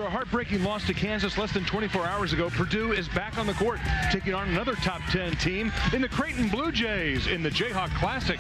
a heartbreaking loss to Kansas less than 24 hours ago, Purdue is back on the court, taking on another top 10 team in the Creighton Blue Jays in the Jayhawk Classic.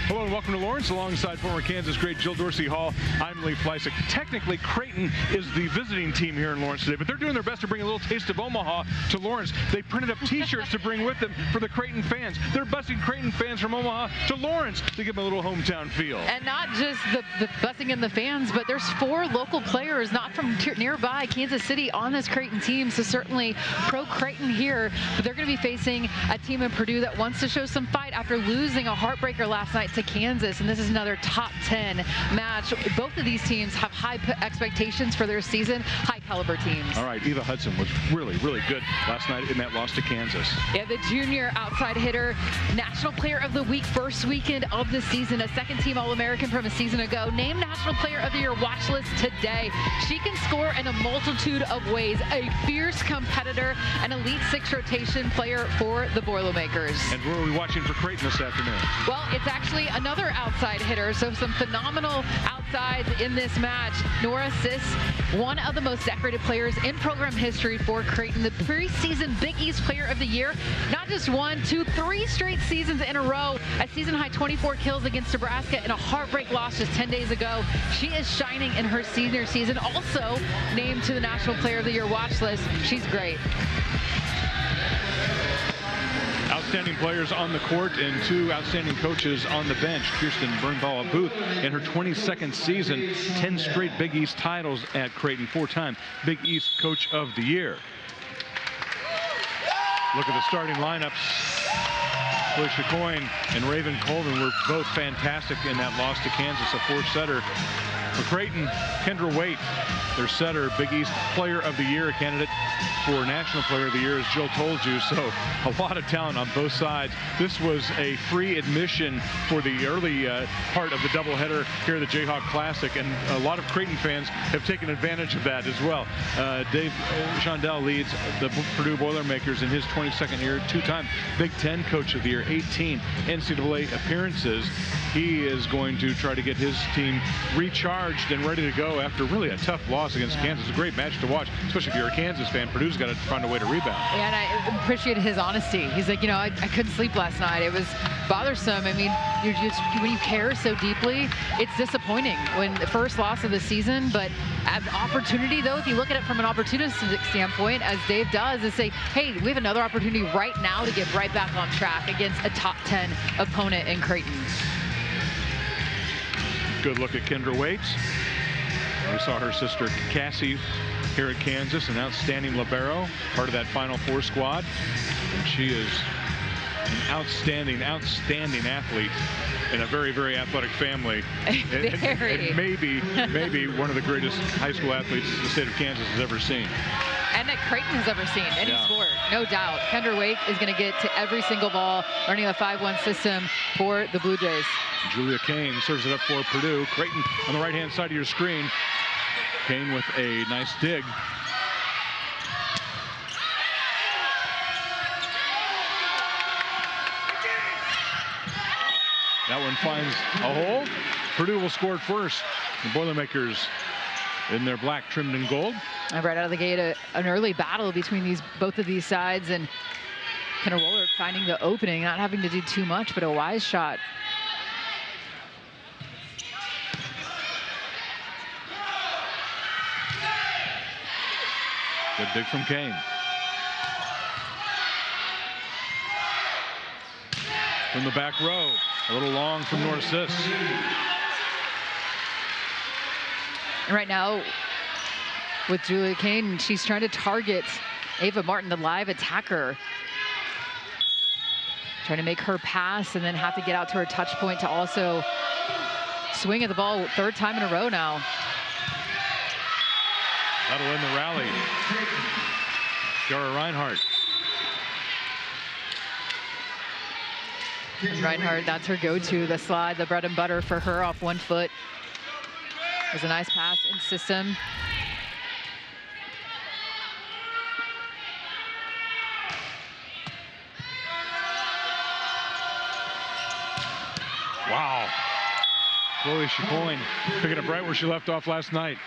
Hello and welcome to Lawrence, alongside former Kansas great Jill Dorsey Hall. I'm Lee Fleisig. Technically, Creighton is the visiting team here in Lawrence today, but they're doing their best to bring a little taste of Omaha to Lawrence. They printed up T-shirts to bring with them for the Creighton fans. They're busing Creighton fans from Omaha to Lawrence to give them a little hometown feel. And not just the busing in the fans, but there's 4 local players, not from nearby Kansas City, on this Creighton team. So certainly pro-Creighton here, but they're going to be facing a team in Purdue that wants to show some fight after losing a heartbreaker last night to Kansas, and this is another top 10 match. Both of these teams have high expectations for their season, high caliber teams. All right, Eva Hudson was really, really good last night in that loss to Kansas. Yeah, the junior outside hitter, National Player of the Week, first weekend of the season, a second-team All-American from a season ago, named National Player of the Year watch list today. She can score in a multitude of ways, a fierce competitor, an Elite Six rotation player for the Boilermakers. And where are we watching for Creighton this afternoon? Well, it's actually another outside hitter, so some phenomenal outsides in this match. Nora Sis, one of the most decorated players in program history for Creighton, the preseason Big East Player of the Year. Not just 1, 2, 3 straight seasons in a row, a season-high 24 kills against Nebraska in a heartbreak loss just 10 days ago. She is shining in her senior season, also named to the National Player of the Year watch list. She's great. Outstanding players on the court and 2 outstanding coaches on the bench. Kirsten Bernball Booth in her 22nd season, 10 straight Big East titles at Creighton, 4-time Big East Coach of the Year. Look at the starting lineups. Felicia Coyne and Raven Colvin were both fantastic in that loss to Kansas, a 4-setter. For Creighton, Kendra Waite, their setter, Big East Player of the Year, a candidate for National Player of the Year, as Jill told you. So a lot of talent on both sides. This was a free admission for the early part of the doubleheader here at the Jayhawk Classic, and a lot of Creighton fans have taken advantage of that as well. Dave Shondell leads the Purdue Boilermakers in his 22nd year, 2-time Big Ten Coach of the Year, 18 NCAA appearances. He is going to try to get his team recharged and ready to go after really a tough loss against Kansas. A great match to watch, especially if you're a Kansas fan. Purdue's got to find a way to rebound. Yeah, and I appreciate his honesty. He's like, you know, I couldn't sleep last night. It was bothersome. I mean, when you care so deeply, it's disappointing when the first loss of the season, but an opportunity, though, if you look at it from an opportunistic standpoint, as Dave does, is say, hey, we have another opportunity right now to get right back on track against a top 10 opponent in Creighton. Good look at Kendra Waite. We saw her sister Cassie here at Kansas, an outstanding libero, part of that Final Four squad. And she is an outstanding athlete in a very, very athletic family. and maybe one of the greatest high school athletes the state of Kansas has ever seen. And that Creighton has ever seen, any sport, no doubt. Kendra Waite is going to get to every single ball, learning the 5-1 system for the Blue Jays. Julia Kane serves it up for Purdue. Creighton on the right-hand side of your screen. Kane with a nice dig. That one finds a hole. Purdue will score it first. The Boilermakers in their black trimmed in gold. And right out of the gate, an early battle between both of these sides, and kind of Roller finding the opening, not having to do too much, but a wise shot. Good dig from Kane. From the back row, a little long from Norcis. And right now, with Julia Kane, she's trying to target Ava Martin, the live attacker. Trying to make her pass and then have to get out to her touch point to also swing at the ball 3rd time in a row now. That'll end the rally. Kara Reinhardt. And Reinhardt, that's her go-to, the slide, the bread and butter for her off 1 foot. There's a nice pass in system. Wow. Chloe Chacoin picking up right where she left off last night.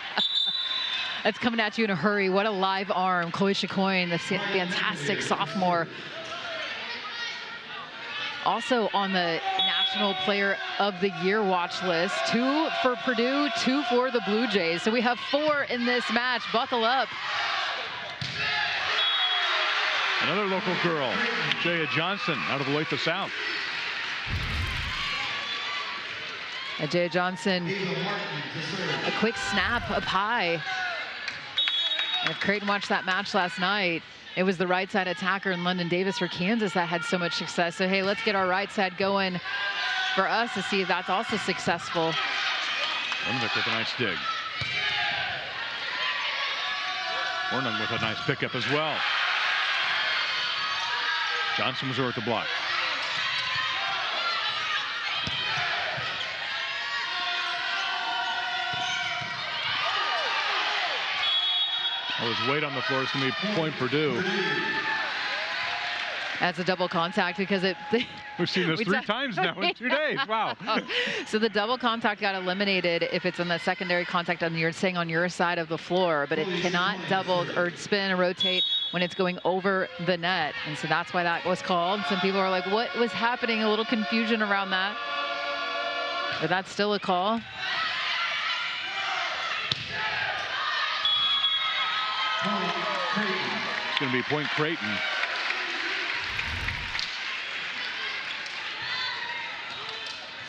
That's coming at you in a hurry. What a live arm. Chloe Chicoine, the fantastic sophomore. Also on the National Player of the Year watch list. 2 for Purdue, 2 for the Blue Jays. So we have 4 in this match. Buckle up. Another local girl, Jaya Johnson, out of Olathe South. Jaya Johnson, a quick snap up high. And if Creighton watched that match last night, it was the right side attacker in London Davis for Kansas that had so much success. So, hey, let's get our right side going for us to see if that's also successful. Hornung with a nice dig. Hornung with a nice pickup as well. Johnson was over at the block. There's weight on the floor. It's going to be point Purdue. That's a double contact because we've seen this 3 times now in 2 days. Wow. So the double contact got eliminated if it's on the secondary contact on your staying on your side of the floor, but it cannot double or spin or rotate when it's going over the net. And so that's why that was called. Some people are like, what was happening? A little confusion around that. But that's still a call. It's going to be point Creighton.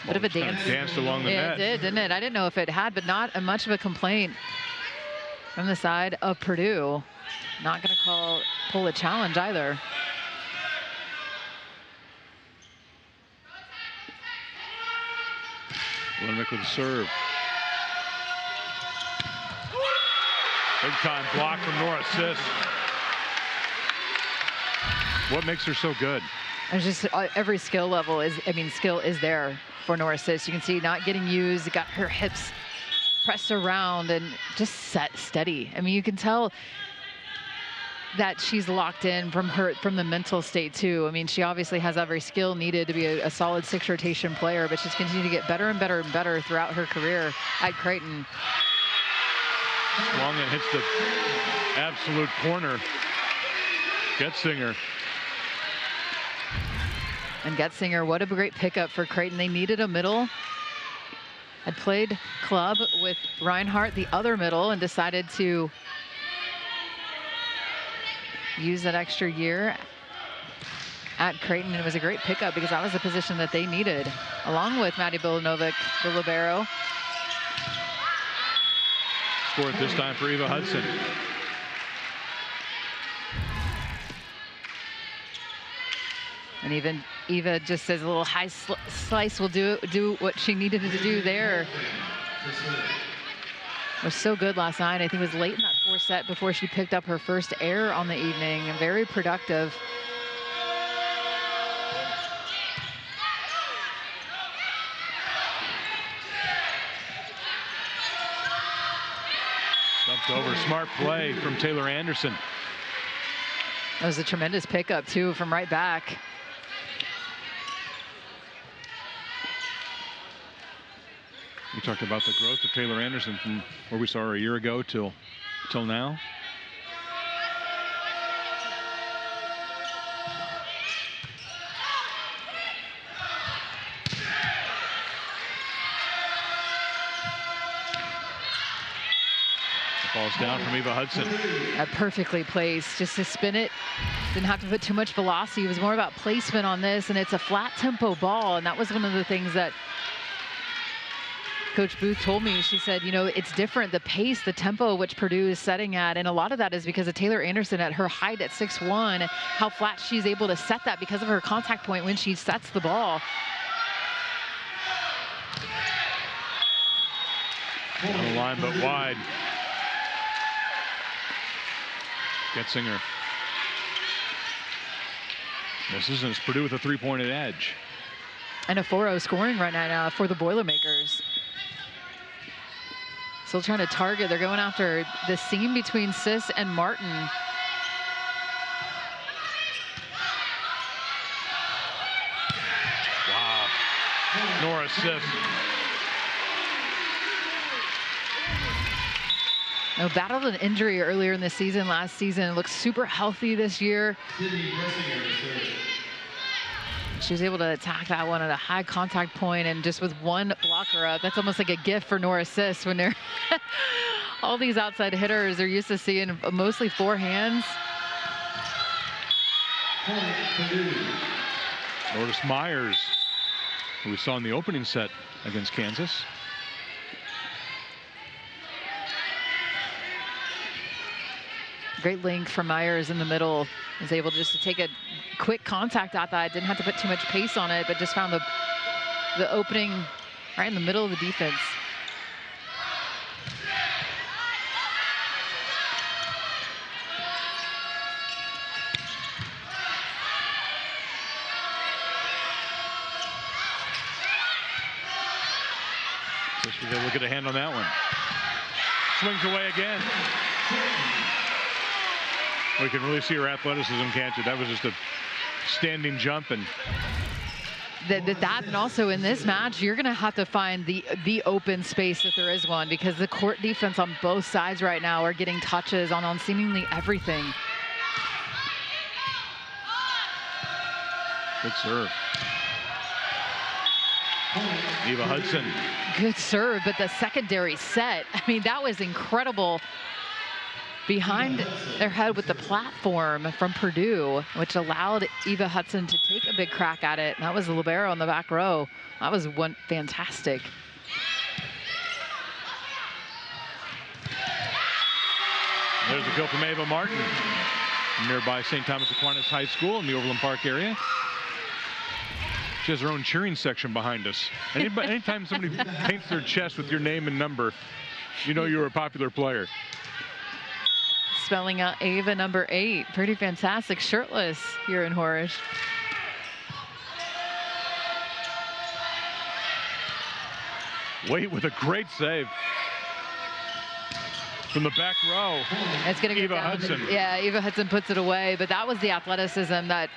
Bit of a dance. Kind of danced along the net. It did, didn't it? I didn't know if it had, but not much of a complaint from the side of Purdue. Not going to pull a challenge either. Lindvik with the serve. Big time block from Nora Sis. What makes her so good? It's just every skill level is, skill is there for Nora Sis. You can see not getting used, got her hips pressed around and just set steady. I mean, you can tell that she's locked in from the mental state too. I mean, she obviously has every skill needed to be a solid 6 rotation player, but she's continued to get better and better and better throughout her career at Creighton. Swung and hits the absolute corner. Getzinger. And Getzinger, what a great pickup for Creighton. They needed a middle. Had played club with Reinhardt, the other middle, and decided to use that extra year at Creighton. And it was a great pickup because that was the position that they needed, along with Maddie Bilanovic, the libero. Scored this time for Eva Hudson. And even Eva just says a little high slice will do what she needed to do there. It was so good last night. I think it was late in that 4th set before she picked up her first error on the evening. And very productive. Dumped over. Smart play from Taylor Anderson. That was a tremendous pickup, too, from right back. We talked about the growth of Taylor Anderson from where we saw her a year ago till now. Falls down from Eva Hudson. Perfectly placed, just to spin it. Didn't have to put too much velocity. It was more about placement on this, and it's a flat tempo ball, and that was one of the things that Coach Booth told me. She said, you know, it's different, the pace, the tempo which Purdue is setting at, and a lot of that is because of Taylor Anderson at her height at 6'1", how flat she's able to set that because of her contact point when she sets the ball. On the line, but wide. Getzinger. This isn't Purdue with a 3-pointed edge. And a 4-0 scoring right now for the Boilermakers. Still trying to target. They're going after the seam between Sis and Martin. Wow. Nora Sis. Battled an injury earlier in the season, last season. Looks super healthy this year. She was able to attack that one at a high contact point, and just with one blocker up, that's almost like a gift for Nora Sis when they're all these outside hitters are used to seeing mostly forehands. Lourdes Myers, who we saw in the opening set against Kansas. Great length from Myers in the middle. Was able just to take a quick contact at that. Didn't have to put too much pace on it, but just found the opening right in the middle of the defense. So she's able to get a hand on that one. Swings away again. We can really see her athleticism, can't you? That was just a standing jump. And that and also in this match, you're going to have to find the open space if there is one, because the court defense on both sides right now are getting touches on seemingly everything. Good serve. Eva Hudson. Good serve, but the secondary set, I mean, that was incredible. Behind their head with the platform from Purdue, which allowed Eva Hudson to take a big crack at it. And that was the libero on the back row. That was one fantastic. There's a go from Ava Martin from nearby St. Thomas Aquinas High School in the Overland Park area. She has her own cheering section behind us. Anytime somebody paints their chest with your name and number, you know you're a popular player. Spelling out Ava number 8. Pretty fantastic. Shirtless here in Horace. Wait with a great save from the back row. It's going to Eva Hudson. Yeah, Eva Hudson puts it away, but that was the athleticism that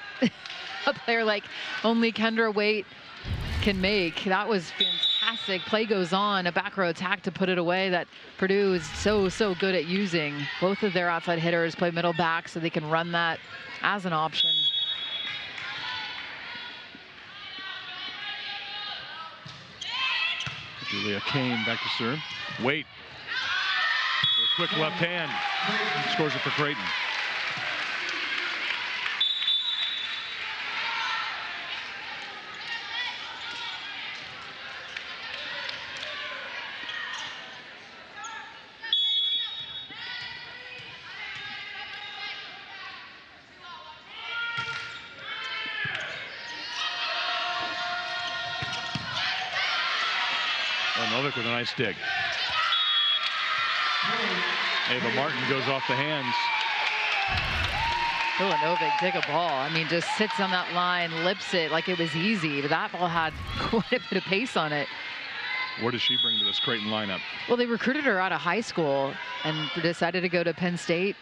a player like only Kendra Waite can make. That was fantastic. Play goes on, a back row attack to put it away that Purdue is so good at using. Both of their outside hitters play middle back, so they can run that as an option. Julia Kane back to serve. Waite with a quick left hand. Scores it for Creighton. Novik with a nice dig. Ava Martin goes off the hands. Novik dig a ball. I mean, just sits on that line, lips it like it was easy, but that ball had quite a bit of pace on it. What does she bring to this Creighton lineup? Well, they recruited her out of high school and decided to go to Penn State.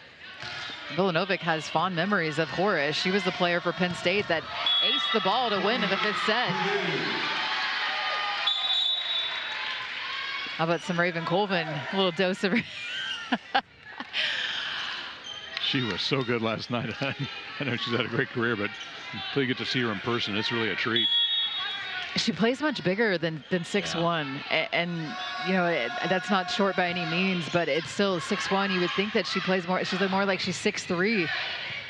Novik has fond memories of Horace. She was the player for Penn State that aced the ball to win in the 5th set. How about some Raven Colvin? A little dose of... She was so good last night. I know she's had a great career, but until you get to see her in person, it's really a treat. She plays much bigger than 6'1", yeah. And you know, that's not short by any means, but it's still 6'1". You would think that she plays more. She's more like she's 6'3",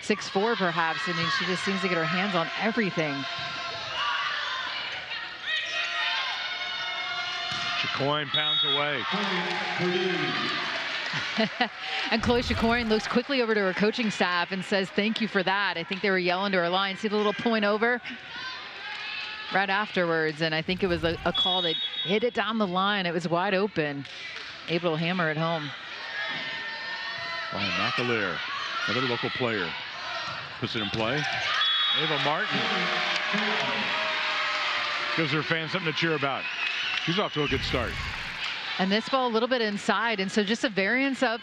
6'4", perhaps. I mean, she just seems to get her hands on everything. Chicoine pounds away. And Chloe Chicoine looks quickly over to her coaching staff and says, "Thank you for that." I think they were yelling to her line. See the little point over right afterwards, and I think it was a call that hit it down the line. It was wide open. Able to hammer it home. Ryan McAleer, another local player, puts it in play. Ava Martin gives her fans something to cheer about. She's off to a good start. And this ball a little bit inside, and so just a variance of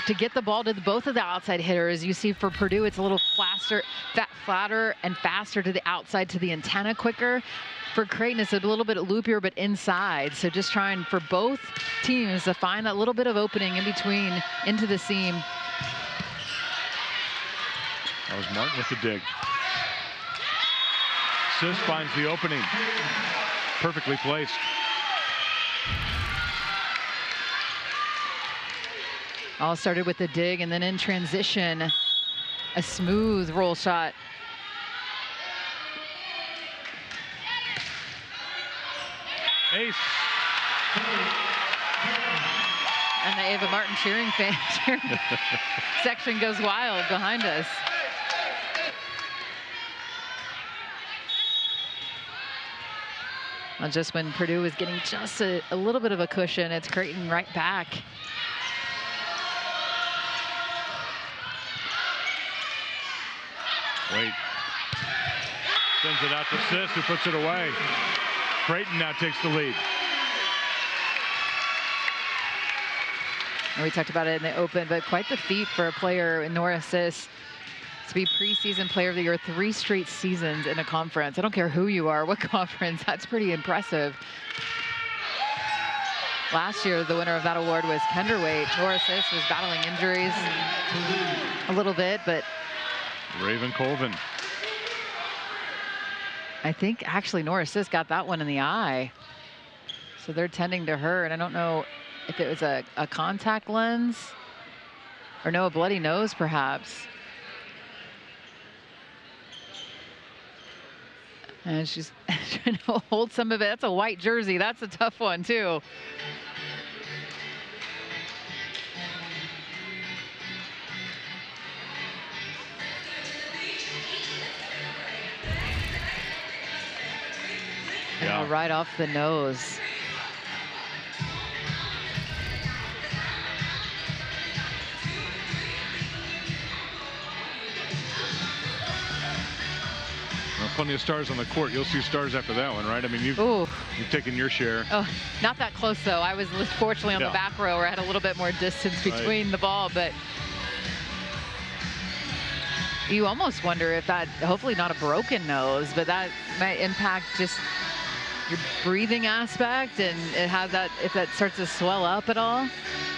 to get the ball to both of the outside hitters. You see for Purdue, it's a little flatter and faster to the outside to the antenna quicker. For Creighton, it's a little bit loopier, but inside. So just trying for both teams to find that little bit of opening in between into the seam. That was Martin with the dig. Sis finds the opening. Perfectly placed. All started with the dig, and then in transition, a smooth roll shot. Ace. And the Ava Martin cheering section goes wild behind us. Well, just when Purdue was getting just a little bit of a cushion, it's Creighton right back. Wait. Sends it out to Sis, who puts it away. Creighton now takes the lead. And we talked about it in the open, but quite the feat for a player in Ncaa Sis to be preseason player of the year 3 straight seasons in a conference. I don't care who you are, what conference, that's pretty impressive. Last year, the winner of that award was Kendra Waite. Ncaa Sis was battling injuries a little bit, but Raven Colvin. I think actually Ncaa Sis got that one in the eye. So they're tending to her, and I don't know if it was a contact lens or no, a bloody nose perhaps. And she's trying to hold some of it. That's a white jersey. That's a tough one too. Yeah. Right off the nose. Well, plenty of stars on the court. You'll see stars after that one, right? I mean, you've taken your share. Oh, not that close though. I was fortunately on the back row where I had a little bit more distance between the ball, but you almost wonder if that, hopefully not a broken nose, but that might impact just your breathing aspect, and it has that, if that starts to swell up at all.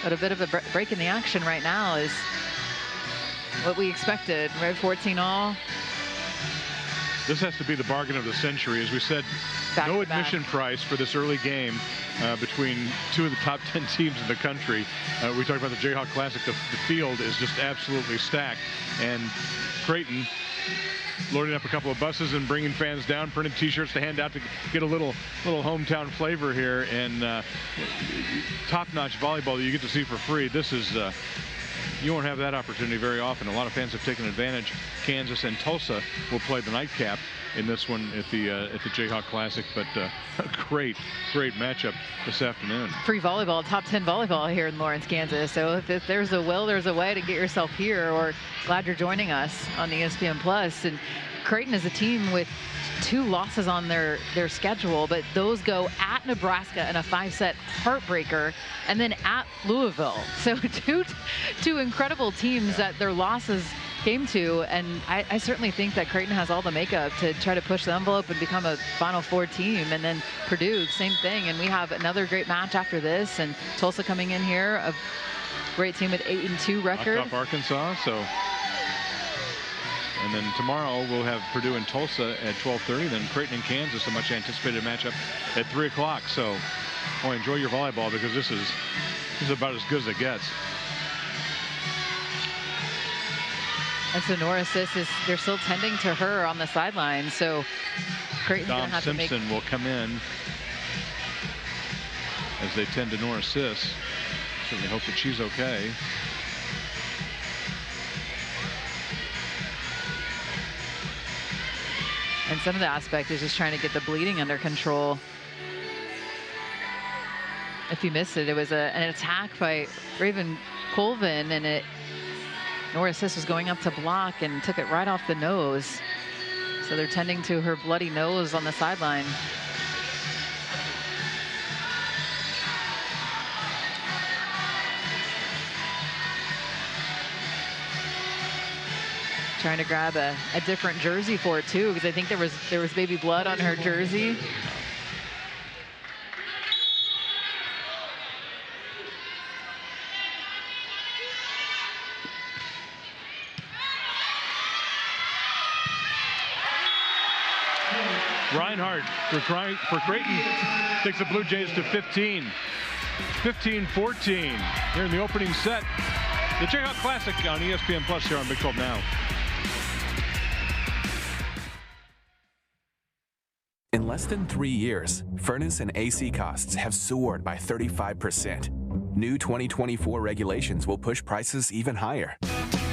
But a bit of a break in the action right now is what we expected, right? 14 all. This has to be the bargain of the century. As we said, no admission price for this early game between 2 of the top 10 teams in the country. We talked about the Jayhawk Classic. The field is just absolutely stacked. And Creighton loading up a couple of buses and bringing fans down, printed T-shirts to hand out to get a little hometown flavor here, and top-notch volleyball that you get to see for free. This is you won't have that opportunity very often. A lot of fans have taken advantage. Kansas and Tulsa will play the nightcap in this one at the Jayhawk Classic, but a great matchup this afternoon. Free volleyball, top 10 volleyball here in Lawrence, Kansas. So if there's a will, there's a way to get yourself here. Or glad you're joining us on ESPN Plus. And Creighton is a team with 2 losses on their schedule, but those go at Nebraska in a 5-set heartbreaker, and then at Louisville. So two incredible teams that their losses came to, and I certainly think that Creighton has all the makeup to try to push the envelope and become a Final Four team. And then Purdue, same thing. And we have another great match after this, and Tulsa coming in here, a great team with 8-2 record. Knocked off Arkansas, so. And then tomorrow we'll have Purdue and Tulsa at 12:30. Then Creighton and Kansas, a much anticipated matchup at 3 o'clock. So, boy, enjoy your volleyball, because this is about as good as it gets. And so Ncaa Sis they're still tending to her on the sideline. So Creighton's going to have Simpson to make. Will come in as they tend to Ncaa Sis. Certainly hope that she's okay. And some of the aspect is just trying to get the bleeding under control. If you missed it, it was an attack by Raven Colvin, and Ncaa Sis was going up to block and took it right off the nose. So they're tending to her bloody nose on the sideline. trying to grab a different jersey for it too, because I think there was baby blood on her jersey. Reinhardt for Creighton takes the Blue Jays to 15. 15-14 here in the opening set. The Jayhawk Classic on ESPN Plus here on Big 12 Now. In less than 3 years, furnace and AC costs have soared by 35%. New 2024 regulations will push prices even higher.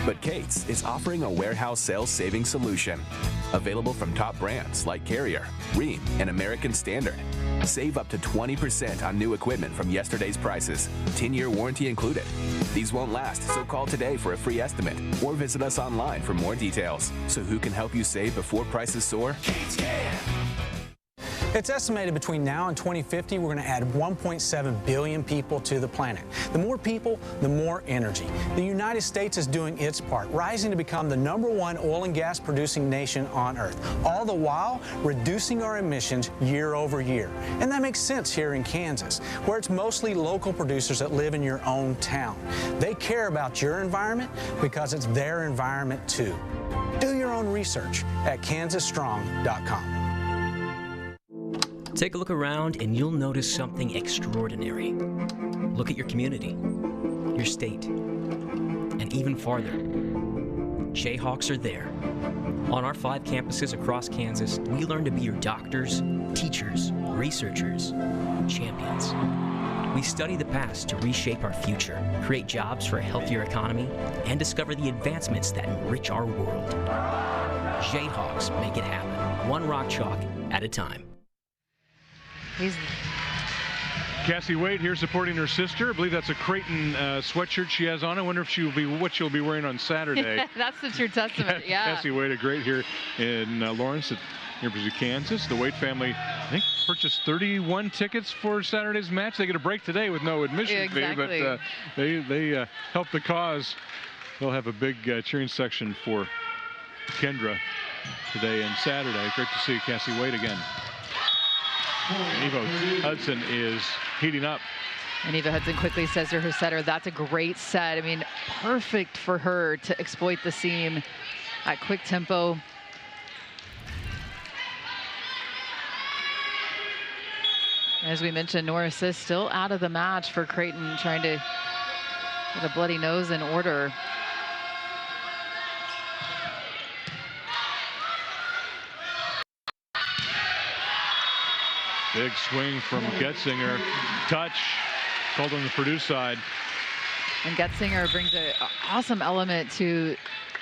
But Kate's is offering a warehouse sales saving solution. Available from top brands like Carrier, Rheem, and American Standard. Save up to 20% on new equipment from yesterday's prices. 10-year warranty included. These won't last, so call today for a free estimate or visit us online for more details. So who can help you save before prices soar? Kate's can. It's estimated between now and 2050, we're going to add 1.7 billion people to the planet. The more people, the more energy. The United States is doing its part, rising to become the #1 oil and gas producing nation on Earth, all the while reducing our emissions year over year. And that makes sense here in Kansas, where it's mostly local producers that live in your own town. They care about your environment because it's their environment too. Do your own research at kansasstrong.com. Take a look around and you'll notice something extraordinary. Look at your community, your state, and even farther. Jayhawks are there. On our 5 campuses across Kansas, we learn to be your doctors, teachers, researchers, champions. We study the past to reshape our future, create jobs for a healthier economy, and discover the advancements that enrich our world. Jayhawks make it happen, one rock chalk at a time. Cassie Wade here supporting her sister. I believe that's a Creighton sweatshirt she has on. I wonder if what she'll be wearing on Saturday. That's the true testament, yeah. Cassie Wade, a great here in Lawrence at University of Kansas. The Wade family, I think, purchased 31 tickets for Saturday's match. They get a break today with no admission fee, but they help the cause. They'll have a big cheering section for Kendra today and Saturday. Great to see Cassie Wade again. Eva Hudson is heating up. And Eva Hudson quickly says to her setter, that's a great set. I mean, perfect for her to exploit the seam at quick tempo. As we mentioned, Nora Sis still out of the match for Creighton, trying to get a bloody nose in order. Big swing from Getzinger. Touch called on the Purdue side. And Getzinger brings an awesome element to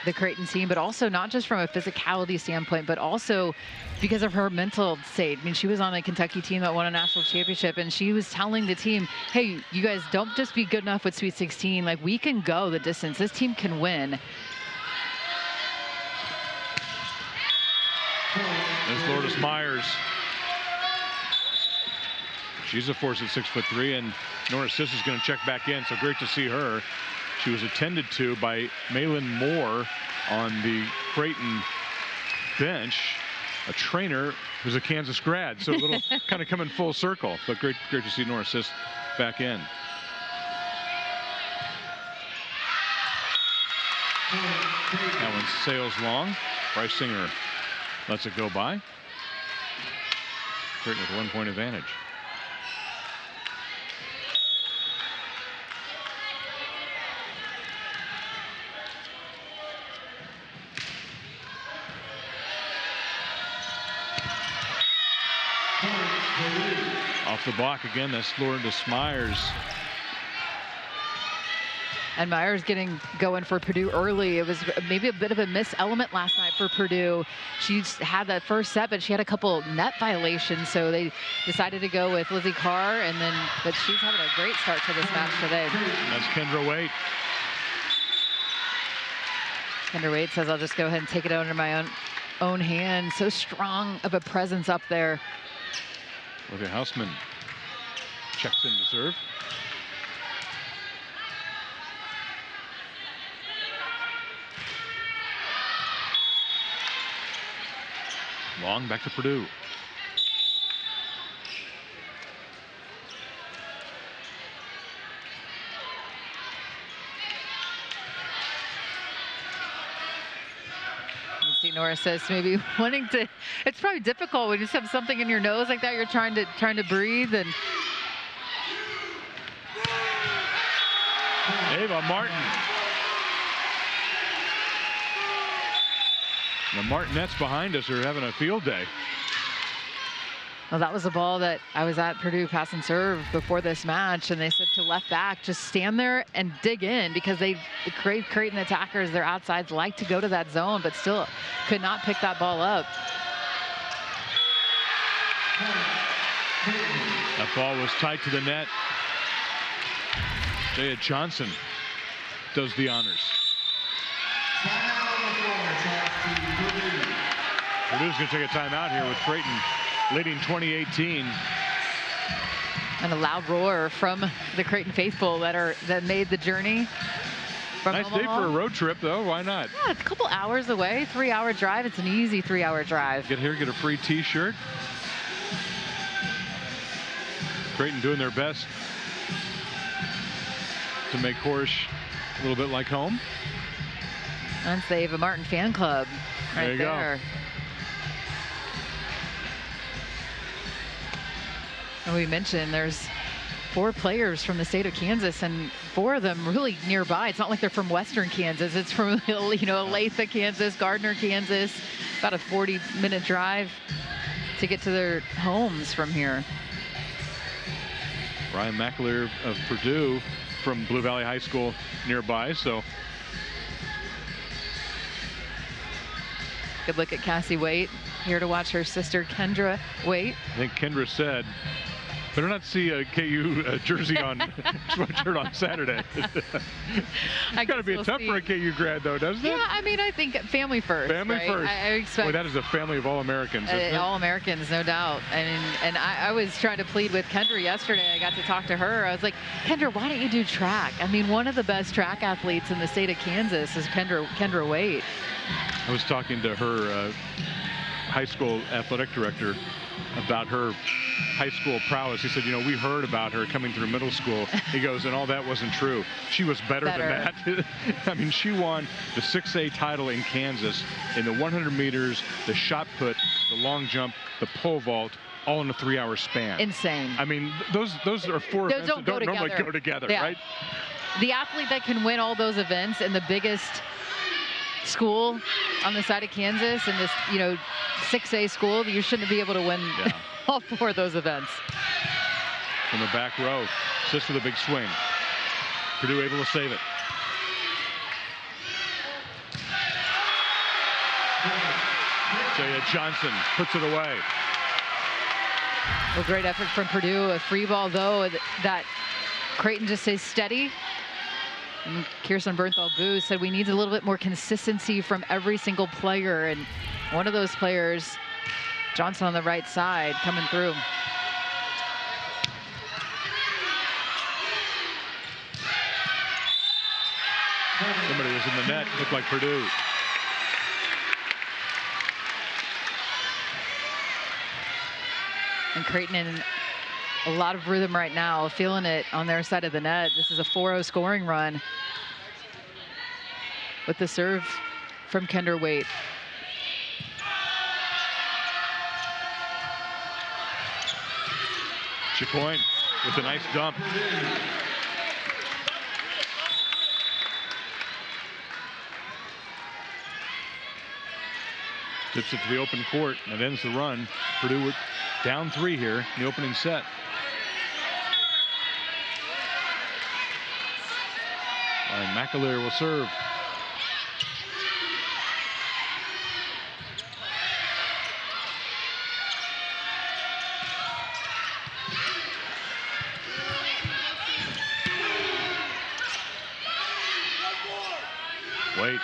the Creighton team, but also not just from a physicality standpoint, but also because of her mental state. I mean, she was on a Kentucky team that won a national championship, and she was telling the team, hey, you guys don't just be good enough with Sweet 16. Like, we can go the distance. This team can win. There's Lourdes Myers. She's a force at 6'3", and Nora Sis is going to check back in, so great to see her. She was attended to by Malin Moore on the Creighton bench, a trainer who's a Kansas grad, so a little kind of coming full circle, but great to see Nora Sis back in. That one sails long. Bryce Singer lets it go by. Creighton with a 1-point advantage. Off the block again, that's Lourdes Myers. And Myers getting going for Purdue early. It was maybe a bit of a miss element last night for Purdue. She had that first set, but she had a couple net violations, so they decided to go with Lizzie Carr, but she's having a great start to this match today. That's Kendra Waite. Kendra Waite says, I'll just go ahead and take it under my own hand. So strong of a presence up there. Olivia Hausman checks in to serve. Long back to Purdue. See, Nora says maybe wanting to. It's probably difficult when you just have something in your nose like that. You're trying to breathe and. Ava Martin. The Martinettes behind us are having a field day. Well, that was a ball that I was at Purdue pass and serve before this match, and they said to left back, just stand there and dig in, because the Creighton attackers, their outsides like to go to that zone, but still could not pick that ball up. That ball was tight to the net. Ncaa Johnson does the honors. Purdue's going to take a timeout here with Creighton leading 2018. And a loud roar from the Creighton faithful that made the journey from nice Omaha. day for a road trip, though. Why not? Yeah, it's a couple hours away, 3-hour drive. It's an easy 3-hour drive. Get here, get a free T-shirt. Creighton doing their best to make Horsch a little bit like home. That's the Ava Martin fan club right there. You there. go. And we mentioned there's 4 players from the state of Kansas, and 4 of them really nearby. It's not like they're from Western Kansas. It's from, Olathe, Kansas, Gardner, Kansas. About a 40-minute drive to get to their homes from here. Ryan McAleer of Purdue from Blue Valley High School nearby, so. Good look at Cassie Waite, here to watch her sister Kendra Waite. I think Kendra said, better not see a KU jersey on sweatshirt on Saturday. It's got to be tough for a KU grad, though, doesn't it? Yeah, I mean, I think family first. Family right? first. I expect. Boy, that is a family of all Americans. Isn't it? All Americans, no doubt. And I was trying to plead with Kendra yesterday. I got to talk to her. I was like, Kendra, why don't you do track? I mean, one of the best track athletes in the state of Kansas is Kendra Waite. I was talking to her high school athletic director about her high school prowess. He said, we heard about her coming through middle school. He goes, and all that wasn't true. She was better than that. I mean, she won the 6A title in Kansas in the 100 meters, the shot put, the long jump, the pole vault, all in a 3-hour span. Insane. I mean, those are 4 events that don't normally go together, yeah. right? The athlete that can win all those events in the biggest school on the side of Kansas, and this 6A school, you shouldn't be able to win all 4 of those events. From the back row, just with a big swing. Purdue able to save it. Ncaa Johnson puts it away. Well, great effort from Purdue. A free ball, though, that Creighton just stays steady. And Kirsten Bernthal-Booth said we need a little bit more consistency from every single player. And one of those players, Johnson on the right side, coming through. Somebody was in the net, looked like Purdue. And Creighton in a lot of rhythm right now, feeling it on their side of the net. This is a 4-0 scoring run with the serve from Kendra Waite. Chicoine with a nice dump. Tips it to the open court and ends the run. Purdue down 3 here in the opening set. And McAleer will serve. Wait.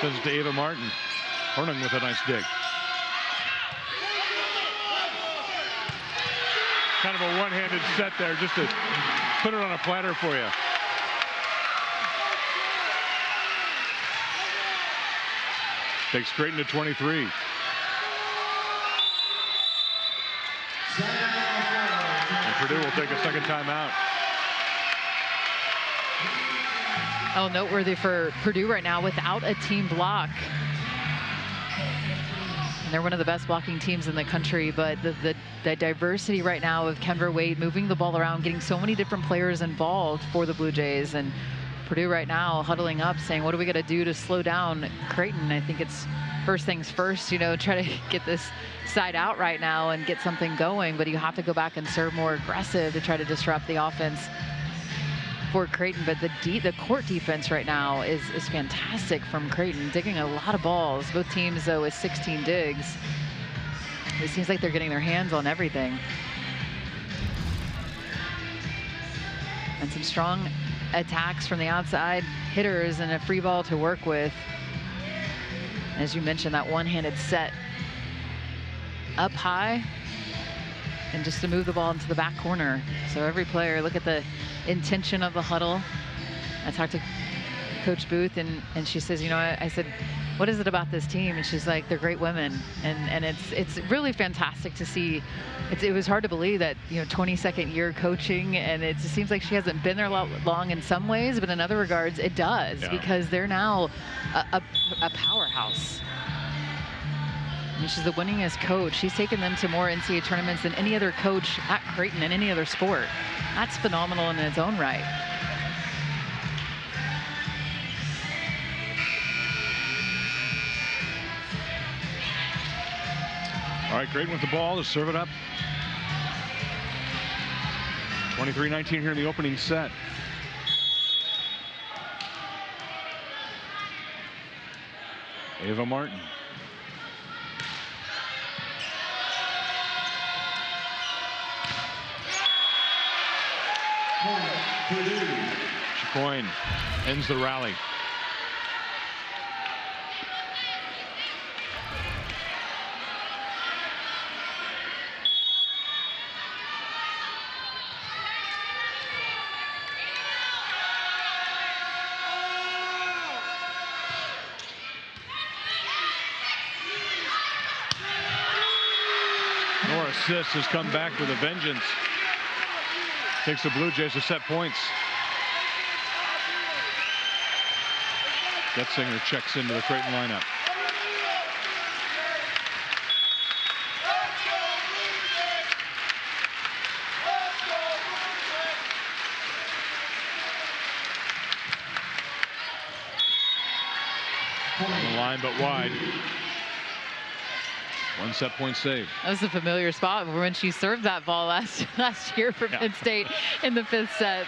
Sends it to Ava Martin. Horning with a nice dig. Kind of a one-handed set there, just to put it on a platter for you. Takes Creighton to 23. Purdue will take a second timeout. Oh, noteworthy for Purdue right now without a team block. And they're one of the best blocking teams in the country, but the diversity right now of Kendra Wade moving the ball around, getting so many different players involved for the Blue Jays, and Purdue right now huddling up saying, what do we got to do to slow down Creighton? I think it's first things first, you know, try to get this side out right now and get something going, but you have to go back and serve more aggressive to try to disrupt the offense for Creighton. But the court defense right now is fantastic from Creighton, digging a lot of balls. Both teams, though, with 16 digs. It seems like they're getting their hands on everything. And some strong attacks from the outside hitters and a free ball to work with. As you mentioned, that one-handed set up high and just to move the ball into the back corner. So every player, look at the intention of the huddle. I talked to Coach Booth and she says, you know, I said, what is it about this team? And she's like, they're great women. And it's really fantastic to see. It was hard to believe that, you know, 22nd year coaching, and it just seems like she hasn't been there long in some ways, but in other regards it does, because they're now a powerhouse. I mean, she's the winningest coach. She's taken them to more NCAA tournaments than any other coach at Creighton in any other sport. That's phenomenal in its own right. All right, Creighton with the ball to serve it up. 23-19 here in the opening set. Ava Martin. Chicoine ends the rally. Sis has come back with a vengeance. Takes the Blue Jays to set points. Getzinger checks into the Creighton lineup. On the line, but wide. One set point save. That was a familiar spot when she served that ball last year for Penn State in the 5th set.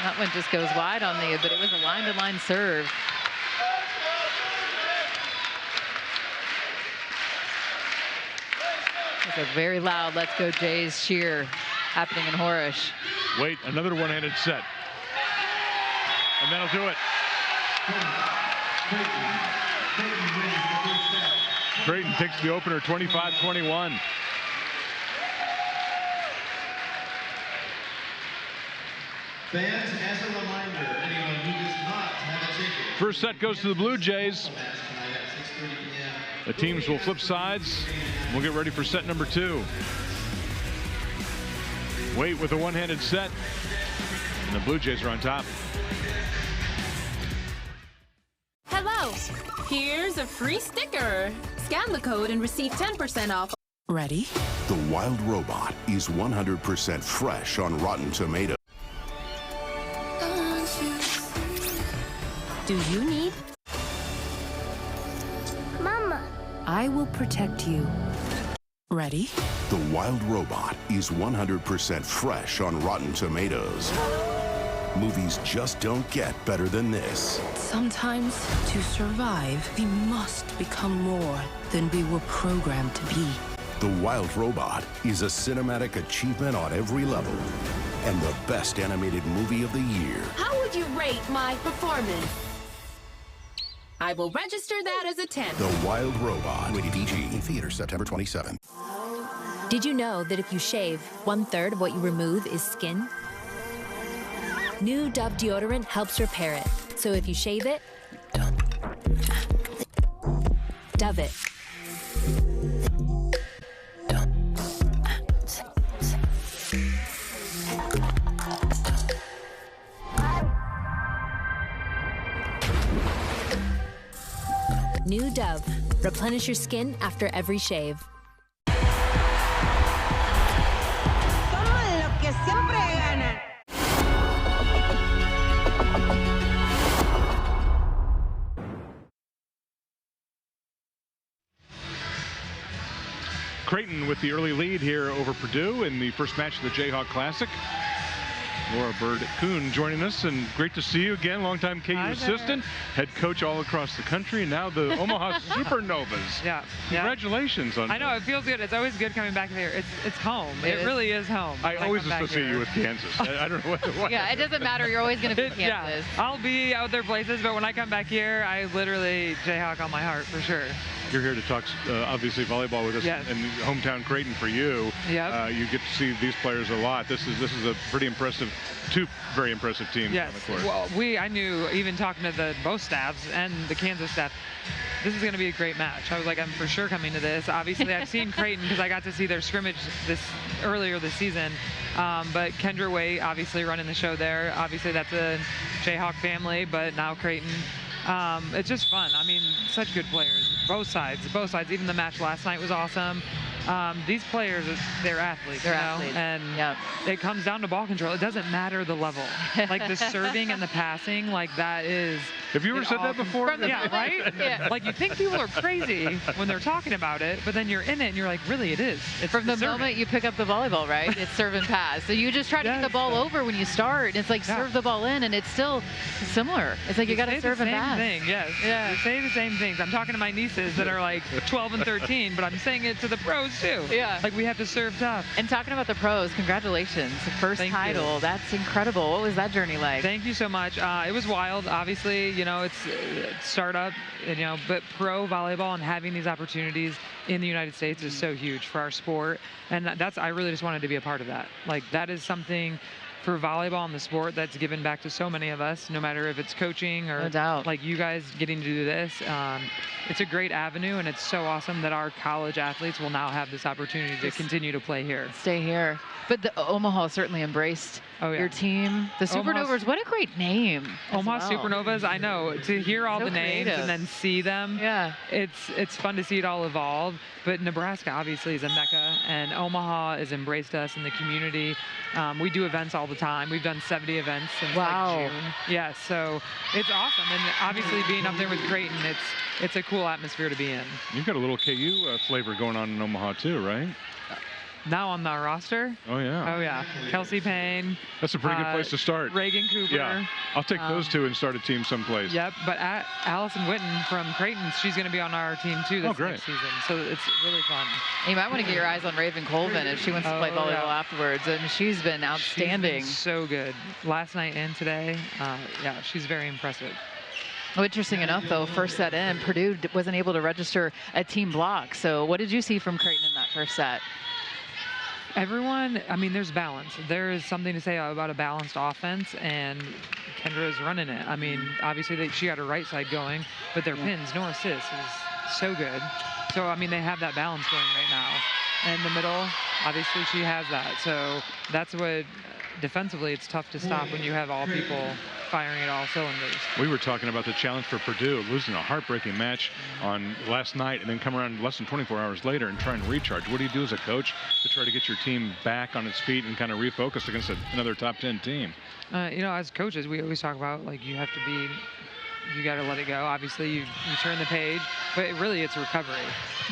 That one just goes wide on the, but it was a line-to-line serve. It's a very loud "Let's Go Jays" cheer happening in Horish. Wait, another one-handed set. And that'll do it. Creighton takes the opener 25-21. Fans, as a reminder, anyone who does not have a ticket. First set goes to the Blue Jays. The teams will flip sides. We'll get ready for set number 2. Wait with a one-handed set. And the Blue Jays are on top. Hello. Here's a free sticker. Scan the code and receive 10% off. Ready? The Wild Robot is 100% fresh on Rotten Tomatoes. Do you need? Mama. I will protect you. Ready? The Wild Robot is 100% fresh on Rotten Tomatoes. Movies just don't get better than this. Sometimes, to survive, we must become more than we were programmed to be. The Wild Robot is a cinematic achievement on every level and the best animated movie of the year. How would you rate my performance? I will register that as a 10. The Wild Robot. Rated PG. In theaters September 27th. Did you know that if you shave, 1/3 of what you remove is skin? New Dove deodorant helps repair it. So if you shave it, Dove it. New Dove. Replenish your skin after every shave. Somos los que siempre ganan. Creighton with the early lead here over Purdue in the first match of the Jayhawk Classic. Laura Bird-Kuhn joining us, and great to see you again. Longtime KU assistant, head coach all across the country, and now the Omaha Supernovas. Yeah. Congratulations on that. I know, it feels good. It's always good coming back here. It's home. It really is home. I always associate you with Kansas. I don't know what. Yeah, it doesn't matter. You're always going to be Kansas. Yeah, I'll be out there places, but when I come back here, I literally Jayhawk on my heart for sure. You're here to talk, obviously, volleyball with us, and hometown Creighton for you. Yep. You get to see these players a lot. This is a pretty impressive, two very impressive teams on the court. Well, I knew, even talking to both staffs and the Kansas staff, this is going to be a great match. I was like, I'm for sure coming to this. Obviously, I've seen Creighton because I got to see their scrimmage earlier this season. But Kendra Waite, obviously, running the show there. Obviously, that's a Jayhawk family, but now Creighton. It's just fun. I mean, such good players. Both sides. Even the match last night was awesome. These players, they're athletes. And it comes down to ball control. It doesn't matter the level. Like the serving and the passing, like that is. Have you ever said that before? Yeah, right? Yeah. Like you think people are crazy when they're talking about it, but then you're in it and you're like, really, it is. It's from the moment you pick up the volleyball, right? It's serve and pass. So you just try to get the ball over when you start. It's like serve the ball in, and it's still similar. It's like you got to serve and pass. Thing, yes. Yeah. You say the same things. I'm talking to my nieces that are like 12 and 13, but I'm saying it to the pros too. Yeah. Like we have to serve tough. And talking about the pros, congratulations. First title. That's incredible. What was that journey like? Thank you so much. It was wild. Obviously, you know, it's startup, you know, but pro volleyball and having these opportunities in the United States is so huge for our sport. And I really just wanted to be a part of that. Like that is something for volleyball and the sport that's given back to so many of us, no matter if it's coaching or like you guys getting to do this. It's a great avenue, and it's so awesome that our college athletes will now have this opportunity to continue to play here. Stay here. But the Omaha certainly embraced your team. The Supernovas, what a great name. Omaha Supernovas, I know. To hear all the names and then see them, it's fun to see it all evolve. But Nebraska obviously is a mecca, and Omaha has embraced us in the community. We do events all the time. We've done 70 events since like June. Yeah, so it's awesome. And obviously being up there with Creighton, it's a cool atmosphere to be in. You've got a little KU flavor going on in Omaha too, right? Now on the roster? Oh, yeah. Oh, yeah. Kelsey Payne. That's a pretty good place to start. Reagan Cooper. Yeah. I'll take those two and start a team someplace. Yep. But Allison Witten from Creighton, she's going to be on our team, too, this next season. So it's really fun. You might want to get your eyes on Raven Colvin if she wants to play volleyball afterwards. And she's been outstanding. She's been so good. Last night and today, yeah, she's very impressive. Well, interesting enough, though, first set in, Purdue wasn't able to register a team block. So what did you see from Creighton in that first set? Everyone, I mean, there's balance. There is something to say about a balanced offense, and Kendra is running it. I mean, obviously, she got her right side going, but their pins, no assists, is so good. So, I mean, they have that balance going right now. And the middle, obviously, she has that. So that's what, defensively, it's tough to stop when you have all people firing at all cylinders. We were talking about the challenge for Purdue, losing a heartbreaking match on last night and then come around less than 24 hours later and try and recharge. What do you do as a coach to try to get your team back on its feet and kind of refocus against another top 10 team? You know, as coaches, we always talk about, like, you have to be, you got to let it go. Obviously, you turn the page, but really it's recovery.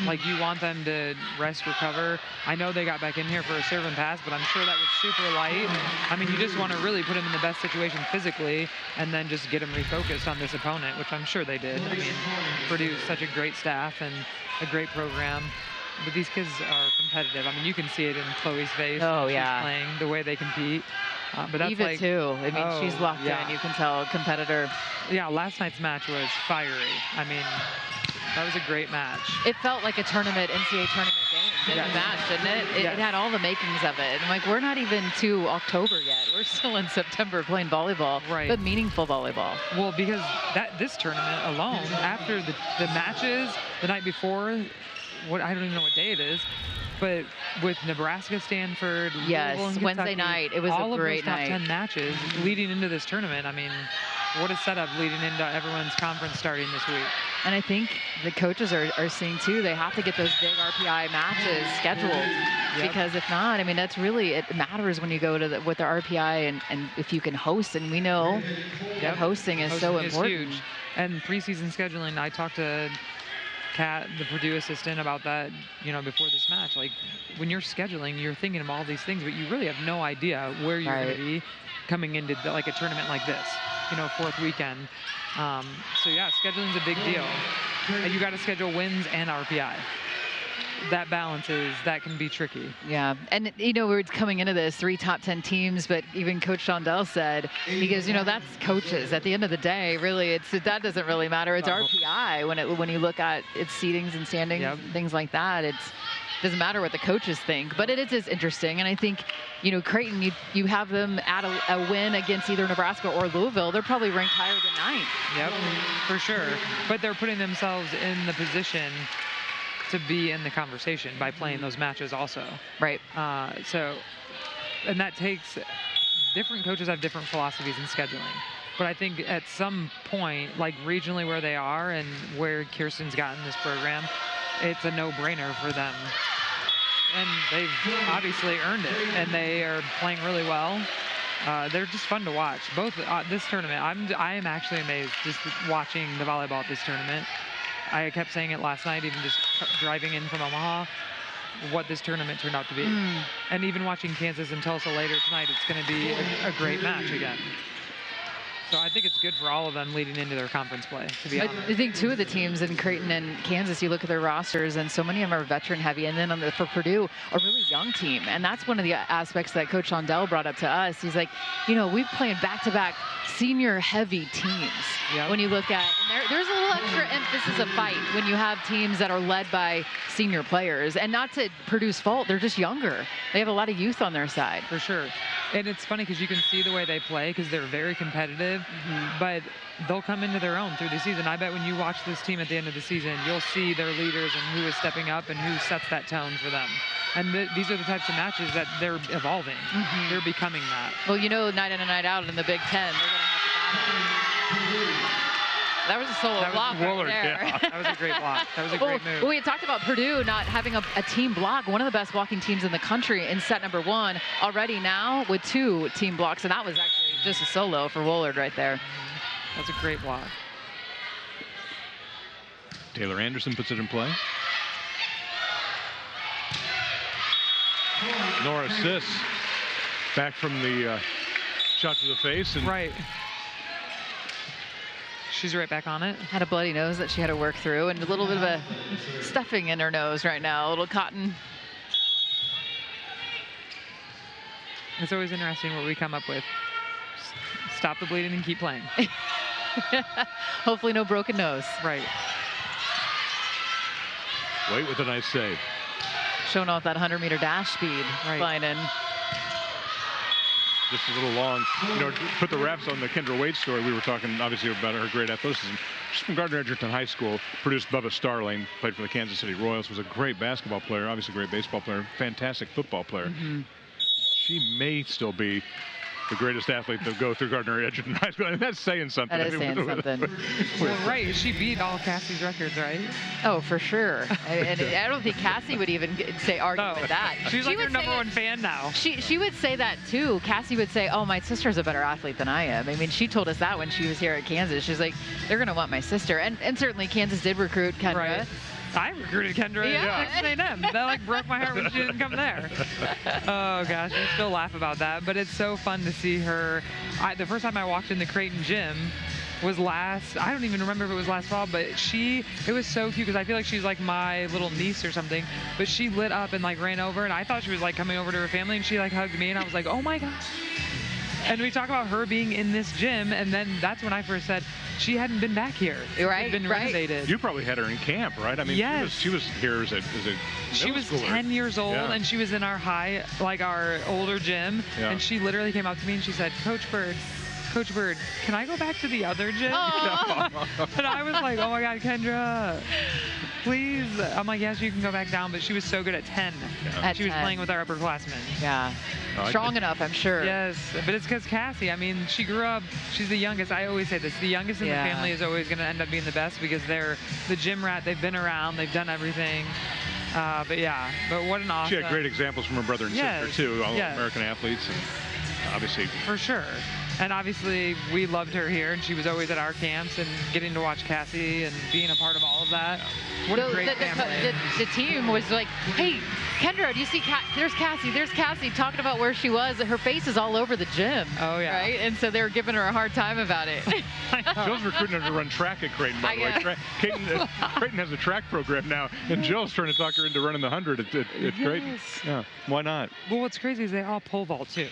Like, you want them to rest, recover. I know they got back in here for a serve and pass, but I'm sure that was super light. I mean, you just want to really put them in the best situation physically and then just get them refocused on this opponent, which I'm sure they did. I mean, Purdue's such a great staff and a great program. But these kids are competitive. I mean, you can see it in Chloe's face. Oh, she's playing, the way they compete. But that's Eva, too. I mean, she's locked in. You can tell, competitor. Yeah, last night's match was fiery. I mean, that was a great match. It felt like a tournament, NCAA tournament game in the match, didn't it? It had all the makings of it. And like, we're not even to October yet. We're still in September playing volleyball, but meaningful volleyball. Well, because this tournament alone, after the matches the night before, I don't even know what day it is, but with Nebraska, Stanford, Louisville, and Wednesday Kentucky, night, it was all a great of those top night. 10 matches leading into this tournament. I mean, what a setup leading into everyone's conference starting this week. And I think the coaches are seeing too, they have to get those big RPI matches scheduled. Because if not, I mean, that's really, it matters when you go to with the RPI and if you can host. And we know that hosting is so important. Huge. And preseason scheduling, I talked to Kat, the Purdue assistant, about that, before this match. Like, when you're scheduling, you're thinking of all these things, but you really have no idea where you're going to be coming into a tournament like this, fourth weekend. So yeah, scheduling's a big deal. And you got to schedule wins and RPI. That that can be tricky. Yeah, and we're coming into this 3 top 10 teams, but even Coach Shondell said, because that's coaches. At the end of the day, really, that doesn't really matter. It's RPI when you look at its seedings and standings, things like that. It doesn't matter what the coaches think, but it is interesting. And I think, Creighton, you have them at a win against either Nebraska or Louisville. They're probably ranked higher than 9th. Yep, for sure. But they're putting themselves in the position to be in the conversation by playing those matches also. Right. And that takes, different coaches have different philosophies in scheduling. But I think at some point, like regionally where they are and where Kirsten's gotten this program, it's a no-brainer for them. And they've obviously earned it, and they are playing really well. They're just fun to watch. Both this tournament, I am actually amazed just watching the volleyball at this tournament. I kept saying it last night, even just driving in from Omaha, what this tournament turned out to be. And even watching Kansas and Tulsa later tonight, it's going to be a great match again. So I think it's good for all of them leading into their conference play, to be honest. I think 2 of the teams in Creighton and Kansas, you look at their rosters, and so many of them are veteran heavy. And then for Purdue, a really young team. And that's one of the aspects that Coach Shondell brought up to us. He's like, we've played back-to-back senior heavy teams. When you look at, and there's a little extra emphasis of fight when you have teams that are led by senior players. And not to Purdue's fault, they're just younger. They have a lot of youth on their side. For sure. And it's funny because you can see the way they play because they're very competitive, but they'll come into their own through the season. I bet when you watch this team at the end of the season, you'll see their leaders and who is stepping up and who sets that tone for them. And these are the types of matches that they're evolving. They're becoming that. Well, night in and night out in the Big Ten, they're going to have to battle. That was a solo block right there. Yeah. That was a great block. That was a great move. Well, we had talked about Purdue not having a team block, one of the best blocking teams in the country in set number 1 already now with 2 team blocks, and that was actually just a solo for Woolard right there. That's a great block. Taylor Anderson puts it in play. Nora Sis back from the shot to the face. And right. She's right back on it. Had a bloody nose that she had to work through, and a little bit of a stuffing in her nose right now, a little cotton. It's always interesting what we come up with. Stop the bleeding and keep playing. Hopefully no broken nose. Right. Wait with a nice save. Showing off that 100-meter dash speed, flying in. Just a little long. Put the wraps on the Kendra Wade story. We were talking, obviously, about her great athleticism. She's from Gardner-Edgerton High School, produced Bubba Starling, played for the Kansas City Royals, was a great basketball player, obviously a great baseball player, fantastic football player. She may still be the greatest athlete to go through Gardner-Edgerton High School. And that's saying something. That is saying something. Well, right. She beat all Cassie's records, right? Oh, for sure. And I don't think Cassie would even argue with that. She's like her number 1 fan now. She would say that, too. Cassie would say, oh, my sister's a better athlete than I am. I mean, she told us that when she was here at Kansas. She's like, they're going to want my sister. And certainly Kansas did recruit Kendra. Right. I recruited Kendra at Texas A&M. That broke my heart when she didn't come there. Oh gosh, I still laugh about that. But it's so fun to see her. The first time I walked in the Creighton gym was I don't even remember if it was last fall, but it was so cute because I feel like she's like my little niece or something. But she lit up and ran over, and I thought she was coming over to her family, and she hugged me, and I was like, oh my gosh. And we talk about her being in this gym, and then that's when I first said she hadn't been back here. Right, it had been renovated. You probably had her in camp, right? I mean, yes. she was here as a She was schooler. 10 years old, and she was in our our older gym, and she literally came up to me and she said, Coach Bird, can I go back to the other gym? And I was like, oh my God, Kendra, please. I'm like, yes, you can go back down. But she was so good at 10. At she was 10. playing with our upperclassmen. Yeah. strong enough, I'm sure. Yes, but it's because Cassie, I mean, she grew up, she's the youngest. I always say this, the youngest in the family is always going to end up being the best because they're the gym rat. They've been around, they've done everything. But what an awesome. She had great examples from her brother and sister, too, all American athletes. And obviously. For sure. And obviously, we loved her here, and she was always at our camps, and getting to watch Cassie and being a part of all of that. What a great family. The team was like, hey, Kendra, do you see there's Cassie talking about where she was. Her face is all over the gym. Oh, yeah. Right? And so they were giving her a hard time about it. Jill's recruiting her to run track at Creighton, by the way. Creighton has a track program now, and Jill's trying to talk her into running the 100 at Creighton. Yeah, why not? Well, what's crazy is they all pole vault, too.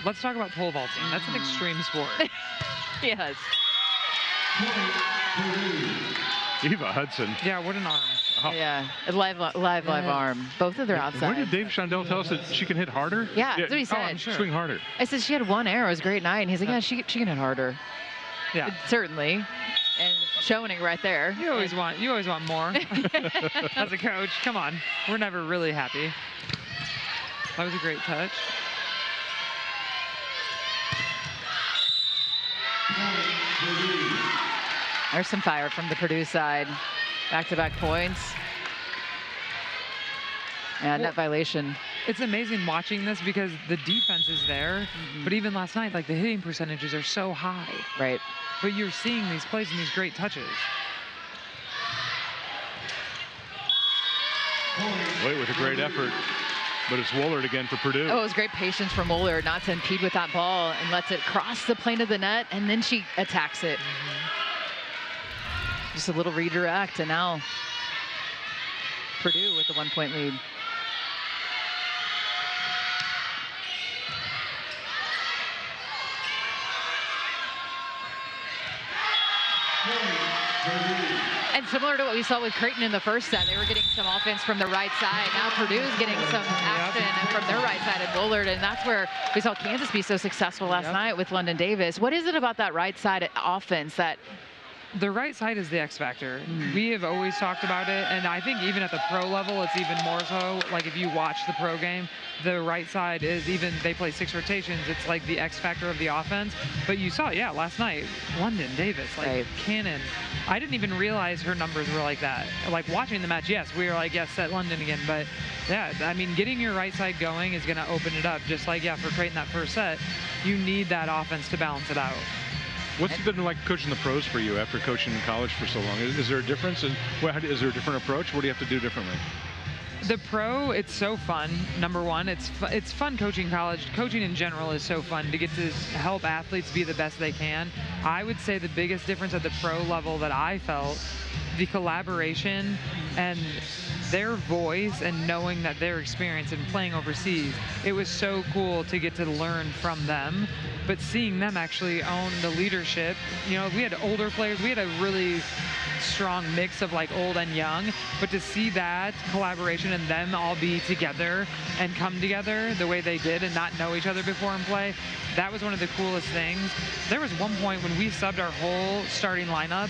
Let's talk about pole vaulting. That's an extreme sport. Yes. Eva Hudson. Yeah, what an arm. Oh. Yeah, a live arm. Both of their outside. Where did Dave Shondell tell us that she can hit harder? Yeah, that's what he said. I'm sure. Swing harder. I said she had one arrow. It was a great night. And he's like, yeah, she can hit harder. Yeah. Certainly. And showing it right there. You always want more. As a coach, come on. We're never really happy. That was a great touch. There's some fire from the Purdue side. Back-to-back points. Yeah, net violation. It's amazing watching this because the defense is there, but even last night, like the hitting percentages are so high. Right. But you're seeing these plays and these great touches. Wait, with a great effort. But it's Woolard again for Purdue. Oh, it was great patience from Woolard not to impede with that ball and lets it cross the plane of the net, and then she attacks it. Just a little redirect, and now Purdue with the 1-point lead. And similar to what we saw with Creighton in the first set, they were getting some offense from the right side. Now Purdue's getting some action from their right side at Woolard, and that's where we saw Kansas be so successful last night with London Davis. What is it about that right side offense that... The right side is the X factor. We have always talked about it, and I think even at the pro level, it's even more so. Like if you watch the pro game, the right side is even, they play 6 rotations. It's like the X factor of the offense. But you saw, last night, London Davis, like cannon. I didn't even realize her numbers were like that. Like watching the match, yes, we were like, yes, set London again. But yeah, I mean, getting your right side going is going to open it up. Just like, for Creighton that first set, you need that offense to balance it out. What's it been like coaching the pros for you after coaching in college for so long? Is there a difference? And is there a different approach? What do you have to do differently? The pro, it's so fun. Number one, it's fun coaching college. Coaching in general is so fun to get to help athletes be the best they can. I would say the biggest difference at the pro level that I felt, the collaboration and their voice and knowing that their experience in playing overseas, it was so cool to get to learn from them. But seeing them actually own the leadership, we had older players, we had a really strong mix of like old and young, but to see that collaboration and them all be together and come together the way they did and not know each other before and play, that was one of the coolest things. There was one point when we subbed our whole starting lineup,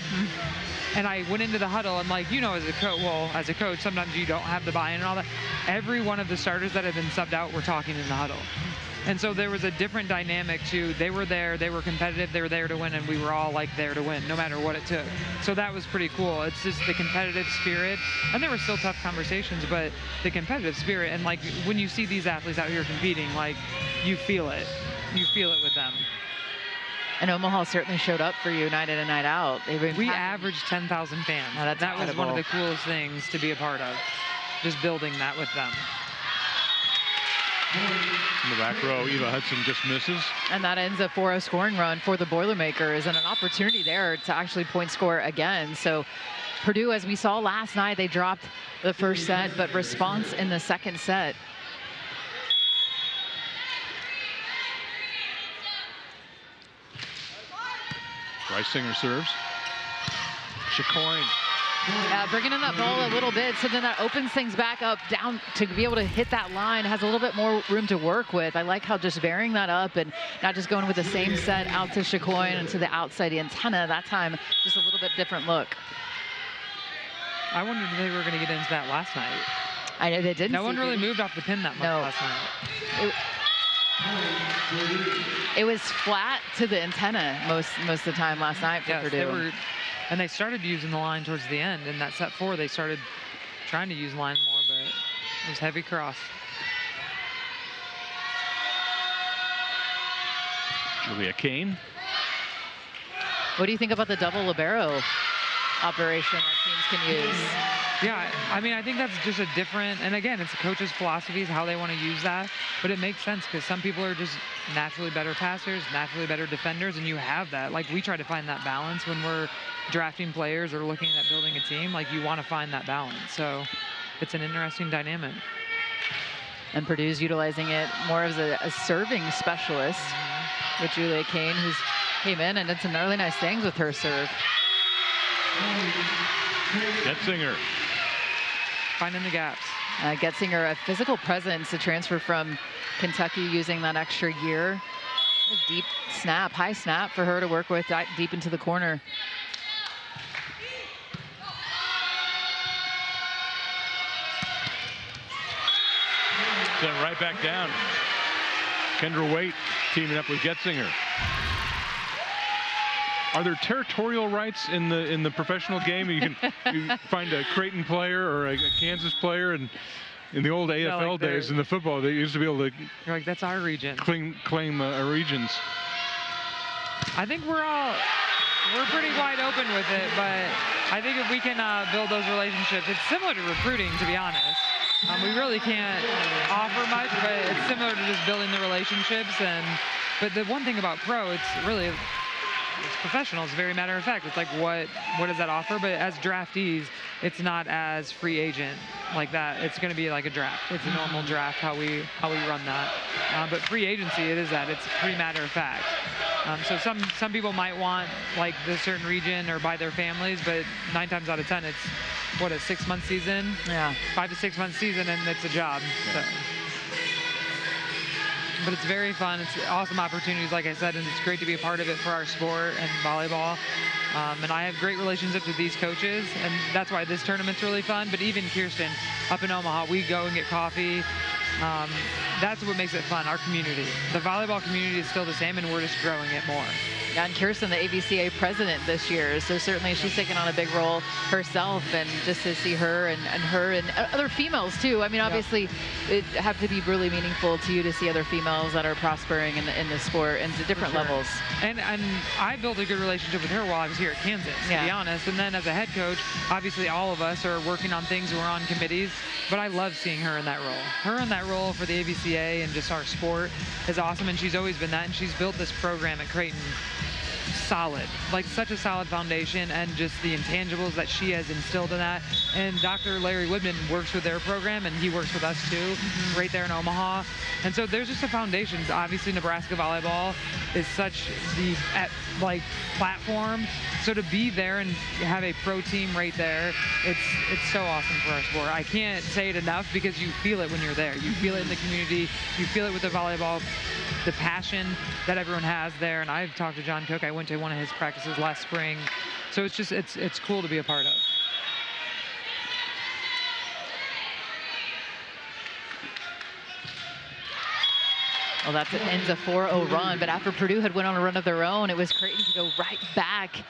and I went into the huddle and as a coach, sometimes you don't have the buy-in and all that. Every one of the starters that had been subbed out were talking in the huddle. And so there was a different dynamic to, they were there, they were competitive, they were there to win, and we were all like there to win, no matter what it took. So that was pretty cool. It's just the competitive spirit, and there were still tough conversations, but the competitive spirit, and like when you see these athletes out here competing, like you feel it. You feel it with them. And Omaha certainly showed up for you night in and night out. We averaged 10,000 fans. Oh, that's that incredible. Was one of the coolest things to be a part of, just building that with them. In the back row, Eva Hudson just misses. And that ends a 4-0 scoring run for the Boilermakers, and an opportunity there to actually point score again. So Purdue, as we saw last night, they dropped the first set, but response in the second set. Reisinger serves. Chicoine. Bringing in that ball a little bit, so then that opens things back up down to be able to hit that line, has a little bit more room to work with. I like how just varying that up and not just going with the same set out to Chicoine and to the outside antenna. That time, just a little bit different look. I wondered if they were going to get into that last night. I know they didn't. No one really moved off the pin that much last night. It was flat to the antenna most of the time last night for Purdue. And they started using the line towards the end. In that set 4, they started trying to use line more, but it was heavy cross. Julia Kane. What do you think about the double libero operation that teams can use? Yeah, I mean, I think that's just a different, and again, it's the coach's philosophies, how they want to use that, but it makes sense because some people are just naturally better passers, naturally better defenders, and you have that. Like, we try to find that balance when we're drafting players or looking at building a team. Like, you want to find that balance. So it's an interesting dynamic. And Purdue's utilizing it more as a serving specialist with Julia Kane, who's came in and did some really nice things with her serve. Getzinger. Finding the gaps. Getzinger, a physical presence to transfer from Kentucky, using that extra year. A deep snap, high snap for her to work with deep into the corner. Sent right back down. Kendra Waite teaming up with Getzinger. Are there territorial rights in the professional game? You can find a Creighton player or a Kansas player, and in the old AFL days in the football, they used to be able to. You're like, that's our region. Claim regions. I think we're pretty wide open with it, but I think if we can build those relationships, it's similar to recruiting, to be honest. We really can't offer much, but it's similar to just building the relationships. But the one thing about pro, it's professional. It's very matter of fact. It's like, what does that offer? But as draftees, it's not as free agent like that. It's going to be like a draft. It's a normal draft, how we run that. But free agency, it is that. It's pretty matter of fact. So some people might want like this certain region or by their families, but 9 times out of 10, it's what, a 6-month season? Yeah. 5 to 6 month season, and it's a job. Yeah. So. But it's very fun. It's awesome opportunities, like I said, and it's great to be a part of it for our sport and volleyball. And I have great relationships with these coaches, and that's why this tournament's really fun. But even Kirsten up in Omaha, we go and get coffee. That's what makes it fun, our community. The volleyball community is still the same, and we're just growing it more. Yeah, and Kirsten, the AVCA president this year, so certainly she's taken on a big role herself, and just to see her and her and other females too. I mean, obviously, it have to be really meaningful to you to see other females that are prospering in the sport and to different levels. And I built a good relationship with her while I was here at Kansas, to be honest. And then as a head coach, obviously all of us are working on things, we're on committees, but I love seeing her in that role. Her in that role for the AVCA and just our sport is awesome, and she's always been that, and she's built this program at Creighton solid, like such a solid foundation, and just the intangibles that she has instilled in that. And Dr. Larry Woodman works with their program, and he works with us too, right there in Omaha. And so there's just a foundation. Obviously, Nebraska volleyball is such the platform. So to be there and have a pro team right there, it's so awesome for our sport. I can't say it enough because you feel it when you're there. You feel it in the community. You feel it with the volleyball, the passion that everyone has there. And I've talked to John Cook. I went to one of his practices last spring. So it's just, it's cool to be a part of. Well, that ends a 4-0 run, but after Purdue had went on a run of their own, it was Creighton to go right back.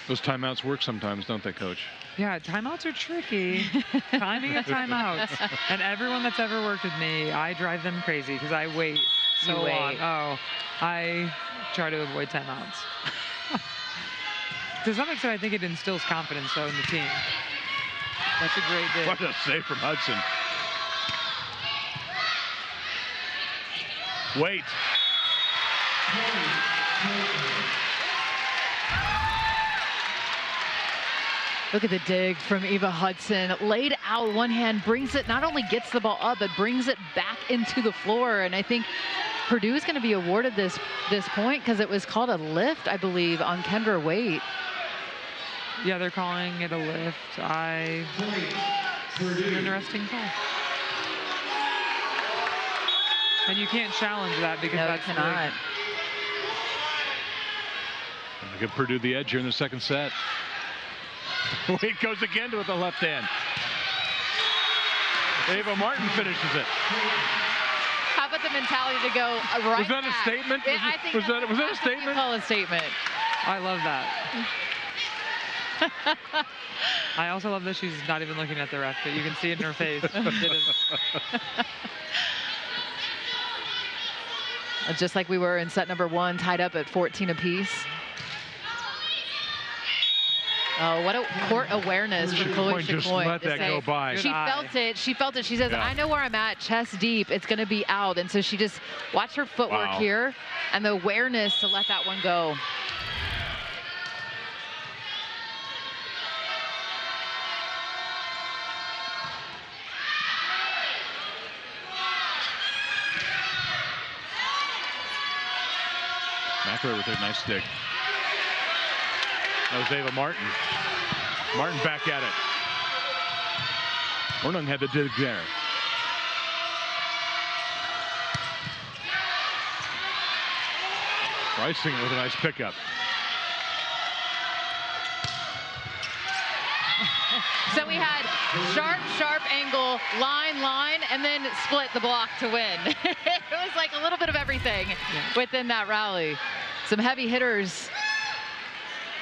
Those timeouts work sometimes, don't they, Coach? Yeah, timeouts are tricky. Timing of timeouts. And everyone that's ever worked with me, I drive them crazy because I wait so long. Oh, I try to avoid timeouts. To some extent, I think it instills confidence, though, in the team. That's a great day. What a save from Hudson. Wait. Look at the dig from Eva Hudson. Laid out, one hand, brings it, not only gets the ball up, but brings it back into the floor. And I think Purdue is going to be awarded this point because it was called a lift, I believe, on Kendra Waite. Yeah, they're calling it a lift. An interesting call. And you can't challenge that because that's you cannot. Give Purdue the edge here in the second set. Wade goes again with the left hand. Ava Martin finishes it. How about the mentality to go right Was that back? a statement? I think was that a statement? Call a statement. I love that. I also love that she's not even looking at the ref, but you can see it in her face. Just like we were in set number 1, tied up at 14 apiece. Oh, what a court awareness for Chloe Just Chicoine. let that go by. She felt it. She felt it. She says, Yeah. I know where I'm at, chest deep. It's going to be out. And so she just watched her footwork here and the awareness to let that one go. Mackler with a nice stick. That was Ava Martin. Martin back at it. Ornung had the dig there. Reisinger with a nice pickup. So we had sharp angle, line, and then split the block to win. It was like a little bit of everything within that rally. Some heavy hitters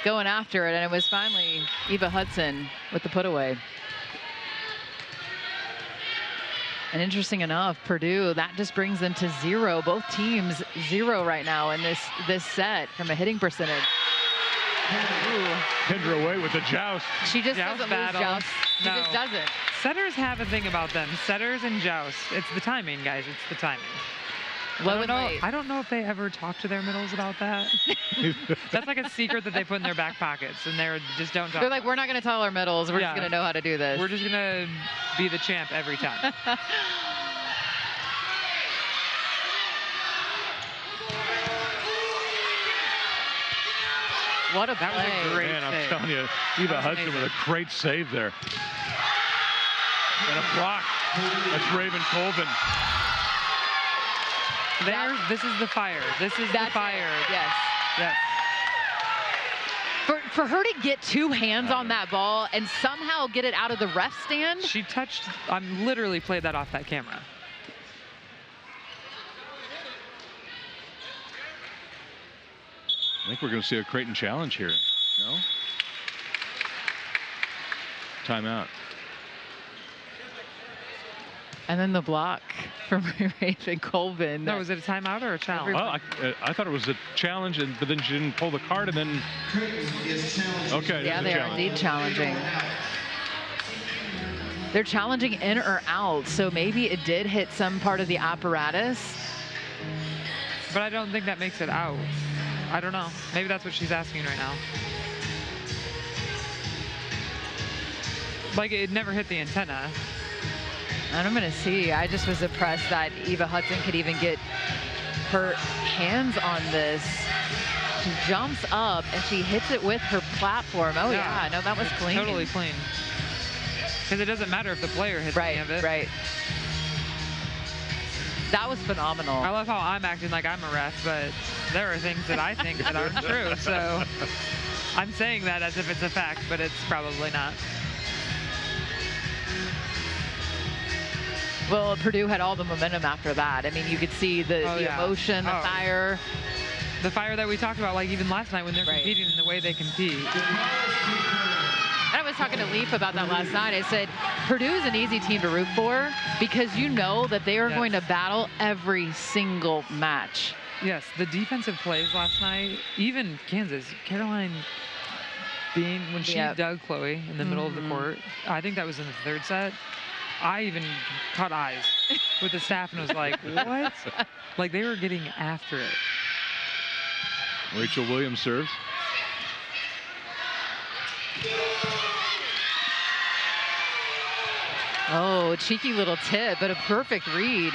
going after it, and it was finally Eva Hudson with the put away. And interesting enough, Purdue, that just brings them to 0. Both teams 0 right now in this set from a hitting percentage. Kendra away with the joust. She just doesn't lose joust. She just doesn't. Setters have a thing about them. Setters and joust. It's the timing, guys. It's the timing. I don't know if they ever talk to their middles about that. That's like a secret that they put in their back pockets, and they just don't talk. They're like, we're not going to tell our middles. We're just going to know how to do this. We're just going to be the champ every time. What a play. That was a great Man, I'm save. telling you, Eva Hudson with a great save there. And a block. That's Raven Colvin. This is the fire. This is the fire. Yes. Yes. For her to get 2 hands on that ball and somehow get it out of the ref stand. She touched, literally played that off that camera. I think we're going to see a Creighton challenge here. No? Timeout. And then the block from Raven Colvin. No, was it a timeout or a challenge? Well, I thought it was a challenge, but then she didn't pull the card, and then. Okay. Yeah, they are indeed challenging. They're challenging in or out, so maybe it did hit some part of the apparatus. But I don't think that makes it out. I don't know. Maybe that's what she's asking right now. Like, it never hit the antenna. And I'm going to see. I just was impressed that Eva Hudson could even get her hands on this. She jumps up and she hits it with her platform. Oh, yeah. No, that was clean. Totally clean. Because it doesn't matter if the player hits any of it. Right. That was phenomenal. I love how I'm acting like I'm a ref, but there are things that I think that aren't true. So I'm saying that as if it's a fact, but it's probably not. Well, Purdue had all the momentum after that. I mean, you could see the emotion, the fire. The fire that we talked about, like even last night when they're competing in the way they compete. I was talking to Leaf about that last night. I said, Purdue is an easy team to root for because you know that they are going to battle every single match. Yes, the defensive plays last night, even Kansas, Caroline being, when she dug Chloe in the middle of the court, I think that was in the 3rd set. I even caught eyes with the staff and was like, what? Like they were getting after it. Rachel Williams serves. Oh, cheeky little tip, but a perfect read.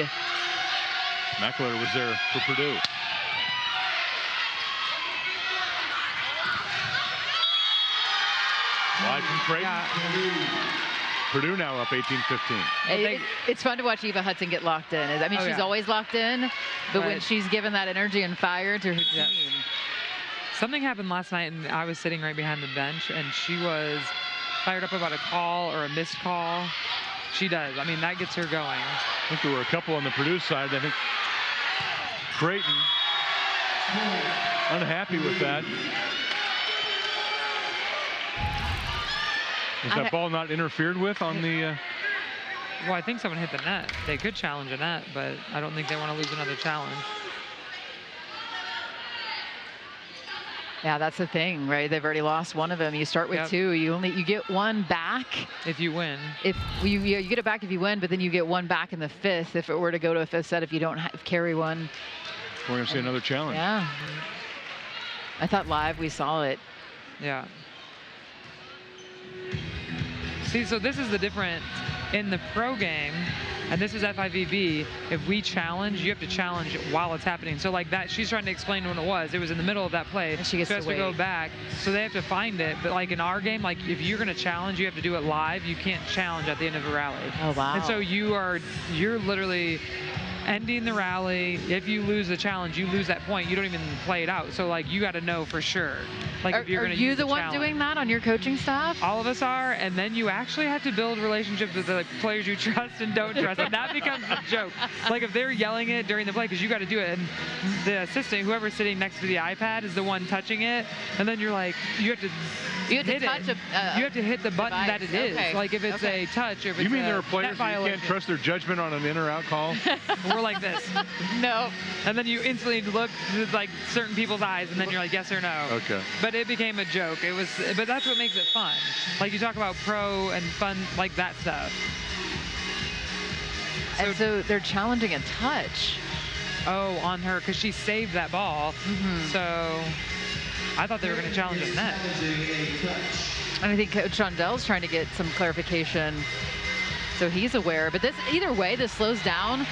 Mackler was there for Purdue. Wide from Creighton. Purdue now up 18-15. It's fun to watch Eva Hudson get locked in. I mean, she's always locked in, but when she's given that energy and fire to her team. Something happened last night, and I was sitting right behind the bench, and she was fired up about a call or a missed call. She does. I mean, that gets her going. I think there were a couple on the Purdue side. I think Creighton unhappy with that. Was that ball not interfered with on the... Well, I think someone hit the net. They could challenge a net, but I don't think they want to lose another challenge. Yeah, that's the thing, right? They've already lost one of them. You start with 2. You get one back if you win. If you get it back if you win, but then you get one back in the 5th if it were to go to a 5th set if you don't carry one. We're going to see another challenge. Yeah. I thought live we saw it. Yeah. See, so this is the difference in the pro game, and this is FIVB. If we challenge, you have to challenge while it's happening. So like that, she's trying to explain when it was. It was in the middle of that play. And she gets so has to go back. So they have to find it. But like in our game, like if you're going to challenge, you have to do it live. You can't challenge at the end of a rally. Oh wow. And so you're literally ending the rally. If you lose the challenge, you lose that point. You don't even play it out. So like you got to know for sure. Like if you're going to use the one challenge. Doing that on your coaching staff? All of us are, and then you actually have to build relationships with the players you trust and don't trust, and that becomes a joke. Like if they're yelling it during the play, because you got to do it, and the assistant, whoever's sitting next to the iPad, is the one touching it, and then you're like, you have to hit it. You have to hit the button device. that it is. Okay. Like if it's a touch, or if it's You mean there are a players net who you can't trust their judgment on an in or out call? We're like this. No. And then you instantly look with like certain people's eyes, and then you're like, yes or no. Okay. But it became a joke. It was, but that's what makes it fun. Like you talk about pro and fun, like that stuff. And so they're challenging a touch. Oh, on her, because she saved that ball. So I thought they were going to challenge a net. And I think Coach Shondell's trying to get some clarification, so he's aware. But this, either way, this slows down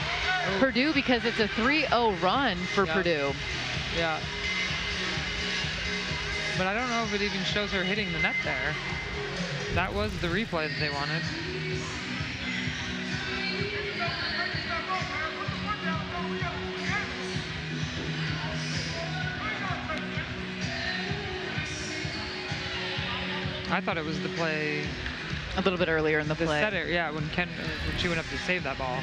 Purdue because it's a 3-0 run for Purdue. Yeah. But I don't know if it even shows her hitting the net there. That was the replay that they wanted. I thought it was the play a little bit earlier in the play. Setter, yeah, when she went up to save that ball.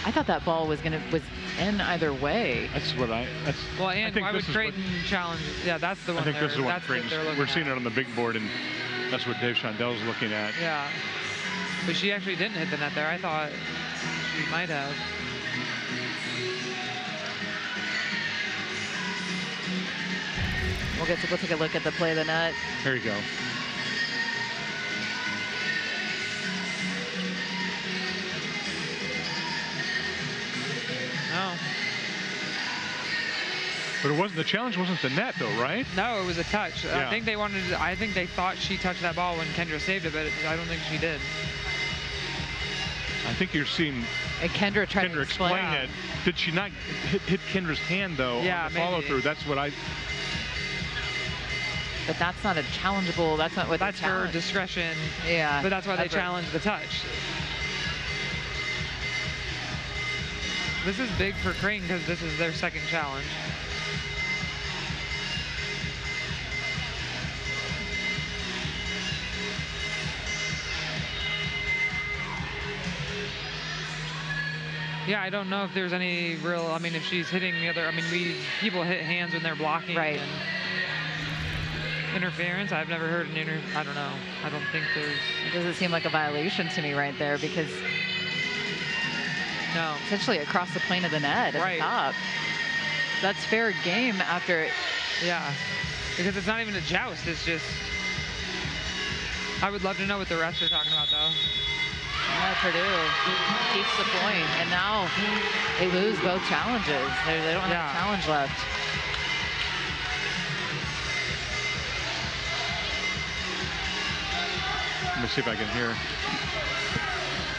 I thought that ball was in either way. That's what well, and why would Creighton challenge? Yeah, that's the one. I think this is what we're seeing it on the big board, and that's what Dave Shondell's looking at. Yeah, but she actually didn't hit the net there. I thought she might have. We'll take a look at the play of the net. There you go. No. But it wasn't, the challenge wasn't the net though, right? No, it was a touch. Yeah. I think they thought she touched that ball when Kendra saved it, but I don't think she did. I think you're seeing Kendra trying to explain it. Did she not hit Kendra's hand though? Yeah, on the follow through. That's what I. But that's not a challengeable. That's not what. That's her discretion. Yeah. But that's why they challenged the touch. This is big for Creighton because this is their second challenge. Yeah, I don't know if there's any real, I mean, if she's hitting the other, I mean, people hit hands when they're blocking. Right. And interference, I've never heard an I don't know. I don't think there's. It doesn't seem like a violation to me right there because. No. Essentially across the plane of the net at the top. That's fair game after it. Yeah, because it's not even a joust, it's just. I would love to know what the refs are talking about though. Yeah, Purdue keeps the point, and now they lose both challenges. They don't have a challenge left. Let me see if I can hear.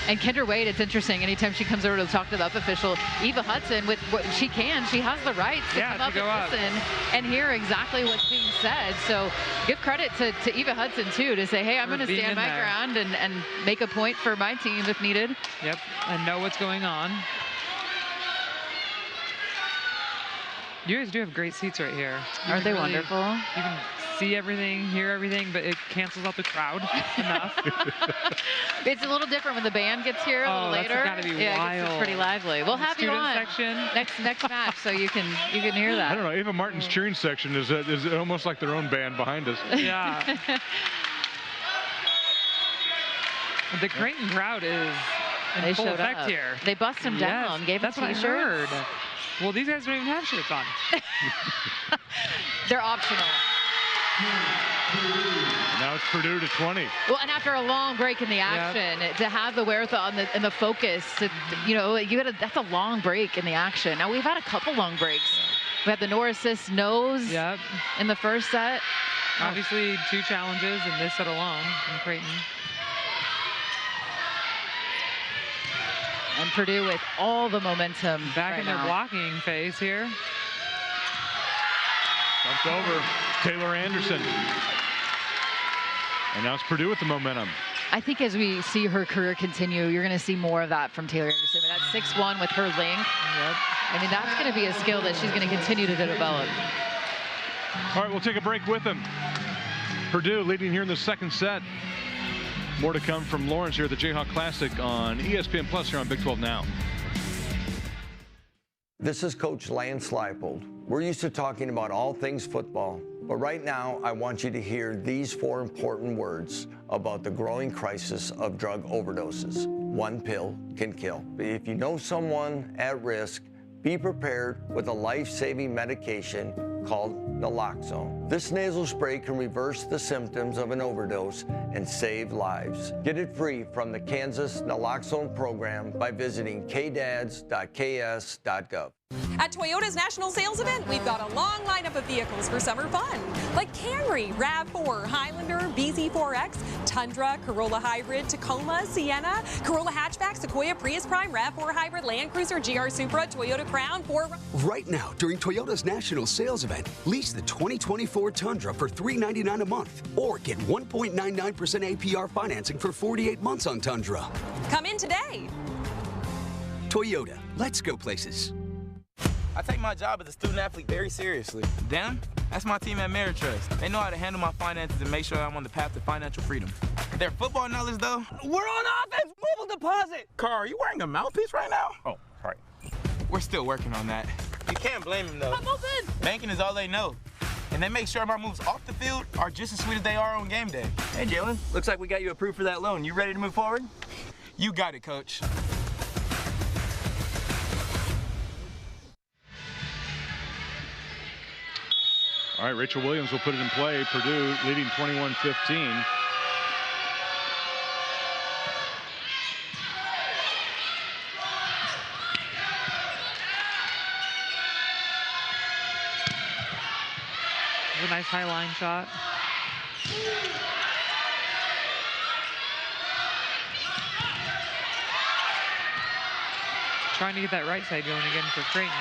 And Kendra Wade, it's interesting. Anytime she comes over to talk to the up official, Eva Hudson, with what she can, she has the right to come up and listen and hear exactly what's being said. So give credit to Eva Hudson too to say, hey, I'm going to stand my ground and make a point for my team if needed. Yep, and know what's going on. You guys do have great seats right here. Aren't they wonderful? You can see everything, hear everything, but it cancels out the crowd enough. It's a little different when the band gets here a little later. That's gotta be wild. It's pretty lively. We'll have you on section. next match so you can hear that. I don't know. Ava Martin's cheering section is almost like their own band behind us. Yeah. The Creighton crowd is in full effect here. They bust them down, gave them T-shirts. That's what I heard. Well, these guys don't even have shirts on. They're optional. Now it's Purdue to 20. Well, and after a long break in the action, to have the wherewithal and the focus, that's a long break in the action. Now we've had a couple long breaks. We had the Norris nose in the first set. Obviously, 2 challenges in this set alone from Creighton. And Purdue with all the momentum back in their blocking phase here. Dumped over Taylor Anderson. And now it's Purdue with the momentum. I think as we see her career continue, you're going to see more of that from Taylor Anderson. But that 6'1" with her length, I mean, that's going to be a skill that she's going to continue to develop. All right, we'll take a break with them. Purdue leading here in the second set. More to come from Lawrence here at the Jayhawk Classic on ESPN Plus here on Big 12 Now. This is Coach Lance Leipold. We're used to talking about all things football, but right now I want you to hear these 4 important words about the growing crisis of drug overdoses. One pill can kill. If you know someone at risk, be prepared with a life-saving medication called naloxone. This nasal spray can reverse the symptoms of an overdose and save lives. Get it free from the Kansas Naloxone Program by visiting kdads.ks.gov. At Toyota's National Sales Event, we've got a long lineup of vehicles for summer fun, like Camry, RAV4, Highlander, BZ4X, Tundra, Corolla Hybrid, Tacoma, Sienna, Corolla Hatchback, Sequoia, Prius Prime, RAV4 Hybrid, Land Cruiser, GR Supra, Toyota Crown, Ford. Right now, during Toyota's National Sales Event, lease the 2024 Tundra for $399 a month, or get 1.99% APR financing for 48 months on Tundra. Come in today. Toyota, let's go places. I take my job as a student athlete very seriously. Them, that's my team at Ameritrust. They know how to handle my finances and make sure I'm on the path to financial freedom. Their football knowledge, though, we're on offense, mobile deposit. Carl, are you wearing a mouthpiece right now? Oh, sorry. We're still working on that. You can't blame them, though. I'm open. Banking is all they know. And they make sure our moves off the field are just as sweet as they are on game day. Hey, Jalen, looks like we got you approved for that loan. You ready to move forward? You got it, Coach. All right, Rachel Williams will put it in play. Purdue leading 21-15. A nice high line shot. Trying to get that right side going again for Creighton.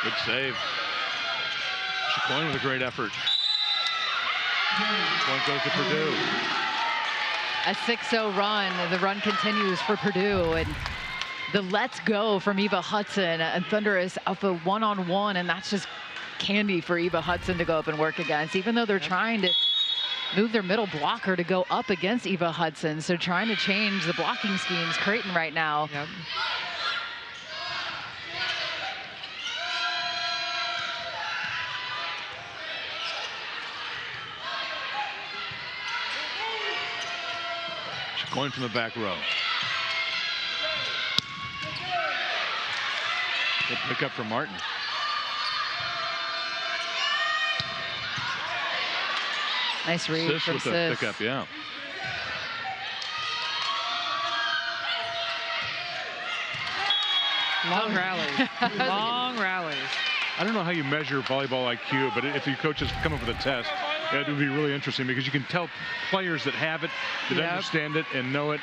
Good save. Chacoin with a great effort. Point goes to Purdue. A 6-0 run. The run continues for Purdue. And the let's go from Eva Hudson and Thunderous up a one-on-one. And that's just candy for Eva Hudson to go up and work against, even though they're trying to move their middle blocker to go up against Eva Hudson. So trying to change the blocking schemes, Creighton right now. Yep. Going from the back row. Good pickup from Martin. Nice read Sis from with the Sis. pickup, yeah. Long rallies. Long rallies. I don't know how you measure volleyball IQ, but if your coaches come up with a test, it would be really interesting because you can tell players that have it, that understand it and know it.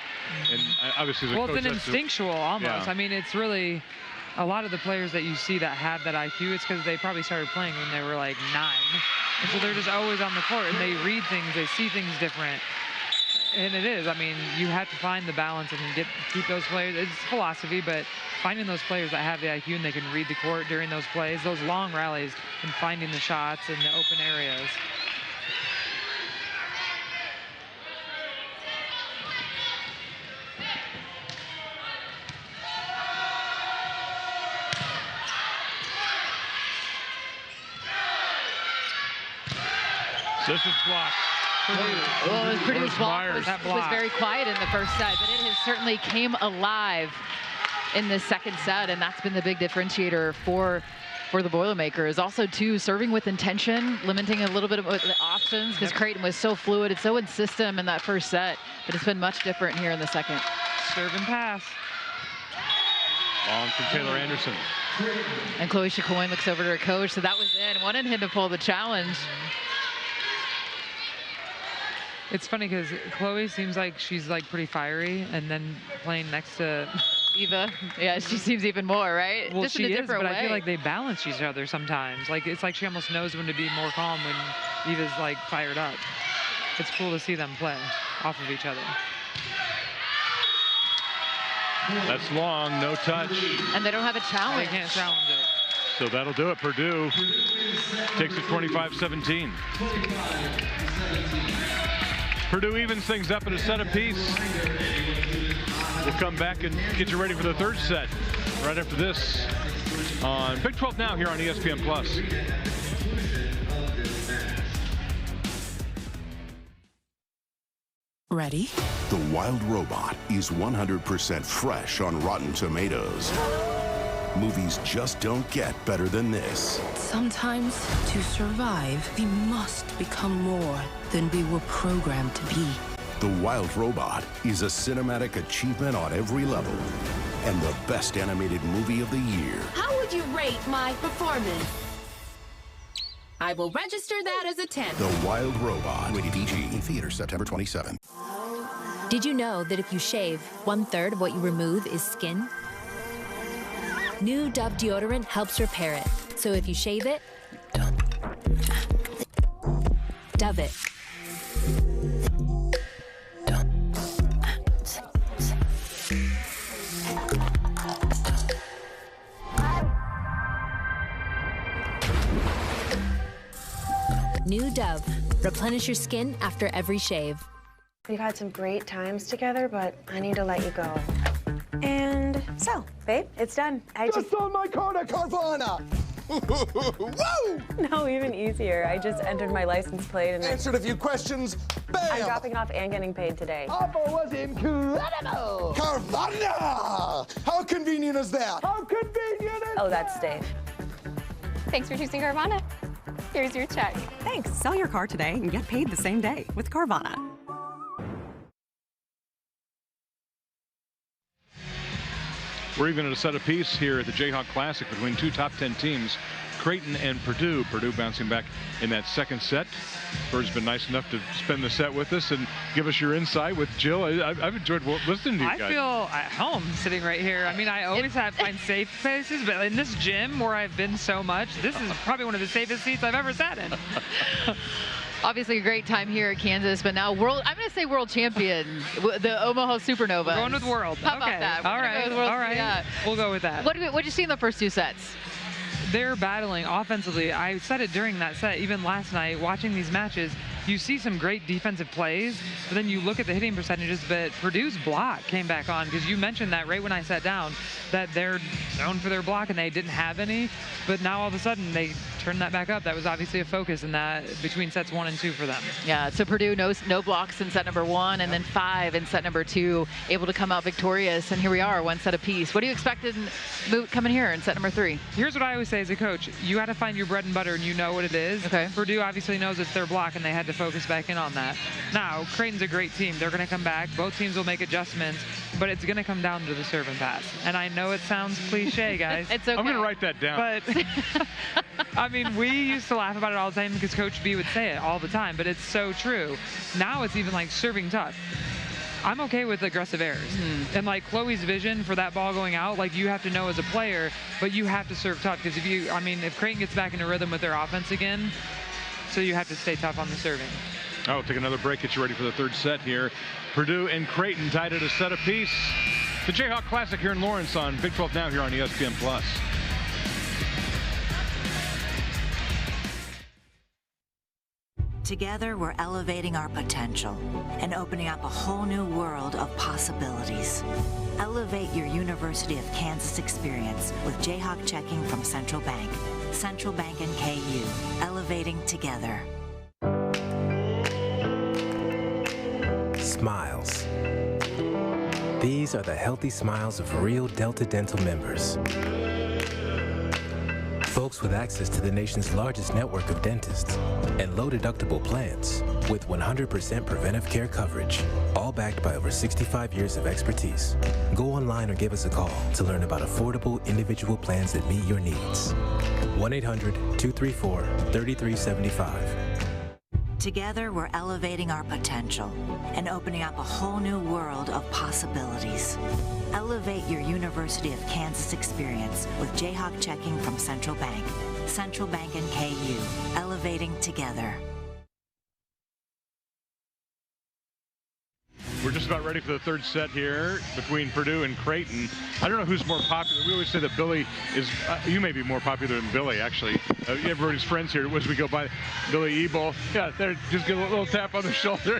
And obviously, as a coach, it's an instinctual almost. Yeah. I mean, it's really a lot of the players that you see that have that IQ, it's because they probably started playing when they were like 9. And so they're just always on the court and they read things, they see things different. And it is. I mean, you have to find the balance and keep those players. It's philosophy, but finding those players that have the IQ and they can read the court during those plays, those long rallies, and finding the shots in the open areas. This is blocked. Well, it was Purdue's block was very quiet in the first set, but it has certainly came alive in this second set, and that's been the big differentiator for the Boilermakers. Also, too, serving with intention, limiting a little bit of the options, because Creighton was so fluid. It's so in system in that first set, but it's been much different here in the second. Serve and pass. Long from Taylor Anderson. And Chloe Chicoine looks over to her coach, so that was in. Wanted him to pull the challenge. It's funny because Chloe seems like she's like pretty fiery, and then playing next to Eva, yeah, she seems even more, right? Well, just she in a is, different but way. I feel like they balance each other sometimes. Like it's like she almost knows when to be more calm when Eva's like fired up. It's cool to see them play off of each other. That's long, no touch. And they don't have a challenge. They can't challenge it. So that'll do it. Purdue takes it 25-17. Purdue evens things up in a set apiece. We'll come back and get you ready for the third set right after this on Big 12 Now here on ESPN+. Ready? The Wild Robot is 100% fresh on Rotten Tomatoes. Movies just don't get better than this. Sometimes, to survive, we must become more than we were programmed to be. The Wild Robot is a cinematic achievement on every level and the best animated movie of the year. How would you rate my performance? I will register that as a 10. The Wild Robot. Rated PG. In theaters September 27th. Did you know that if you shave, 1/3 of what you remove is skin? New Dove deodorant helps repair it. So if you shave it, Dove it. New Dove. Replenish your skin after every shave. We've had some great times together, but I need to let you go. And so, babe, it's done. I just on my corner, Carvana! Woo! No, even easier. I just entered my license plate and Answered a few questions. Bam! I'm dropping it off and getting paid today. Offer was incredible! Carvana! How convenient is that? How convenient is Oh, that's Dave. Thanks for choosing Carvana. Here's your check. Thanks. Sell your car today and get paid the same day with Carvana. We're even at a set apiece here at the Jayhawk Classic between two top 10 teams, Creighton and Purdue. Purdue bouncing back in that second set. Bird's been nice enough to spend the set with us and give us your insight with Jill. I've enjoyed listening to you guys. I feel at home sitting right here. I mean, I always find safe places, but in this gym where I've been so much, this is probably one of the safest seats I've ever sat in. Obviously a great time here at Kansas, but now I'm going to say world champion, the Omaha Supernova. We're going with world. How about that? All right. All right. Yeah. We'll go with that. What did you see in the first two sets? They're battling offensively. I said it during that set, even last night, watching these matches, you see some great defensive plays, but then you look at the hitting percentages, but Purdue's block came back on, because you mentioned that right when I sat down, that they're known for their block and they didn't have any, but now all of a sudden they turned that back up. That was obviously a focus in that between sets 1 and 2 for them. Yeah, so Purdue no blocks in set number 1 and then 5 in set number 2, able to come out victorious, and here we are, one set apiece. What do you expect coming here in set number 3? Here's what I always say as a coach. You got to find your bread and butter and you know what it is. Okay. Purdue obviously knows it's their block and they had to focus back in on that. Now, Creighton's a great team. They're going to come back. Both teams will make adjustments, but it's going to come down to the serve and pass. And I know it sounds cliche, guys. It's okay. I'm going to write that down. But, I mean, we used to laugh about it all the time because Coach B would say it all the time, but it's so true. Now it's even like serving tough. I'm okay with aggressive errors. And like Chloe's vision for that ball going out, like you have to know as a player, but you have to serve tough, because if Creighton gets back into rhythm with their offense again, so you have to stay tough on the serving. We'll take another break, get you ready for the third set here. Purdue and Creighton tied at a set apiece. The Jayhawk Classic here in Lawrence on Big 12 Now here on ESPN+. Together, we're elevating our potential and opening up a whole new world of possibilities. Elevate your University of Kansas experience with Jayhawk checking from Central Bank. Central Bank and KU, elevating together. Smiles. These are the healthy smiles of real Delta Dental members. Folks with access to the nation's largest network of dentists and low-deductible plans with 100% preventive care coverage, all backed by over 65 years of expertise. Go online or give us a call to learn about affordable individual plans that meet your needs. 1-800-234-3375. Together, we're elevating our potential and opening up a whole new world of possibilities. Elevate your University of Kansas experience with Jayhawk checking from Central Bank. Central Bank and KU, elevating together. We're just about ready for the third set here between Purdue and Creighton. I don't know who's more popular. We always say that Billy is, you may be more popular than Billy, actually. Everybody's friends here as we go by. Billy Ebel, yeah, there, just get a little tap on the shoulder.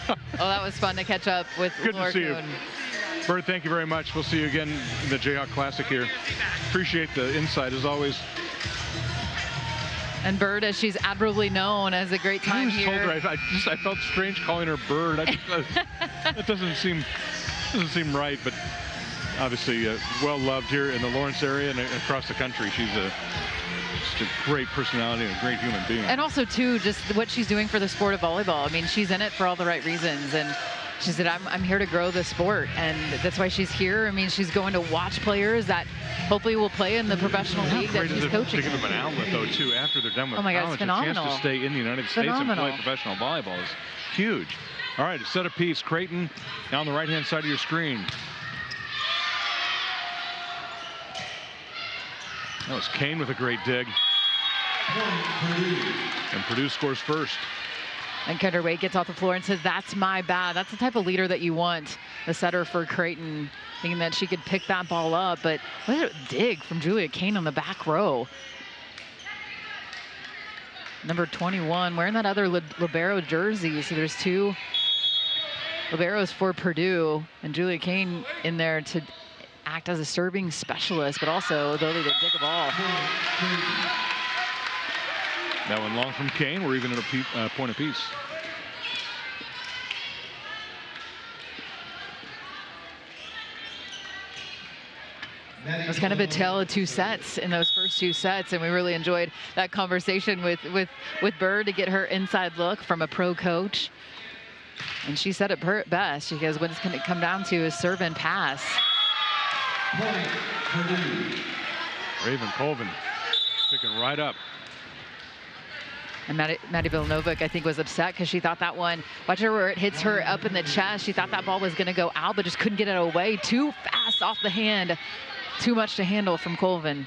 Oh, that was fun to catch up with. Good to see you. Bird, thank you very much. We'll see you again in the Jayhawk Classic here. Appreciate the insight as always. And Bird, as she's admirably known, as a great time here. I told her, I felt strange calling her Bird. That doesn't seem right, but obviously well loved here in the Lawrence area and across the country. She's just a great personality and a great human being. And also too, just what she's doing for the sport of volleyball. I mean, she's in it for all the right reasons, and she said, I'm here to grow the sport, and that's why she's here. I mean, she's going to watch players that hopefully will play in the professional league that she's coaching. To give them an outlet, though, too, after they're done with college. It's phenomenal. A chance to stay in the United States and play professional volleyball is huge. All right, a set apiece. Creighton down the right-hand side of your screen. That was Kane with a great dig. And Purdue scores first. And Kendra Wade gets off the floor and says, that's my bad. That's the type of leader that you want, the setter for Creighton, thinking that she could pick that ball up. But what a dig from Julia Kane on the back row. Number 21, wearing that other libero jersey. So there's two liberos for Purdue, and Julia Kane in there to act as a serving specialist, but also ability to dig a ball. That one long from Kane. We're even at a point apiece. It was kind of a tale of two sets in those first two sets, and we really enjoyed that conversation with Bird to get her inside look from a pro coach. And she said it best. She goes, what it's going to come down to is serve and pass. Raven Colvin picking right up. And Maddie Vilanovic, I think, was upset because she thought that one, watch her where it hits her up in the chest. She thought that ball was going to go out, but just couldn't get it away. Too fast off the hand. Too much to handle from Colvin.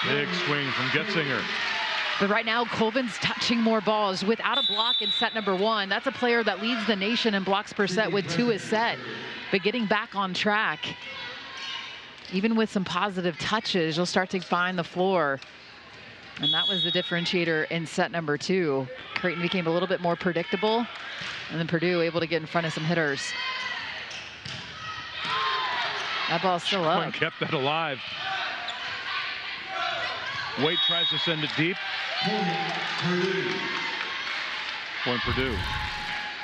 Big swing from Getzinger. But right now, Colvin's touching more balls without a block in set number one. That's a player that leads the nation in blocks per set with 2 a set. But getting back on track, even with some positive touches, you'll start to find the floor. And that was the differentiator in set number 2. Creighton became a little bit more predictable, and then Purdue able to get in front of some hitters. That ball's still up. Kept that alive. Wade tries to send it deep. Point Purdue.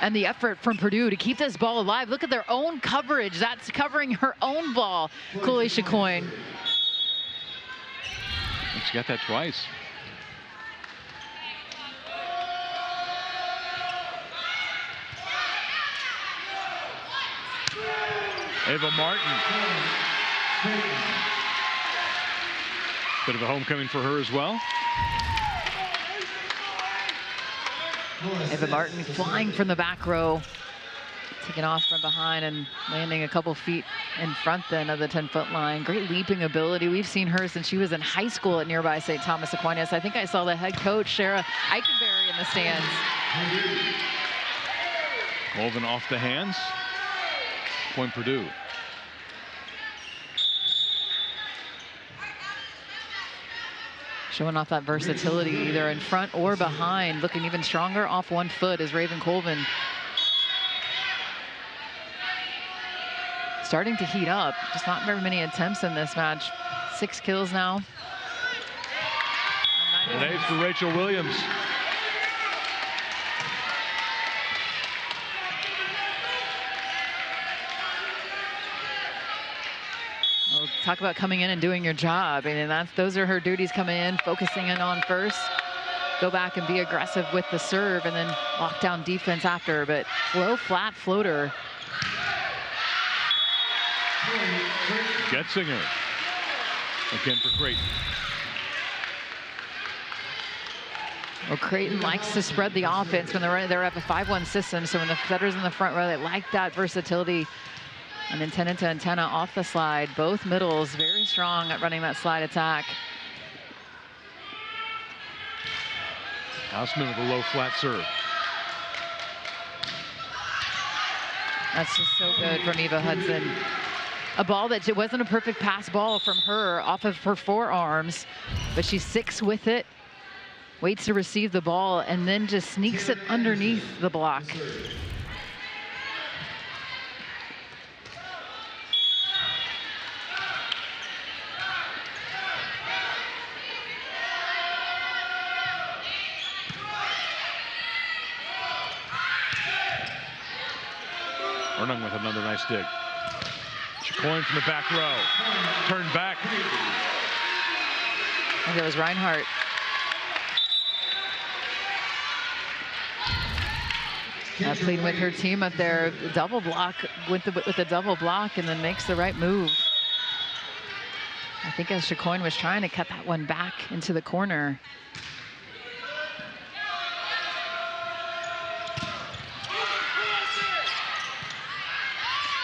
And the effort from Purdue to keep this ball alive. Look at their own coverage. That's covering her own ball. Kulisha Coyne. She got that twice. Ava Martin. Bit of a homecoming for her as well. Ava Martin flying from the back row, taking off from behind and landing a couple feet in front then of the 10-foot line. Great leaping ability. We've seen her since she was in high school at nearby St. Thomas Aquinas. I think I saw the head coach, Sarah Eichenberry, in the stands. Colvin off the hands. Point Purdue. Showing off that versatility either in front or behind. Looking even stronger off one foot is Raven Colvin. Starting to heat up. Just not very many attempts in this match. 6 kills now. An ace for Rachel Williams. Well, talk about coming in and doing your job. I mean, those are her duties coming in, focusing in on first. Go back and be aggressive with the serve and then lock down defense after. But low flat floater. Getzinger again for Creighton. Well, Creighton likes to spread the offense when they're at the 5-1 system. So when the setters in the front row, they like that versatility. And intended to Ncaa off the slide. Both middles very strong at running that slide attack. Hausman with a low flat serve. That's just so good from Eva Hudson. A ball that it wasn't a perfect pass ball from her off of her forearms, but she sticks with it, waits to receive the ball, and then just sneaks it underneath the block. Ernung with another nice dig. Chacoin from the back row. Turned back. I think it was Reinhardt. Pleading with her team up there, double block with the double block, and then makes the right move. I think as Chacoin was trying to cut that one back into the corner.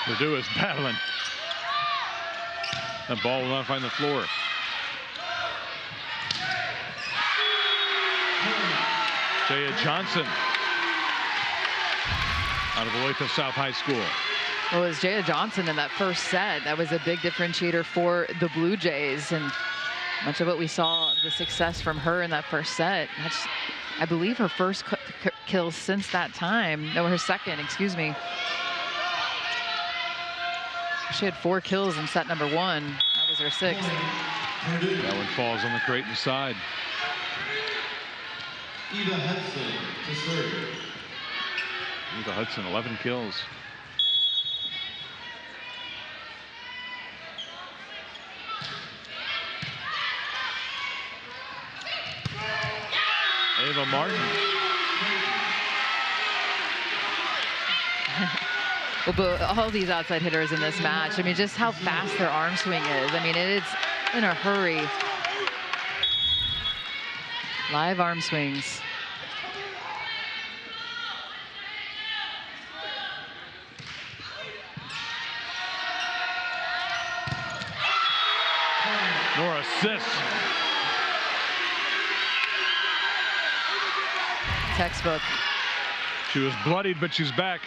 Purdue is battling. That ball will not find the floor. Jaya Johnson out of Olathe South High School. Well, it was Jaya Johnson in that first set. That was a big differentiator for the Blue Jays, and much of what we saw of the success from her in that first set. That's, I believe, her first kill since that time. No, her second, excuse me. She had 4 kills in set number 1. That was her 6th. That one falls on the Creighton side. Eva Hudson to serve. Eva Hudson, 11 kills. Ava Martin. Well, but all these outside hitters in this match, I mean, just how fast their arm swing is. I mean, it's in a hurry. Live arm swings. Nora Sis. Textbook. She was bloodied, but she's back.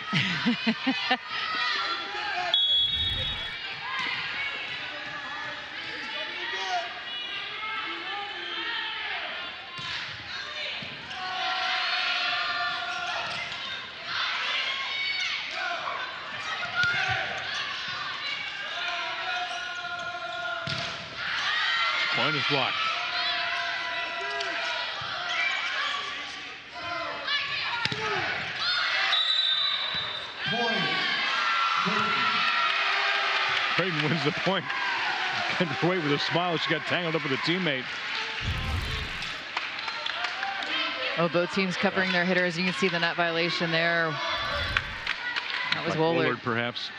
Point is blocked. Creighton wins the point. Kendra Waite with a smile. She got tangled up with a teammate. Oh, both teams covering their hitters. You can see the net violation there. That was Woolard, perhaps.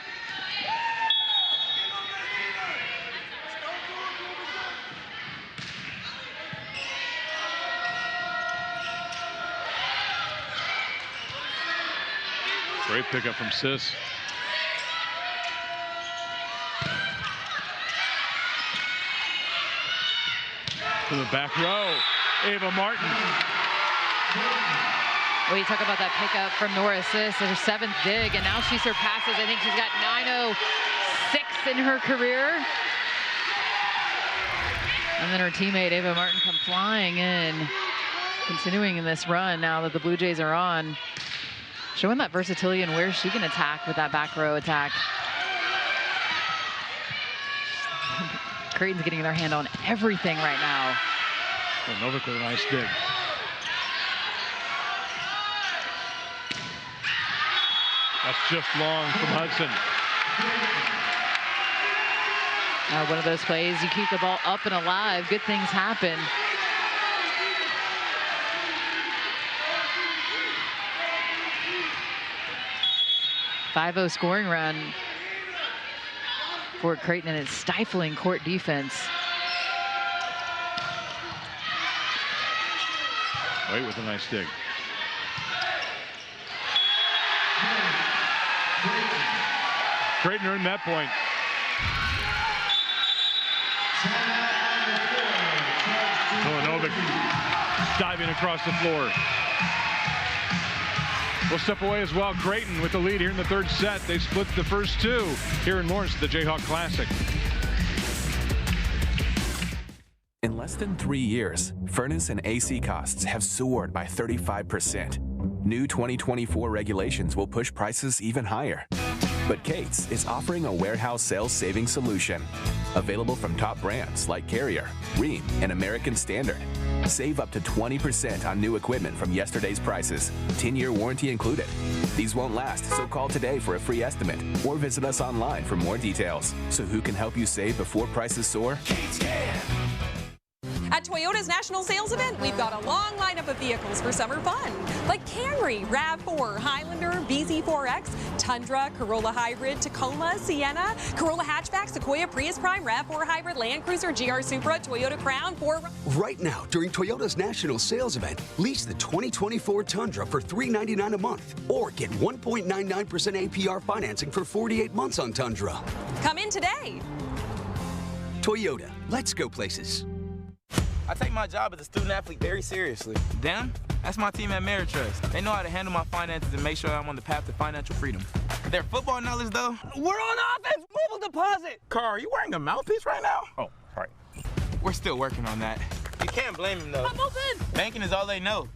Great pickup from Sis. From the back row, Ava Martin. Well, you talk about that pickup from Nora Sis, her 7th dig, and now she surpasses, I think she's got 906 in her career. And then her teammate, Ava Martin, come flying in, continuing in this run now that the Blue Jays are on. Showing that versatility and where she can attack with that back row attack. Creighton's getting their hand on everything right now. Novik with a nice dig. That's just long from Hudson. One of those plays, you keep the ball up and alive, good things happen. .50 scoring run for Creighton, and it's stifling court defense. Wait with a nice dig. Creighton earned that point. Novik diving across the floor. We'll step away as well. Creighton with the lead here in the 3rd set. They split the first 2 here in Lawrence at the Jayhawk Classic. In less than 3 years, furnace and AC costs have soared by 35%. New 2024 regulations will push prices even higher. But Kate's is offering a warehouse sales saving solution. Available from top brands like Carrier, Rheem, and American Standard. Save up to 20% on new equipment from yesterday's prices. 10-year warranty included. These won't last, so call today for a free estimate or visit us online for more details. So who can help you save before prices soar? Kate's can. At Toyota's National Sales Event, we've got a long lineup of vehicles for summer fun, like Camry, RAV4, Highlander, BZ4X, Tundra, Corolla Hybrid, Tacoma, Sienna, Corolla Hatchback, Sequoia, Prius Prime, RAV4 Hybrid, Land Cruiser, GR Supra, Toyota Crown, Right now, during Toyota's National Sales Event, lease the 2024 Tundra for $399 a month, or get 1.99% APR financing for 48 months on Tundra. Come in today. Toyota, let's go places. I take my job as a student athlete very seriously. Them, that's my team at Ameritrust. They know how to handle my finances and make sure I'm on the path to financial freedom. Their football knowledge, though, we're on offense, mobile deposit. Carl, are you wearing a mouthpiece right now? Oh, sorry. We're still working on that. You can't blame them, though. I'm open. Banking is all they know.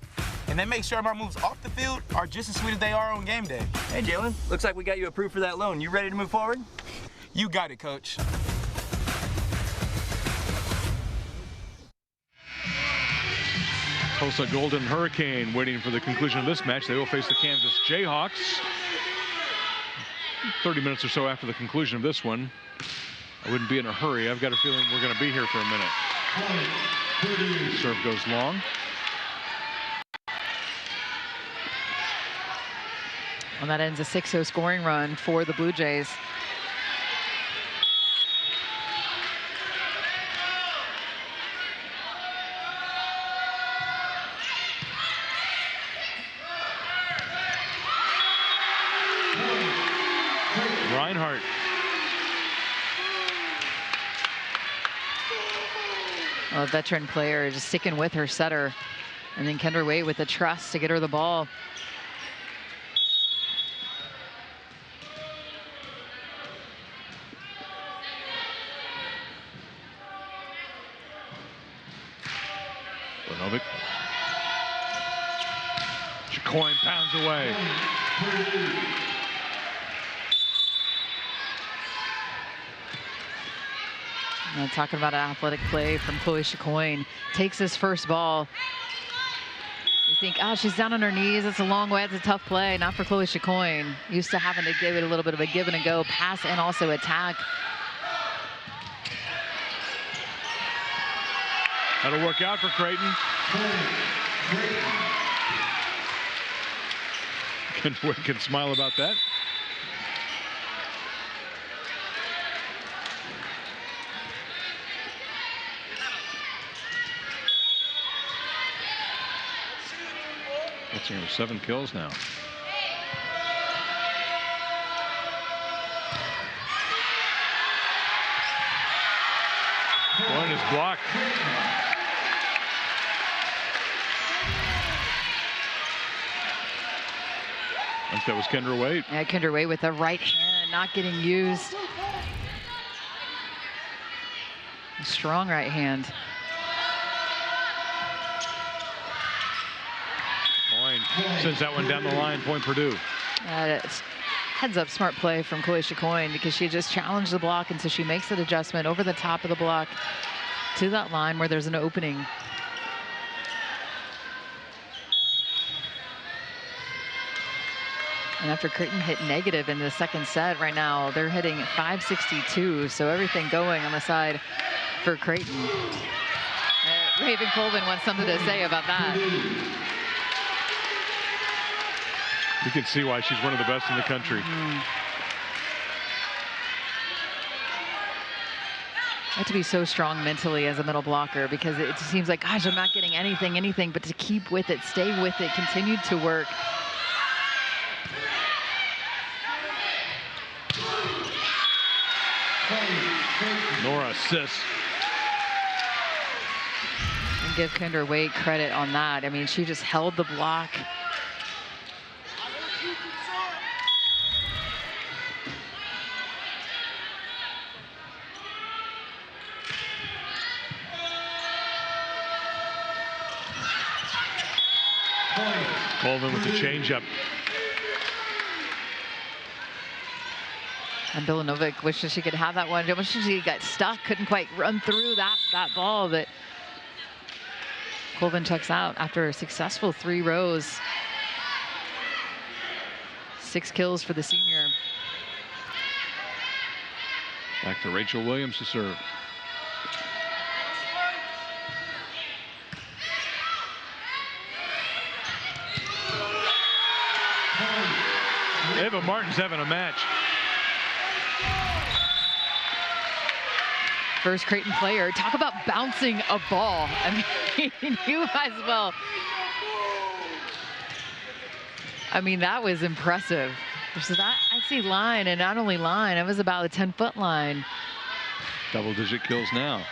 And they make sure my moves off the field are just as sweet as they are on game day. Hey, Jalen, looks like we got you approved for that loan. You ready to move forward? You got it, Coach. Tulsa Golden Hurricane waiting for the conclusion of this match. They will face the Kansas Jayhawks 30 minutes or so after the conclusion of this one. I wouldn't be in a hurry. I've got a feeling we're going to be here for a minute. Serve goes long. And that ends a 6-0 scoring run for the Blue Jays. Reinhardt. A veteran player just sticking with her setter. And then Kendra Waite with the trust to get her the ball. Novik. Jacoin pounds away. And talking about an athletic play from Chloe Chacoin. Takes his first ball. You think, oh, she's down on her knees. It's a long way. It's a tough play. Not for Chloe Chacoin. Used to having to give it a little bit of a give and a go, pass and also attack. That'll work out for Creighton. Can smile about that. What's her 7 kills now? One is blocked. I think that was Kendra Waite. Yeah, Kendra Waite with the right hand not getting used. A strong right hand. Coyne sends that one down the line, point Purdue. It's heads up smart play from Kalisha Coyne because she just challenged the block, and so she makes that adjustment over the top of the block to that line where there's an opening. And after Creighton hit negative in the second set, right now they're hitting 562, so everything going on the side for Creighton. Raven Colvin wants something to say about that. You can see why she's one of the best in the country. You have to be so strong mentally as a middle blocker because it seems like, gosh, I'm not getting anything, but to keep with it, stay with it, continue to work. Nora assists. And give Kendra Waite credit on that. I mean, she just held the block. Colvin with the changeup. And Bilanovic wishes she could have that one. Wishes she got stuck, couldn't quite run through that ball, but Colvin checks out after a successful 3 rows. 6 kills for the senior. Back to Rachel Williams to serve. Ava Martin's having a match. First Creighton player. Talk about bouncing a ball. I mean, you might as well. I mean, that was impressive. So that, I see line, and not only line, it was about a 10-foot line. Double-digit kills now.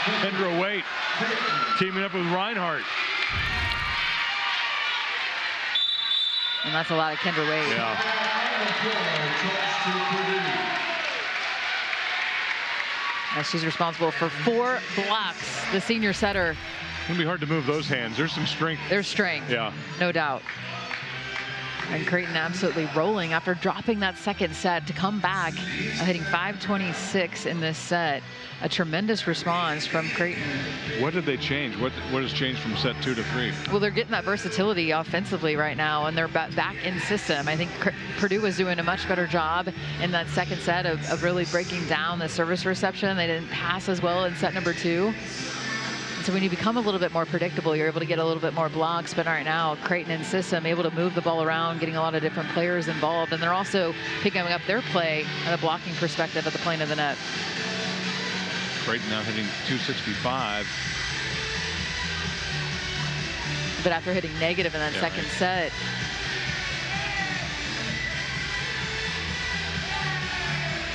Kendra Waite teaming up with Reinhardt. And that's a lot of Kendra Waite. Yeah. Now she's responsible for 4 blocks. The senior setter. It's gonna be hard to move those hands. There's some strength. There's strength. Yeah. No doubt. And Creighton absolutely rolling after dropping that second set to come back, hitting 526 in this set. A tremendous response from Creighton. What did they change? What has changed from set 2 to 3? Well, they're getting that versatility offensively right now, and they're back in system. I think Purdue was doing a much better job in that second set of really breaking down the service reception. They didn't pass as well in set number 2. So when you become a little bit more predictable, you're able to get a little bit more blocks. But right now, Creighton in system, able to move the ball around, getting a lot of different players involved. And they're also picking up their play at a blocking perspective at the plane of the net. Creighton now hitting 265. But after hitting negative in that second set.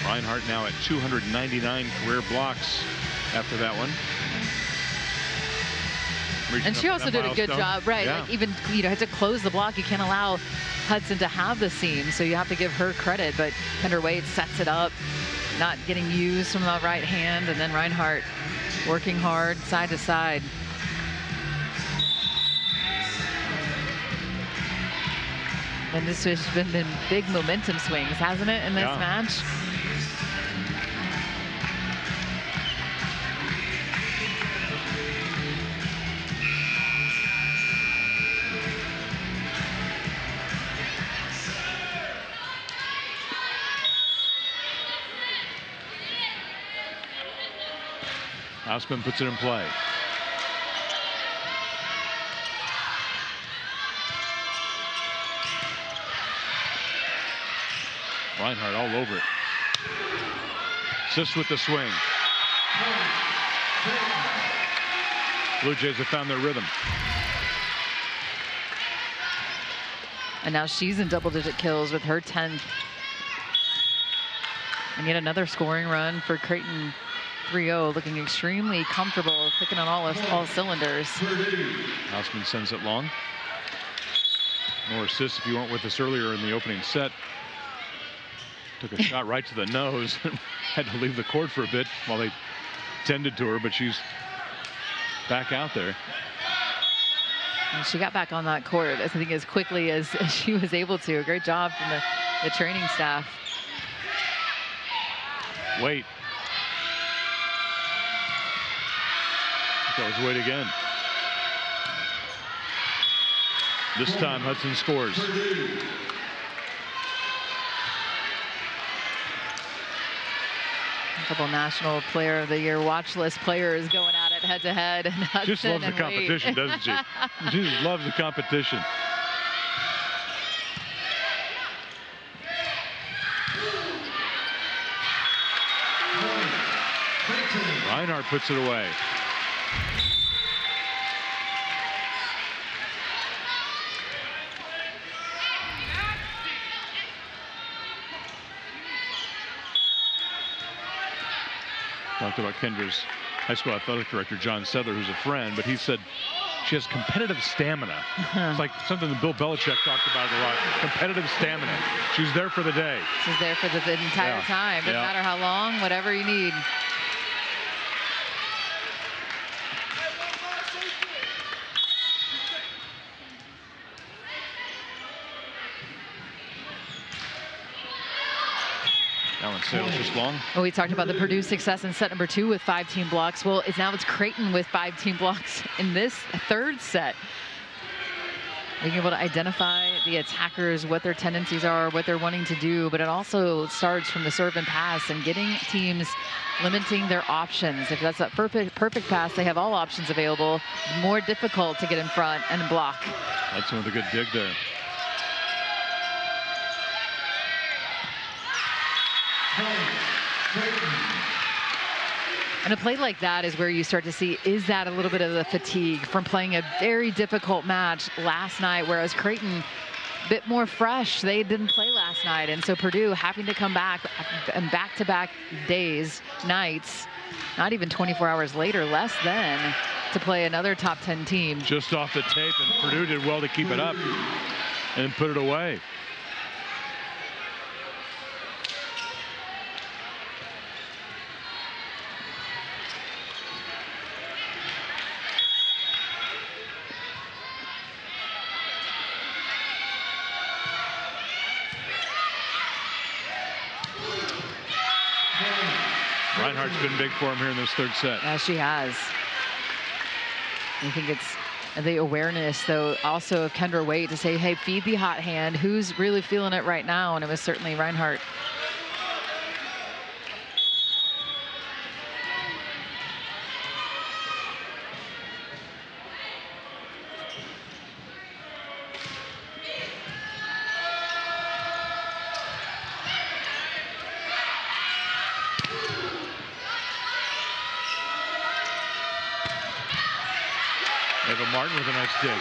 Reinhardt now at 299 career blocks after that one. And she also did a good job, right? Yeah. Like even, had to close the block. You can't allow Hudson to have the seam, so you have to give her credit. But Kendra Waite sets it up, not getting used from the right hand, and then Reinhardt working hard side to side. And this has been big momentum swings, hasn't it, in this match? Osman puts it in play. Reinhardt all over it. Assist with the swing. Blue Jays have found their rhythm. And now she's in double-digit kills with her 10th. And yet another scoring run for Creighton 3-0, looking extremely comfortable, clicking on all cylinders. Hausman sends it long. More assists if you weren't with us earlier in the opening set. Took a shot right to the nose. Had to leave the court for a bit while they tended to her, but she's back out there. And she got back on that court, I think, as quickly as she was able to. Great job from the training staff. Wait. That was Wade again. This time Hudson scores. A couple National Player of the Year watch list players going at it head to head. She just loves the competition, doesn't she? She just loves the competition. Reinhardt puts it away. Talked about Kendra's high school athletic director, John Sedler, who's a friend, but he said she has competitive stamina. It's like something that Bill Belichick talked about a lot. Competitive stamina. She's there for the day. She's there for the entire time. Doesn't matter how long, whatever you need. Sails just long. Well, we talked about the Purdue success in set number 2 with 5 team blocks. Well, it's Creighton with 5 team blocks in this third set. Being able to identify the attackers, what their tendencies are, what they're wanting to do, but it also starts from the serve and pass and getting teams limiting their options. If that's a perfect pass, they have all options available. More difficult to get in front and block. That's another good dig there. And a play like that is where you start to see, is that a little bit of the fatigue from playing a very difficult match last night, whereas Creighton, a bit more fresh. They didn't play last night, and so Purdue having to come back and back-to-back days, nights, not even 24 hours later, less than, to play another top 10 team. Just off the tape, and Purdue did well to keep it up and put it away. Reinhardt's been big for him here in this third set. Yeah, she has. I think it's the awareness, though, also of Kendra Waite to say, hey, feed the hot hand. Who's really feeling it right now? And it was certainly Reinhardt. Martin with a nice dig.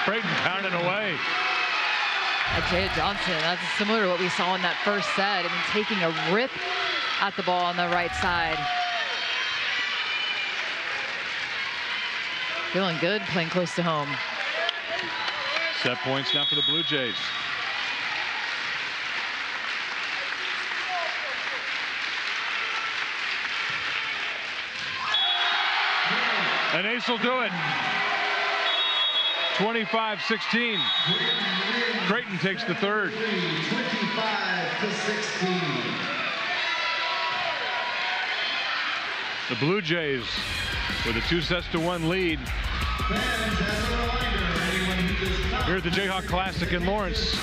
Creighton pounding away. Jaya Johnson, that's similar to what we saw in that first set. I mean, taking a rip at the ball on the right side. Feeling good, playing close to home. Set points now for the Blue Jays. And Ace will do it. 25-16. Creighton takes the third. 25-16. The Blue Jays with a 2-1 lead. Here at the Jayhawk Classic in Lawrence.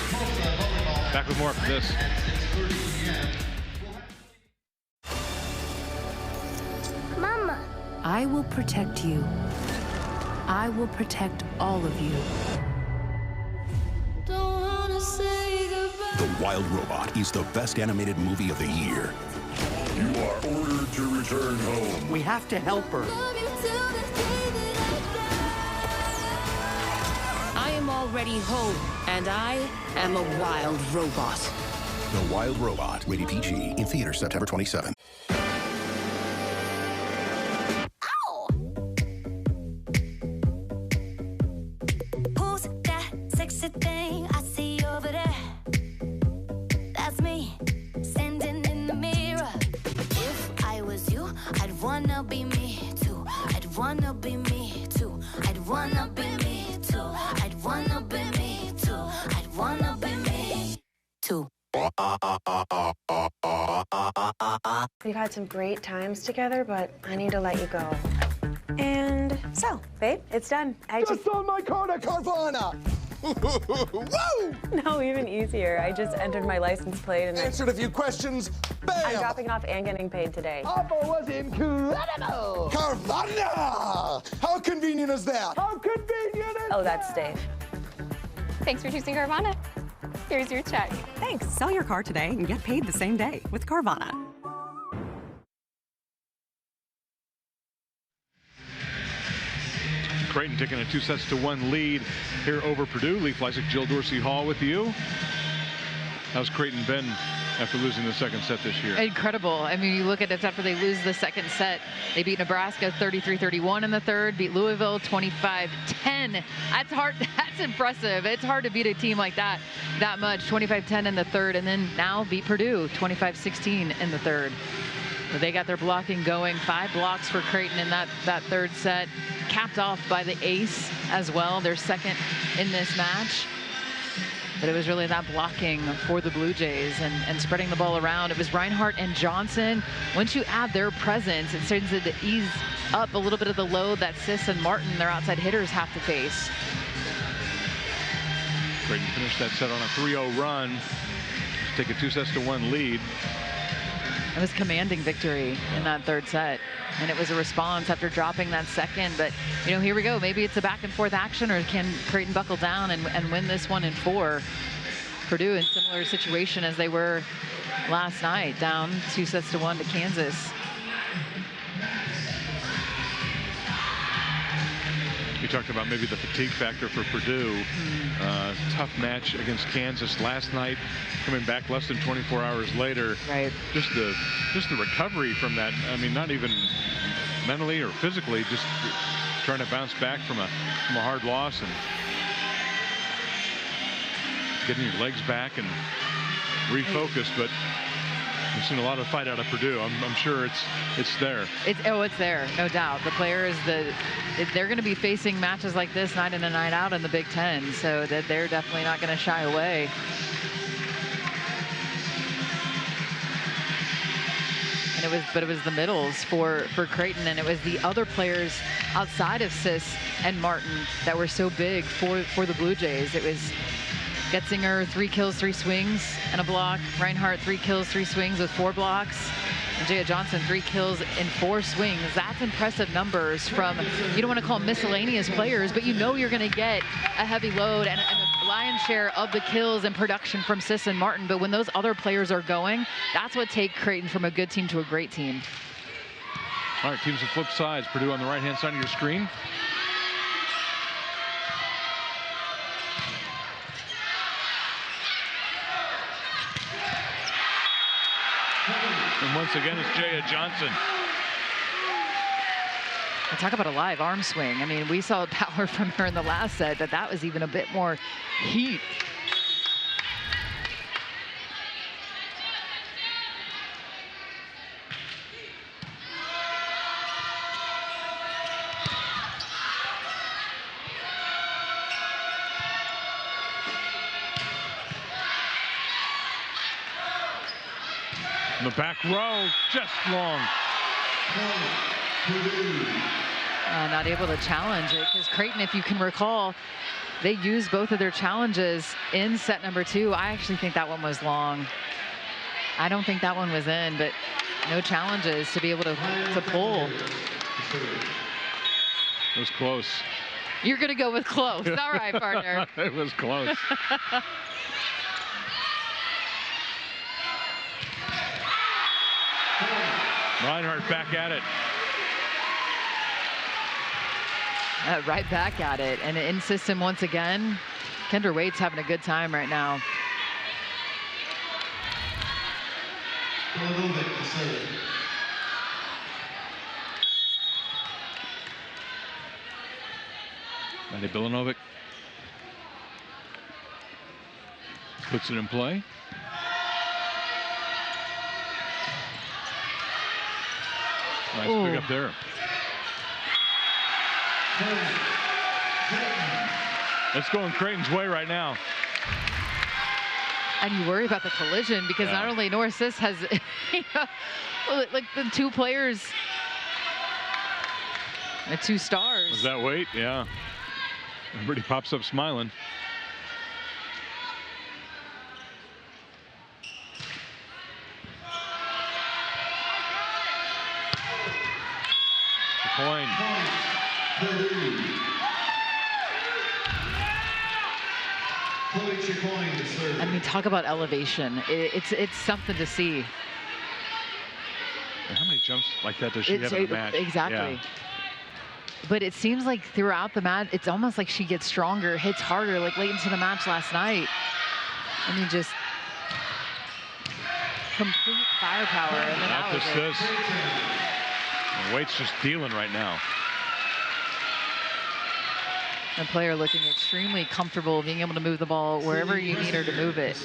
Back with more after this. I will protect you. I will protect all of you. The Wild Robot is the best animated movie of the year. You are ordered to return home. We have to help her. I am already home, and I am a wild robot. The Wild Robot. Rated PG. In theaters September 27. Who's that sexy thing I see over there? That's me, standing in the mirror. If I was you, I'd wanna be me too. I'd wanna be me too. I'd wanna be me too. I'd wanna be me too. I'd wanna be me too. We've had some great times together, but I need to let you go. And so, babe, it's done. I just on my car to Carvana. Woo! No, even easier. I just entered my license plate and Answered a few questions. Bam! I'm dropping off and getting paid today. Papa was incredible. Carvana! How convenient is that? How convenient is Oh, that's Dave. Thanks for choosing Carvana. Here's your check. Thanks. Sell your car today and get paid the same day with Carvana. Creighton taking a 2-1 lead here over Purdue. Lee Fleisig, Jill Dorsey Hall with you. How's Creighton been after losing the second set this year? Incredible. I mean, you look at it after they lose the second set. They beat Nebraska 33-31 in the third, beat Louisville 25-10. That's hard. That's impressive. It's hard to beat a team like that much. 25-10 in the third, and then now beat Purdue 25-16 in the third. But they got their blocking going. 5 blocks for Creighton in that third set, capped off by the ace as well, their second in this match. But it was really that blocking for the Blue Jays and spreading the ball around. It was Reinhardt and Johnson. Once you add their presence, it starts to ease up a little bit of the load that Sis and Martin, their outside hitters, have to face. Creighton finished that set on a 3-0 run. Take a 2-1 lead. It was commanding victory in that third set, and it was a response after dropping that second. But, you know, here we go. Maybe it's a back-and-forth action, or can Creighton buckle down and win this one in 4? Purdue in similar situation as they were last night, down 2-1 to Kansas. You talked about maybe the fatigue factor for Purdue. Tough match against Kansas last night, coming back less than 24 hours later. Right. Just the recovery from that. I mean, not even mentally or physically, just trying to bounce back from a hard loss and getting your legs back and refocus. But we've seen a lot of fight out of Purdue. I'm sure it's there. It's there, no doubt. The players, they're going to be facing matches like this night in and night out in the Big Ten, so that they're definitely not going to shy away. And it was the middles for Creighton, and it was the other players outside of Sis and Martin that were so big for the Blue Jays. It was Getzinger, 3 kills, 3 swings, and a block. Reinhardt, 3 kills, 3 swings with 4 blocks. And Ncaa Johnson, 3 kills and 4 swings. That's impressive numbers from, you don't want to call them miscellaneous players, but you know you're going to get a heavy load and a lion's share of the kills and production from Sis and Martin. But when those other players are going, that's what takes Creighton from a good team to a great team. All right, teams of flip sides. Purdue on the right-hand side of your screen. And once again, it's Ncaa Johnson. And talk about a live arm swing. I mean, we saw power from her in the last set, but that was even a bit more heat. In the back row, just long. Not able to challenge it, because Creighton, if you can recall, they used both of their challenges in set number 2. I actually think that one was long. I don't think that one was in, but no challenges to be able to pull. It was close. You're going to go with close. All right, partner. It was close. Reinhardt back at it. Right back at it, and in system once again. Kendra Waite's having a good time right now. Volleyball to serve. Matty Bilanovic puts it in play. Nice pick up there. It's going Creighton's way right now. And you worry about the collision because not only Nora Sis has, like the two players, the two stars. Was that weight? Yeah. Everybody pops up smiling. The coin. I mean, talk about elevation. It's something to see. How many jumps like that does she have in a match? Exactly. Yeah. But it seems like throughout the match, it's almost like she gets stronger, hits harder, like late into the match last night. I mean, just complete firepower. And then Not just this. The weight's just dealing right now. The player looking extremely comfortable, being able to move the ball wherever you need her to move it.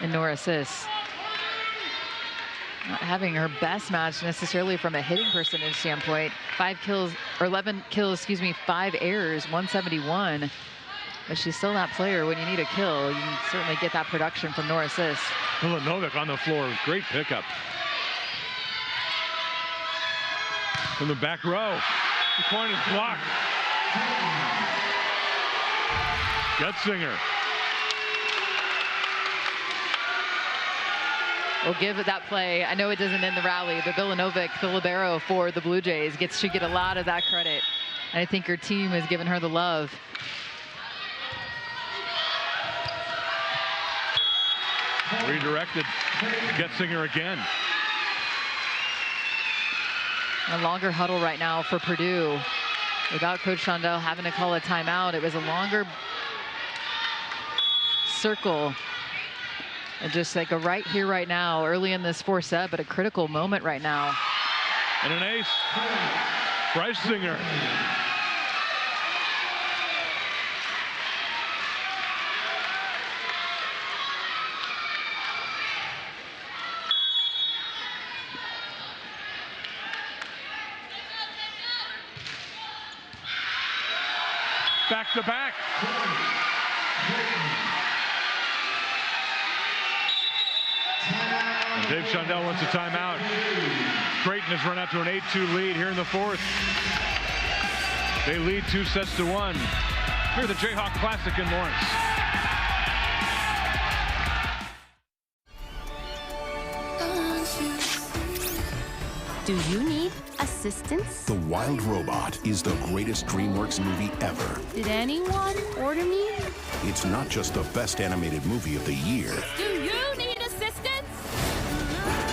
And Nora Sis not having her best match necessarily from a hitting percentage standpoint. 5 kills, or 11 kills, excuse me, 5 errors, 171. But she's still that player. When you need a kill, you can certainly get that production from Nora Sis. Milanovic on the floor, great pickup. From the back row, the coin is blocked. Getzinger. We'll give it that play. I know it doesn't end the rally, but Bilanovic, the libero for the Blue Jays, should get a lot of that credit. And I think her team has given her the love. Redirected. Getzinger again. A longer huddle right now for Purdue. Without Coach Shondell having to call a timeout, it was a longer circle. And just like a right here, right now, early in this 4th set, but a critical moment right now. And an ace. Freisinger. Back to back. And Dave Shondell wants a timeout. Creighton has run out to an 8-2 lead here in the 4th. They lead 2-1 here at the Jayhawk Classic in Lawrence. Do you need assistance? The Wild Robot is the greatest DreamWorks movie ever. Did anyone order me? It's not just the best animated movie of the year. Do you need assistance?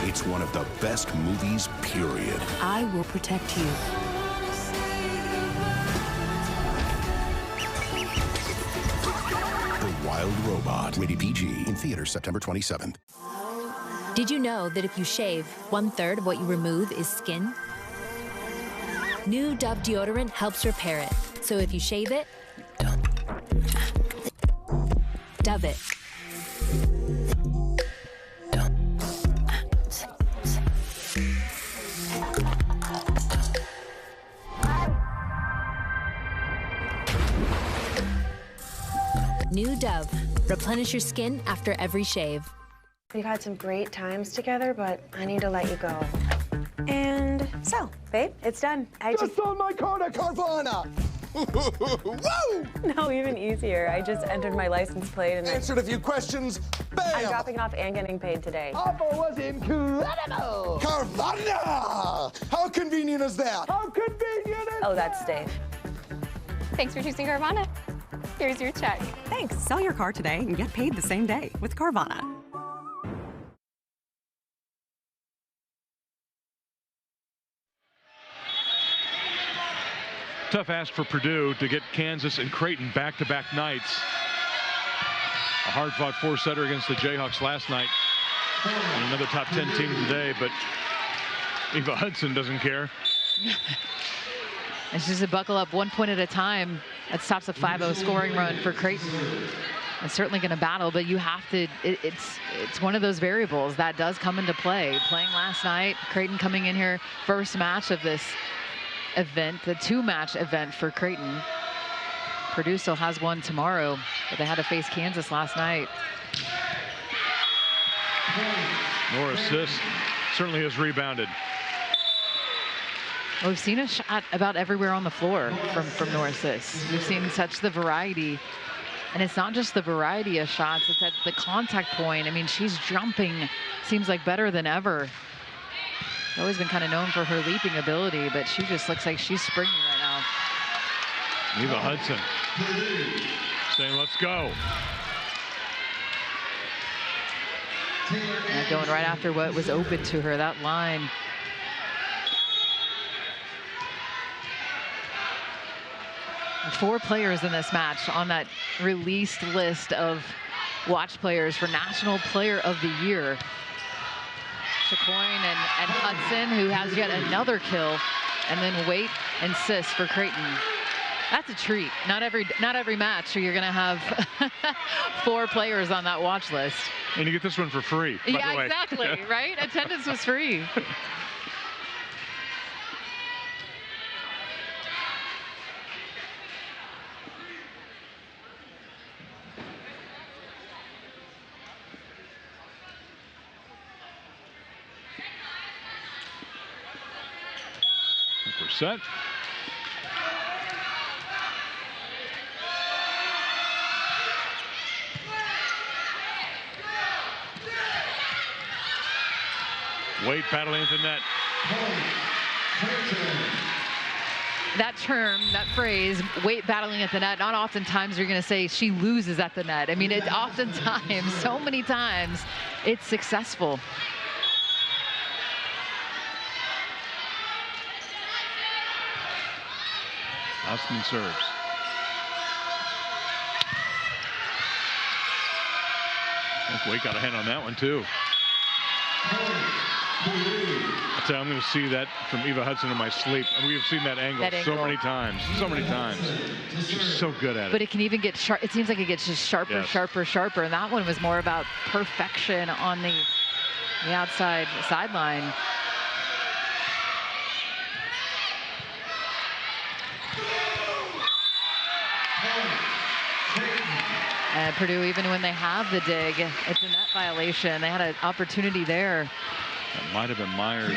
It's one of the best movies, period. I will protect you. The Wild Robot. Rated PG. In theaters September 27th. Did you know that if you shave, 1/3 of what you remove is skin? New Dove deodorant helps repair it. So if you shave it, Dove it. New Dove. Replenish your skin after every shave. We've had some great times together, but I need to let you go. And so, babe, it's done. I just sold my car to Carvana. Woo! No, even easier. I just entered my license plate and answered a few questions. Bam! I'm dropping it off and getting paid today. Offer was incredible. Carvana! How convenient is that? How convenient is Oh, that's Dave. Thanks for choosing Carvana. Here's your check. Thanks. Sell your car today and get paid the same day with Carvana. Tough ask for Purdue to get Kansas and Creighton back-to-back nights. A hard-fought 4-setter against the Jayhawks last night. Another top 10 team today, but Eva Hudson doesn't care. And she's a buckle up 1 point at a time. That stops a 5-0 scoring run for Creighton. It's certainly going to battle, but you have to, it's one of those variables that does come into play. Playing last night, Creighton coming in here, first match of this event, the 2-match event for Creighton. Purdue still has one tomorrow, but they had to face Kansas last night. More assists, certainly has rebounded. Well, we've seen a shot about everywhere on the floor from Nora Sis. We've seen such the variety. And it's not just the variety of shots, it's at the contact point. I mean, she's jumping, seems like better than ever. She's always been kind of known for her leaping ability, but she just looks like she's springing right now. Eva Hudson saying, let's go. And going right after what was open to her, that line. Four players in this match on that released list of watch players for National Player of the Year. Chacoin and Hudson, who has yet another kill, and then Waite and Sis for Creighton. That's a treat. Not every match you're going to have 4 players on that watch list. And you get this one for free. Yeah, exactly, right? Attendance was free. We're set. Waite battling at the net. That term, that phrase, Waite battling at the net, not oftentimes you're going to say she loses at the net. I mean, it's oftentimes, so many times, it's successful. Austin serves. I think Waite got a hand on that one too. I'll tell you, I'm going to see that from Eva Hudson in my sleep. And we have seen that angle so many times. So many times. She's so good at it. But it can even get sharp. It seems like it gets just sharper, yes. sharper. And that one was more about perfection on the outside sideline. And Purdue, even when they have the dig, it's a net violation. They had an opportunity there. That might have been Myers.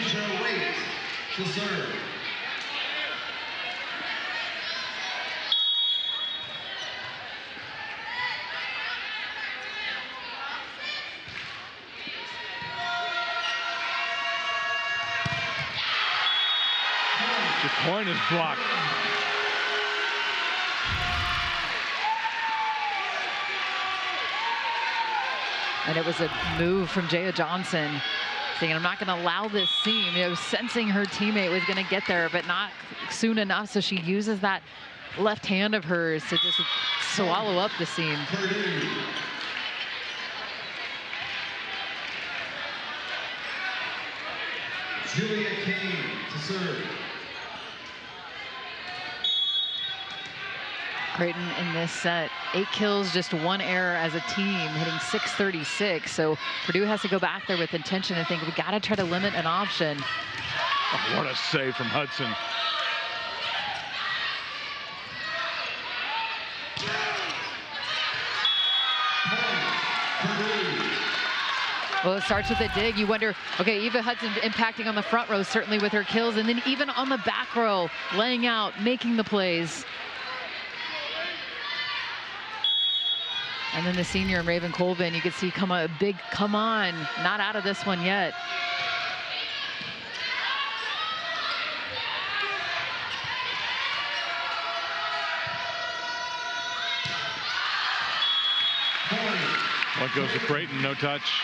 The point is blocked. And it was a move from Jaya Johnson, saying, I'm not going to allow this seam. You know, sensing her teammate was going to get there, but not soon enough. So she uses that left hand of hers to just swallow up the seam. Julia Kane to serve. Creighton in this set, 8 kills, just 1 error as a team, hitting .636. So Purdue has to go back there with intention and think, we got to try to limit an option. Oh, what a save from Hudson. Well, it starts with a dig. You wonder, okay, Eva Hudson impacting on the front row, certainly with her kills, and then even on the back row, laying out, making the plays. And then the senior, Raven Colvin, you could see a big come on, not out of this one yet. What goes to Creighton, no touch.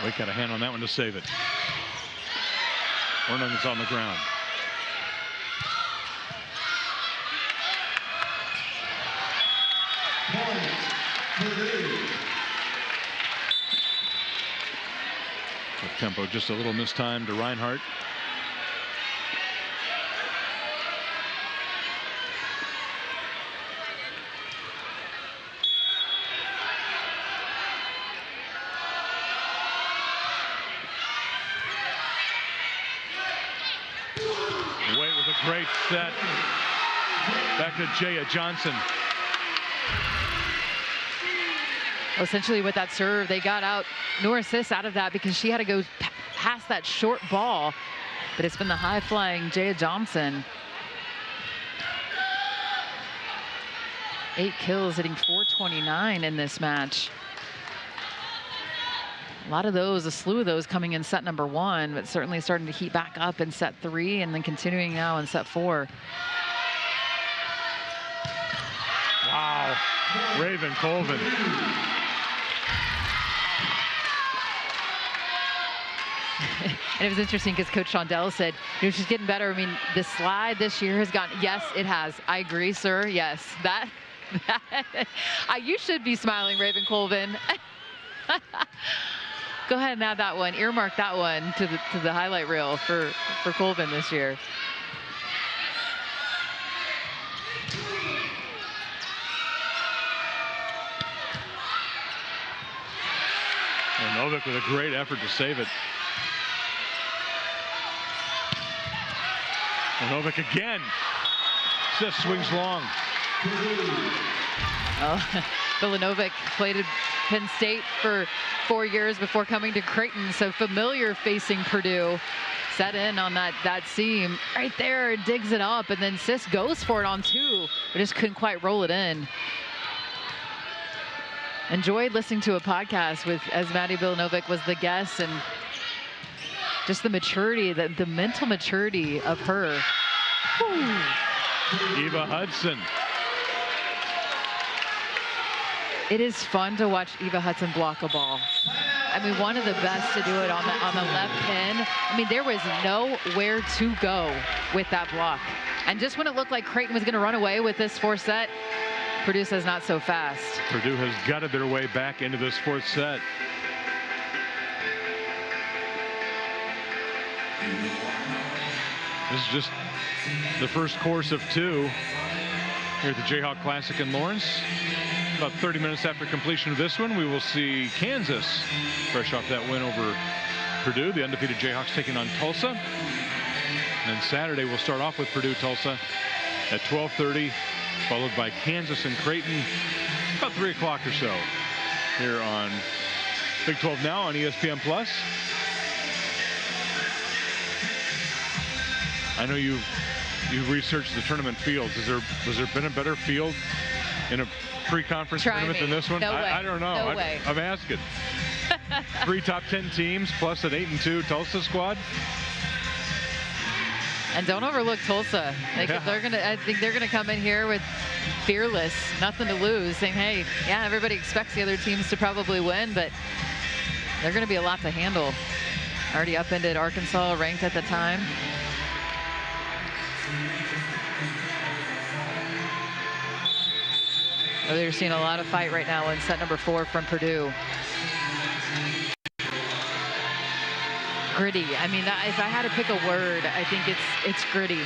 Wake got a hand on that one to save it. Ornung's on the ground. With tempo just a little mistimed to Reinhardt. Wait with a great set. Back to Jaya Johnson. Well, essentially with that serve, they got out Nora Sis out of that because she had to go past that short ball. But it's been the high-flying Jaya Johnson. 8 kills, hitting .429 in this match. A lot of those, a slew of those coming in set number 1, but certainly starting to heat back up in set 3 and then continuing now in set 4. Wow, Raven Colvin. And it was interesting because Coach Shondell said, you know, she's getting better. I mean, the slide this year has gone, yes, it has. I agree, sir. Yes, that you should be smiling, Raven Colvin. Go ahead and add that one. Earmark that one to the highlight reel for Colvin this year. And Novik with a great effort to save it. And Novik again. Sis swings long. Oh, Vilanovic played at Penn State for 4 years before coming to Creighton, so familiar facing Purdue. Set in on that seam right there, digs it up, and then Sis goes for it on 2, but just couldn't quite roll it in. Enjoyed listening to a podcast with, as Maddie Vilanovic was the guest, and just the maturity, the mental maturity of her. Whew. Eva Hudson. It is fun to watch Eva Hudson block a ball. I mean, one of the best to do it on the left pin. I mean, there was nowhere to go with that block. And just when it looked like Creighton was going to run away with this 4th set, Purdue says not so fast. Purdue has gutted their way back into this 4th set. This is just the first course of 2 here at the Jayhawk Classic in Lawrence. About 30 minutes after completion of this one, we will see Kansas fresh off that win over Purdue. The undefeated Jayhawks taking on Tulsa. And then Saturday we'll start off with Purdue-Tulsa at 12:30, followed by Kansas and Creighton about 3 o'clock or so here on Big 12 Now on ESPN+. I know you researched the tournament fields. Was there been a better field in a pre-conference tournament than this one? No way. I don't know. No way. I'm asking. 3 top 10 teams plus an 8-2 Tulsa squad. And don't overlook Tulsa. I think they're gonna come in here with fearless, nothing to lose, saying, hey, yeah, everybody expects the other teams to probably win, but they're gonna be a lot to handle. Already upended Arkansas, ranked at the time. They're seeing a lot of fight right now in set number 4 from Purdue. Gritty. I mean, if I had to pick a word, I think it's gritty.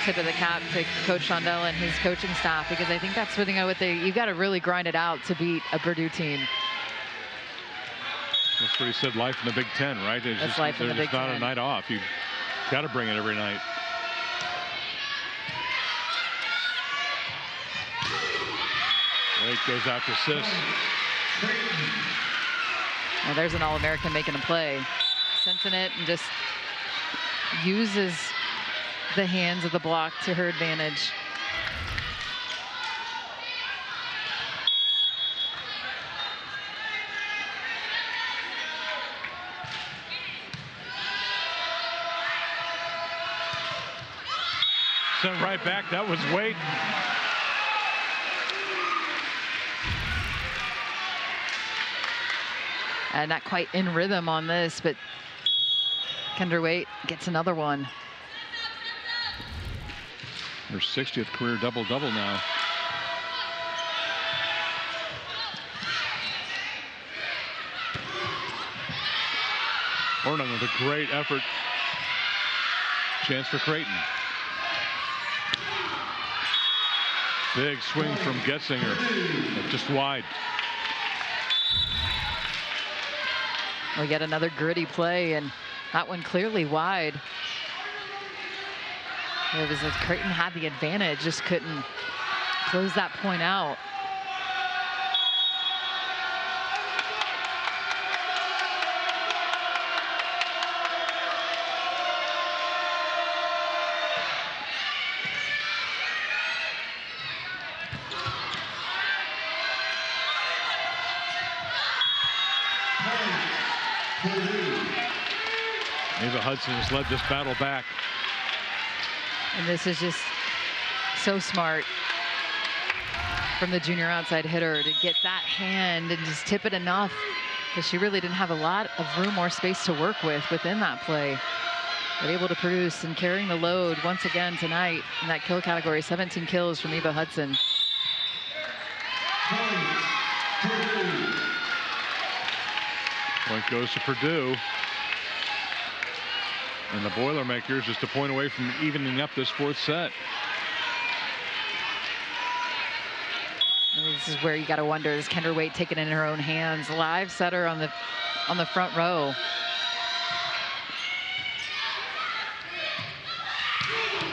Tip of the cap to Coach Shondell and his coaching staff, because I think that's what you got to really grind it out to beat a Purdue team. That's what he said. Life in the Big Ten, right? There's That's life in the Big Ten. Not a night off. You got to bring it every night. Wade goes out to Sis. Well, there's an All-American making a play. Sensing it and just uses the hands of the block to her advantage. Sent right back. That was Wade. and not quite in rhythm on this, but Kendra Waite gets another one. Her 60th career double-double now. Ornan with a great effort. Chance for Creighton. Big swing from Getzinger, but just wide. We get another gritty play, and that one clearly wide. It was as Creighton had the advantage, just couldn't close that point out. Ava Hudson has led this battle back. And this is just so smart from the junior outside hitter to get that hand and just tip it enough, because she really didn't have a lot of room or space to work with within that play. But able to produce and carrying the load once again tonight in that kill category. 17 kills from Eva Hudson. Point goes to Purdue. And the Boilermakers just a point away from evening up this fourth set. This is where you got to wonder, is Kendra Waite taking it in her own hands? Live setter on the front row.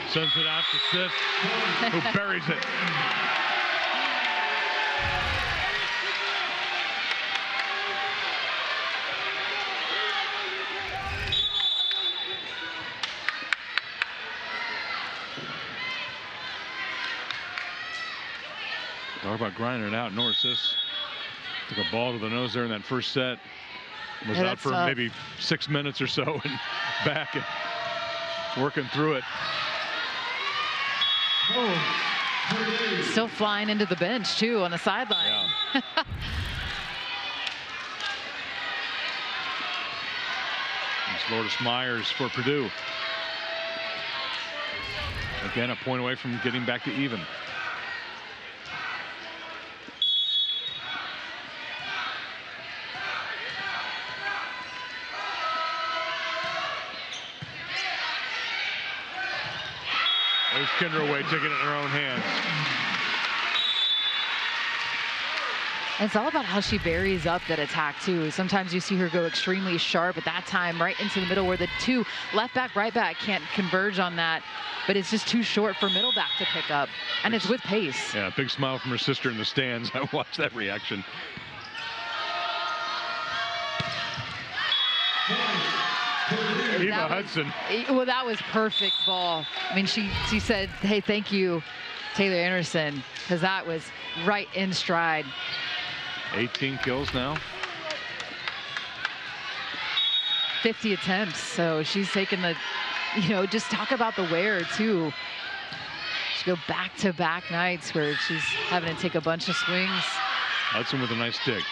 Sends it out to Sith, who buries it. Talk about grinding it out. Nora Sis took a ball to the nose there in that first set. Was out for maybe 6 minutes or so and back and working through it. Oh. Still flying into the bench, too, on the sideline. Yeah. It's Lourdes Myers for Purdue. Again, a point away from getting back to even. There's Kendra Waite taking it in her own hands. It's all about how she buries up that attack, too. Sometimes you see her go extremely sharp at that time, right into the middle where the two left back, right back can't converge on that. But it's just too short for middle back to pick up. And it's with pace. Yeah, big smile from her sister in the stands. I watched that reaction. Eva Hudson. Well, that was perfect ball. I mean, she said, hey, thank you, Taylor Anderson, because that was right in stride. 18 kills now. 50 attempts. So she's taken the, just talk about the wear, too. She go back-to-back nights where she's having to take a bunch of swings. Hudson with a nice dig.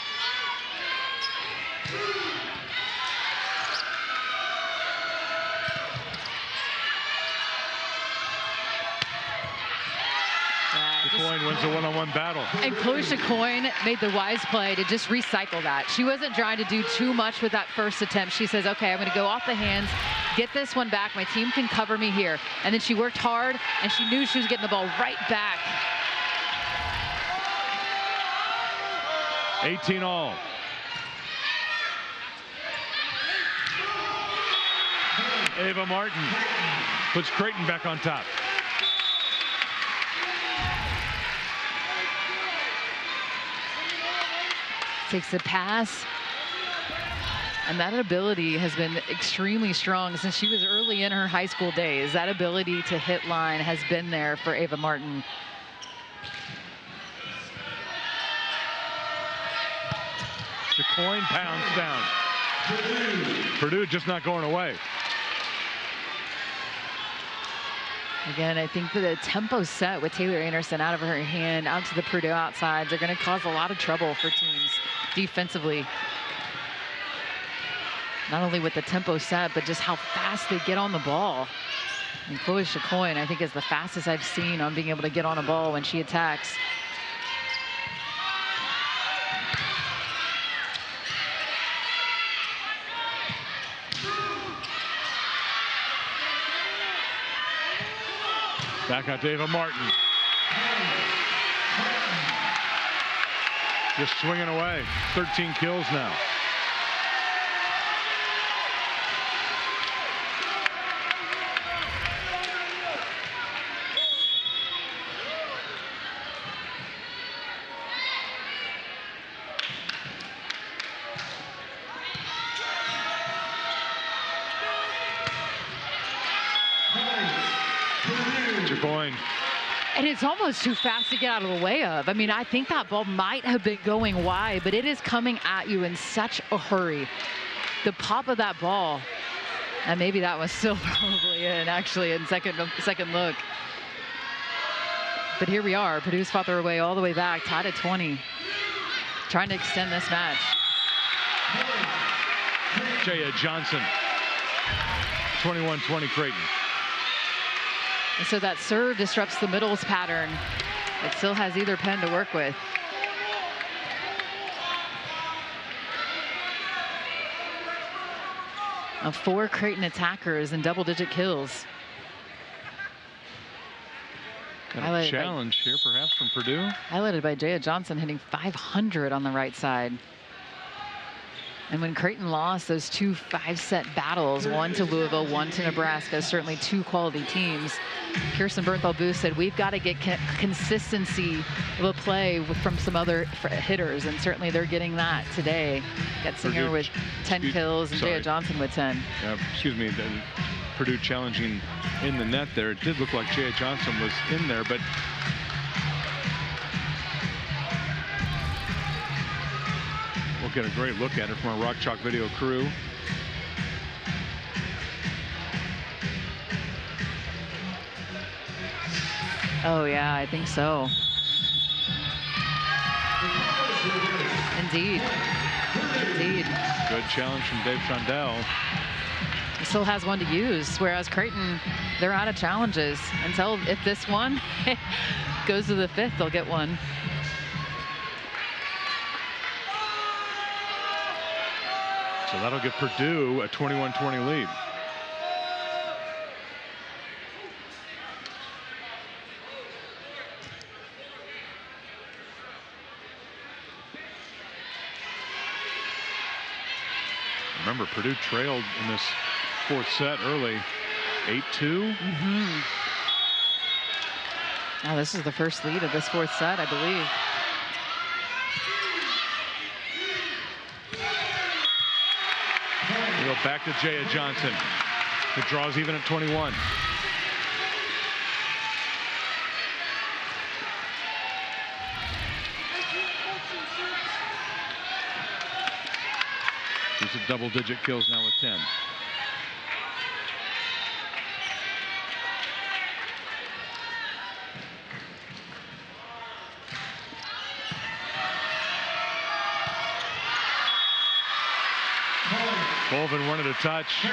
Coyne wins the one-on-one battle. And Kosha Coyne made the wise play to just recycle that. She wasn't trying to do too much with that first attempt. She says, okay, I'm going to go off the hands, get this one back. My team can cover me here. And then she worked hard, and she knew she was getting the ball right back. 18 all. Ava Martin puts Creighton back on top. Takes a pass, and that ability has been extremely strong since she was early in her high school days. That ability to hit line has been there for Ava Martin. Coyne pounds down. Purdue just not going away. Again, I think that the tempo set with Taylor Anderson out of her hand, out to the Purdue outsides, are going to cause a lot of trouble for teams defensively. not only with the tempo set, but just how fast they get on the ball. And Chloe Chacoin, I think, is the fastest I've seen on being able to get on a ball when she attacks. Back out to Ava Martin. Just swinging away. 13 kills now. And it's almost too fast to get out of the way of. I mean, I think that ball might have been going wide, but it is coming at you in such a hurry. The pop of that ball, and maybe that was still probably in, actually, in second look. But here we are. Purdue's fought their way all the way back, tied at 20, trying to extend this match. Ncaa Johnson, 21-20 Creighton. And so that serve disrupts the middles pattern. It still has either pen to work with. Of 4 Creighton attackers and double-digit kills. Got a challenge here, perhaps, from Purdue. Highlighted by Ncaa Johnson, hitting 500 on the right side. And when Creighton lost those 2 5-set battles, one to Louisville, one to Nebraska, certainly 2 quality teams, Kirsten Bernthal-Booth said, we've got to get consistency of a play from some other hitters, and certainly they're getting that today. Getzinger with 10 kills and Ncaa Johnson with 10. Excuse me, Purdue challenging in the net there. It did look like Ncaa Johnson was in there, but we'll get a great look at it from our Rock Chalk video crew. Oh, yeah, I think so. Indeed. Indeed. Good challenge from Dave Shondell. He still has one to use, whereas Creighton, they're out of challenges. Until if this one goes to the 5th, they'll get one. So that'll give Purdue a 21-20 lead. Remember, Purdue trailed in this 4th set early, 8-2. Now this is the first lead of this 4th set, I believe. We go back to Ncaa Johnson. It draws even at 21. She's at double-digit kills now with 10. Colvin wanted a touch.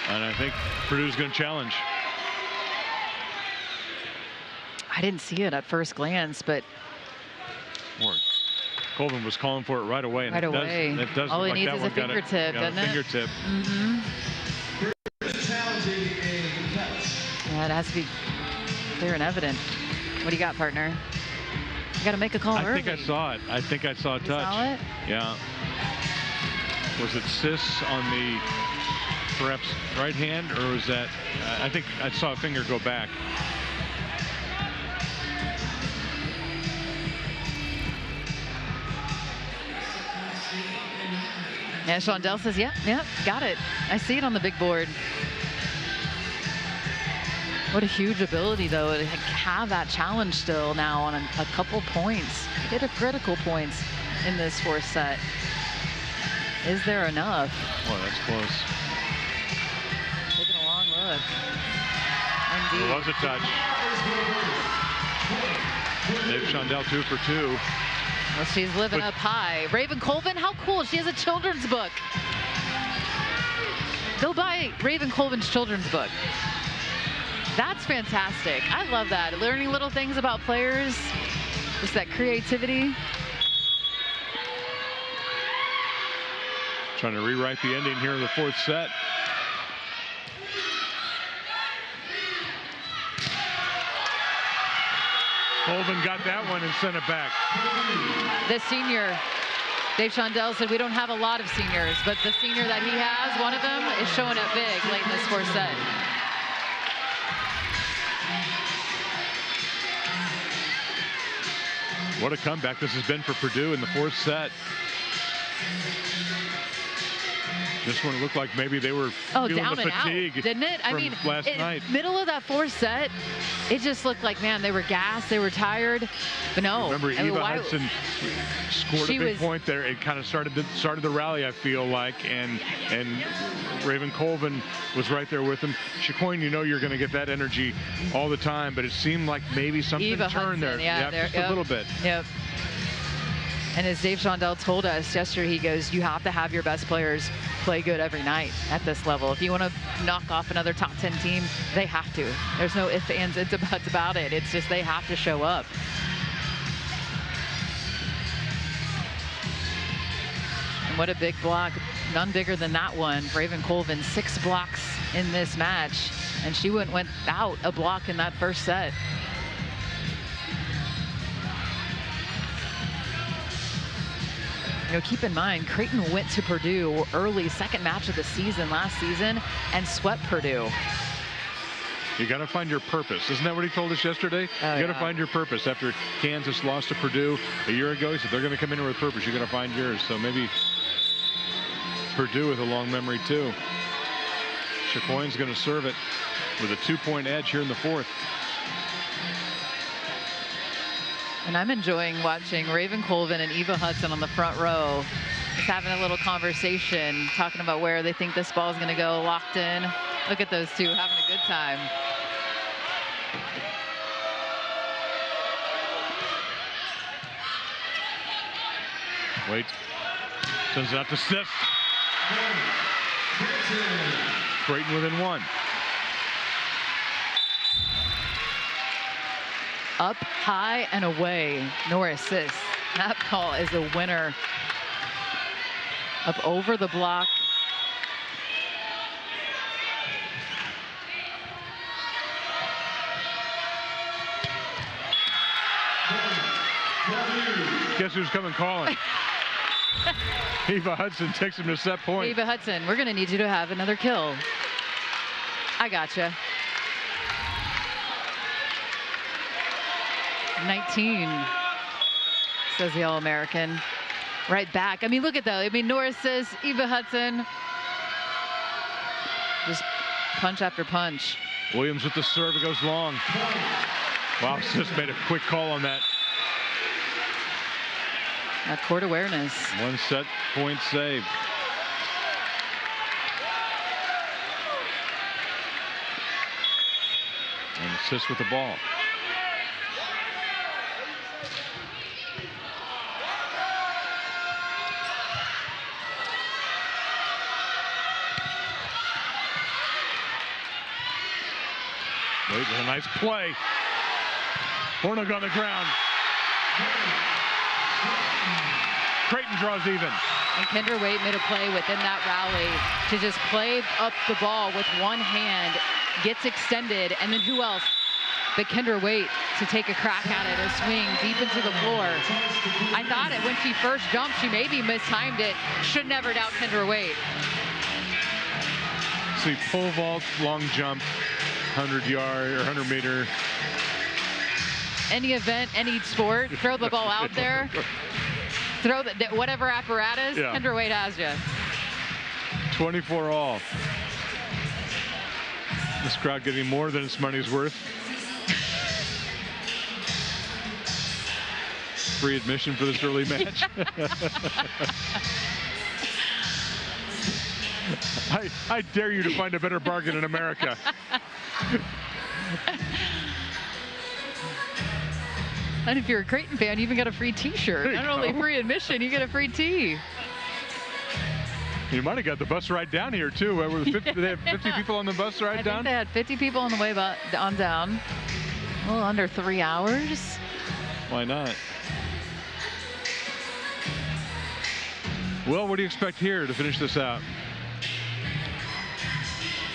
And I think Purdue's going to challenge. I didn't see it at first glance, but Colvin was calling for it right away. And right away. It does all look he like needs is a fingertip, doesn't it? Fingertip. Yeah, it has to be clear and evident. What do you got, partner? You got to make a call early. I think I saw it. I think I saw a touch. Saw it? Yeah. Was it Sis on the perhaps right hand, or was that? I think I saw a finger go back. Yeah, Shondell says, yep, got it. I see it on the big board. What a huge ability, though, to have that challenge still now on a couple points. Hit a critical points in this 4th set. Is there enough? Boy, that's close. Taking a long look. Indeed. There was a touch. Dave Shondell 2 for 2. Well, she's living up high. Raven Colvin, how cool. She has a children's book. Go buy Raven Colvin's children's book. That's fantastic. I love that. Learning little things about players. Just that creativity. Trying to rewrite the ending here in the fourth set. Colvin got that one and sent it back. The senior, Dave Shondell said we don't have a lot of seniors, but the senior that he has, one of them, is showing up big late in this fourth set. What a comeback this has been for Purdue in the fourth set. This one looked like maybe they were feeling down the and fatigue, out, didn't it? I mean, last night. Middle of that fourth set, it just looked like, man, they were gassed, they were tired. But no. Remember, Eva Hudson scored a big point there. It kind of started the rally, I feel like, and Raven Colvin was right there with him. Chicoine, you know you're going to get that energy all the time, but it seemed like maybe something Eva turned Hudson, there. Just a little bit. Yep. And as Dave Shondell told us yesterday, he goes, you have to have your best players play good every night at this level. If you want to knock off another top 10 team, they have to. There's no ifs, ands, and buts about it. It's just they have to show up. And what a big block. None bigger than that one. Raven Colvin, 6 blocks in this match. And she went without a block in that first set. You know, keep in mind, Creighton went to Purdue early, second match of the season last season, and swept Purdue. You got to find your purpose. Isn't that what he told us yesterday? You got to find your purpose. After Kansas lost to Purdue a year ago, he said they're going to come in with a purpose. You're going to find yours. So maybe Purdue with a long memory too. Chicoine's going to serve it with a 2-point edge here in the fourth. And I'm enjoying watching Raven Colvin and Eva Hudson on the front row, just having a little conversation, talking about where they think this ball is going to go, locked in. Look at those two having a good time. Wait, sends it out to Stiff. Creighton within 1. Up, high, and away. Nora Sis. That ball is a winner. Up over the block. Guess who's coming calling? Eva Hudson takes him to set point. Eva Hudson, we're going to need you to have another kill. I gotcha. 19, says the All-American. Right back. I mean, look at that. I mean, Nora says, Eva Hudson. Just punch after punch. Williams with the serve. It goes long. Wow, Sis made a quick call on that. That court awareness. 1 set point save. And Sis with the ball. Wait, with a nice play. Hornig on the ground. Creighton draws even. And Kendra Waite made a play within that rally to just play up the ball with one hand, gets extended, and then who else but Kendra Waite to take a crack at it, a swing deep into the floor. I thought it when she first jumped, she maybe mistimed it. Should never doubt Kendra Waite. See, pole vault, long jump, 100-yard or 100-meter. Any event, any sport, throw the ball out there. Throw the, whatever apparatus, yeah. Kendra Waite has you. 24 all. This crowd getting more than its money's worth. Free admission for this early match. I dare you to find a better bargain in America. And if you're a Creighton fan, you even get a free T-shirt. Not only free admission, you get a free tee. You might have got the bus ride down here too. They have 50 people on the bus ride down? I think they had 50 people on the way on down. A little under 3 hours. Why not? Well, what do you expect here to finish this out?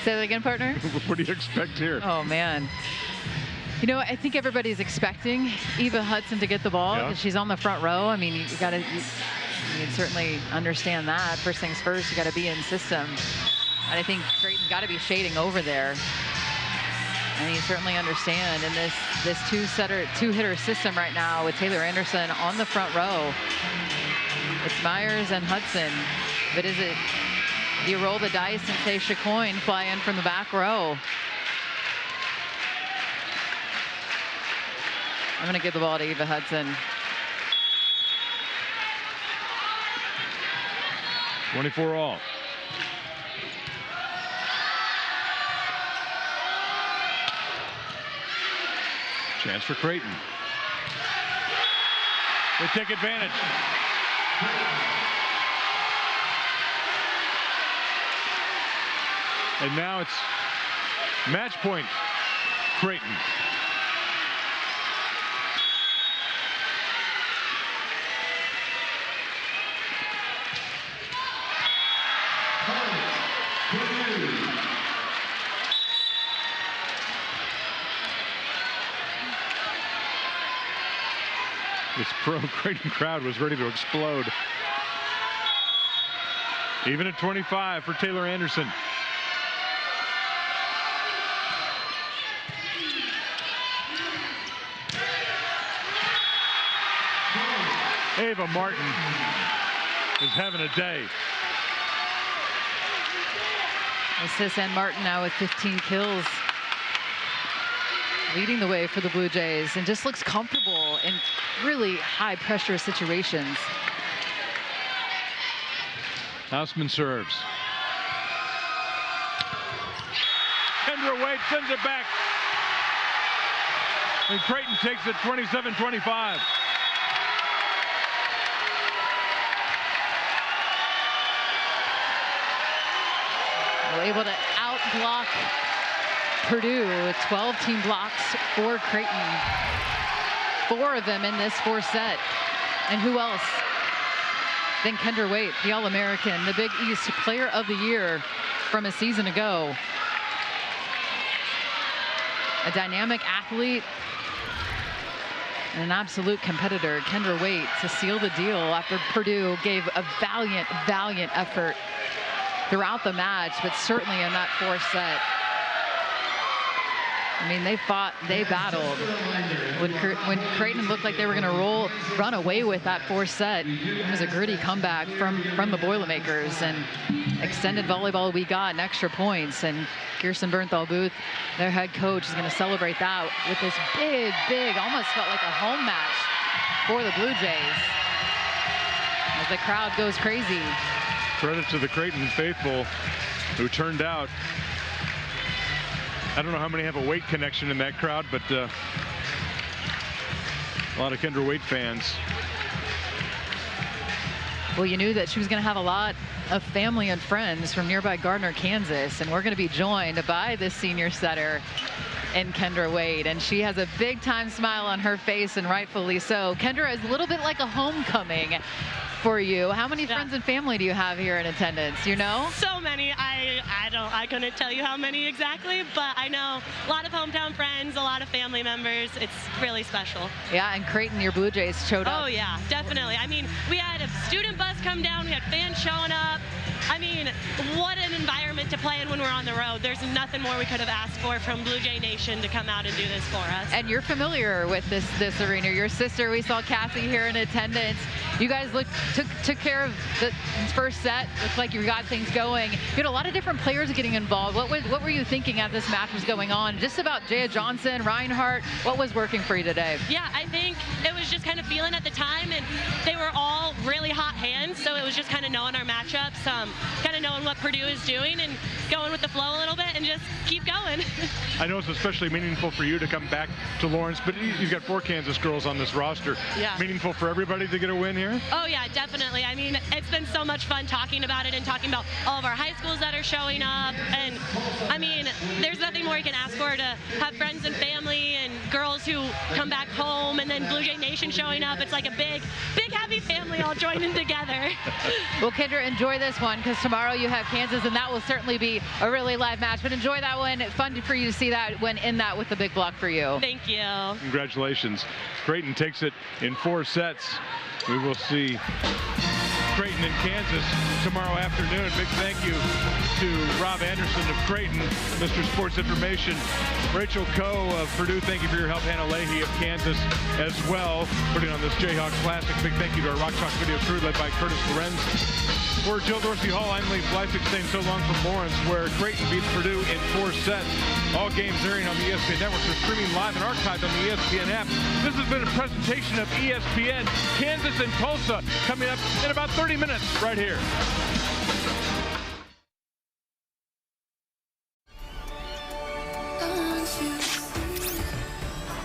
Say that again, partner? What do you expect here? Oh, man. You know, I think everybody's expecting Eva Hudson to get the ball because she's on the front row. I mean, you certainly understand that. First things first, you got to be in system. And I think Creighton's got to be shading over there. And you certainly understand in this two-hitter system right now with Taylor Anderson on the front row. It's Myers and Hudson. But is it, you roll the dice and say Chacoin fly in from the back row? I'm going to give the ball to Eva Hudson. 24 all. Chance for Creighton. They take advantage. And now it's match point, Creighton. This pro-Creighton crowd was ready to explode. Even at 25 for Taylor Anderson. Ava Martin is having a day. Assists and Martin now with 15 kills. Leading the way for the Blue Jays and just looks comfortable in really high pressure situations. Houseman serves. Kendra Wade sends it back. And Creighton takes it 27-25. Able to outblock Purdue with 12 team blocks for Creighton. 4 of them in this fourth set. And who else than Kendra Waite, the All-American, the Big East Player of the Year from a season ago. A dynamic athlete and an absolute competitor, Kendra Waite, to seal the deal after Purdue gave a valiant, valiant effort throughout the match, but certainly in that fourth set. I mean, they fought, they battled. When Creighton looked like they were going to run away with that fourth set, it was a gritty comeback from the Boilermakers, and extended volleyball we got and extra points. And Kirsten Bernthal-Booth, their head coach, is going to celebrate that with this big, almost felt like a home match for the Blue Jays as the crowd goes crazy. Credit to the Creighton faithful who turned out. I don't know how many have a Waite connection in that crowd, but a lot of Kendra Waite fans. Well, you knew that she was going to have a lot of family and friends from nearby Gardner, Kansas, and we're going to be joined by the senior setter in Kendra Waite, and she has a big time smile on her face, and rightfully so. Kendra is a little bit like a homecoming for you. How many friends and family do you have here in attendance? You know? So many. I couldn't tell you how many exactly, but I know a lot of hometown friends, a lot of family members. It's really special. Yeah, and Creighton, your Blue Jays showed up. Oh yeah, definitely. I mean, we had a student bus come down, we had fans showing up. I mean, what an environment to play in when we're on the road. There's nothing more we could have asked for from Blue Jay Nation to come out and do this for us. And you're familiar with this arena. Your sister, we saw Cassie here in attendance. You guys took care of the first set. Looks like you got things going. You had a lot of different players getting involved. What were you thinking as this match was going on? Just about Jaya Johnson, Reinhardt, what was working for you today? Yeah, I think it was just kind of feeling at the time, and they were all really hot hands, so it was just kind of knowing our matchups. kind of knowing what Purdue is doing and going with the flow a little bit and just keep going. I know it's especially meaningful for you to come back to Lawrence, but you've got 4 Kansas girls on this roster. Yeah. Meaningful for everybody to get a win here? Oh yeah, definitely. I mean, it's been so much fun talking about it and talking about all of our high schools that are showing up. And I mean, there's nothing more you can ask for, to have friends and family and girls who come back home, and then Blue Jay Nation showing up. It's like a big happy family all joining together. Well, Kendra, enjoy this one, because tomorrow you have Kansas, and that will certainly be a really live match. But enjoy that one. Fun for you to see that when in that with the big block for you. Thank you. Congratulations. Creighton takes it in 4 sets. We will see Creighton and Kansas tomorrow afternoon. Big thank you to Rob Anderson of Creighton, Mr. Sports Information. Rachel Coe of Purdue, thank you for your help. Hannah Leahy of Kansas as well, putting on this Jayhawk Classic. Big thank you to our Rock Chalk video crew led by Curtis Lorenz. For Jill Dorsey Hall, I'm Lee Blythick saying so long from Lawrence, where Creighton beats Purdue in 4 sets. All games airing on the ESPN Network. They're streaming live and archived on the ESPN app. This has been a presentation of ESPN. Kansas and Tulsa coming up in about 30 minutes right here.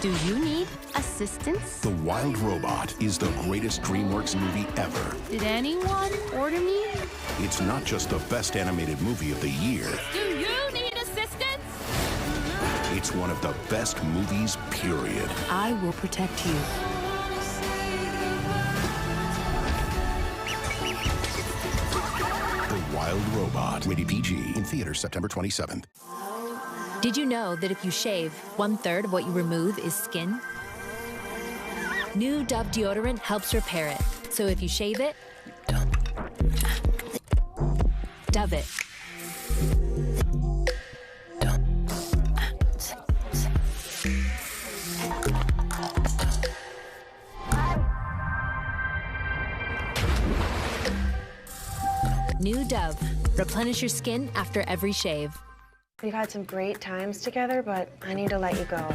Do you need assistance? The Wild Robot is the greatest DreamWorks movie ever. Did anyone order me? It's not just the best animated movie of the year. Do you need assistance? It's one of the best movies, period. I will protect you. The Wild Robot. Rated PG. In theaters September 27th. Did you know that if you shave, 1/3 of what you remove is skin? New Dove deodorant helps repair it. So if you shave it, Dove it. New Dove. Replenish your skin after every shave. We've had some great times together, but I need to let you go.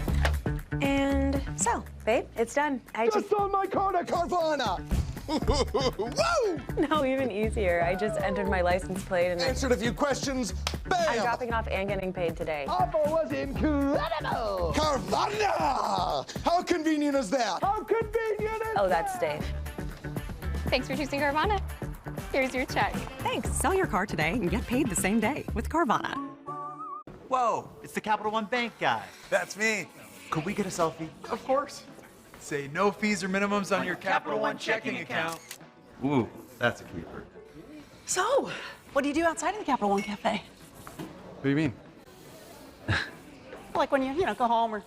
And so, babe, it's done. Just on my car to Carvana! Woo! No, even easier. I just entered my license plate and answered a few questions. Bam! I'm dropping off and getting paid today. Offer was incredible! Carvana! How convenient is that? How convenient is Oh, that's Dave. Thanks for choosing Carvana. Here's your check. Thanks. Sell your car today and get paid the same day with Carvana. Whoa, it's the Capital One Bank guy. That's me. Could we get a selfie? Of course. Say no fees or minimums on your Capital One checking account. Ooh, that's a keeper. So, what do you do outside of the Capital One Cafe? What do you mean? Like when you go home or...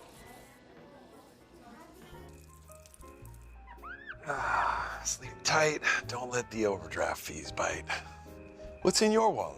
Sleep tight. Don't let the overdraft fees bite. What's in your wallet?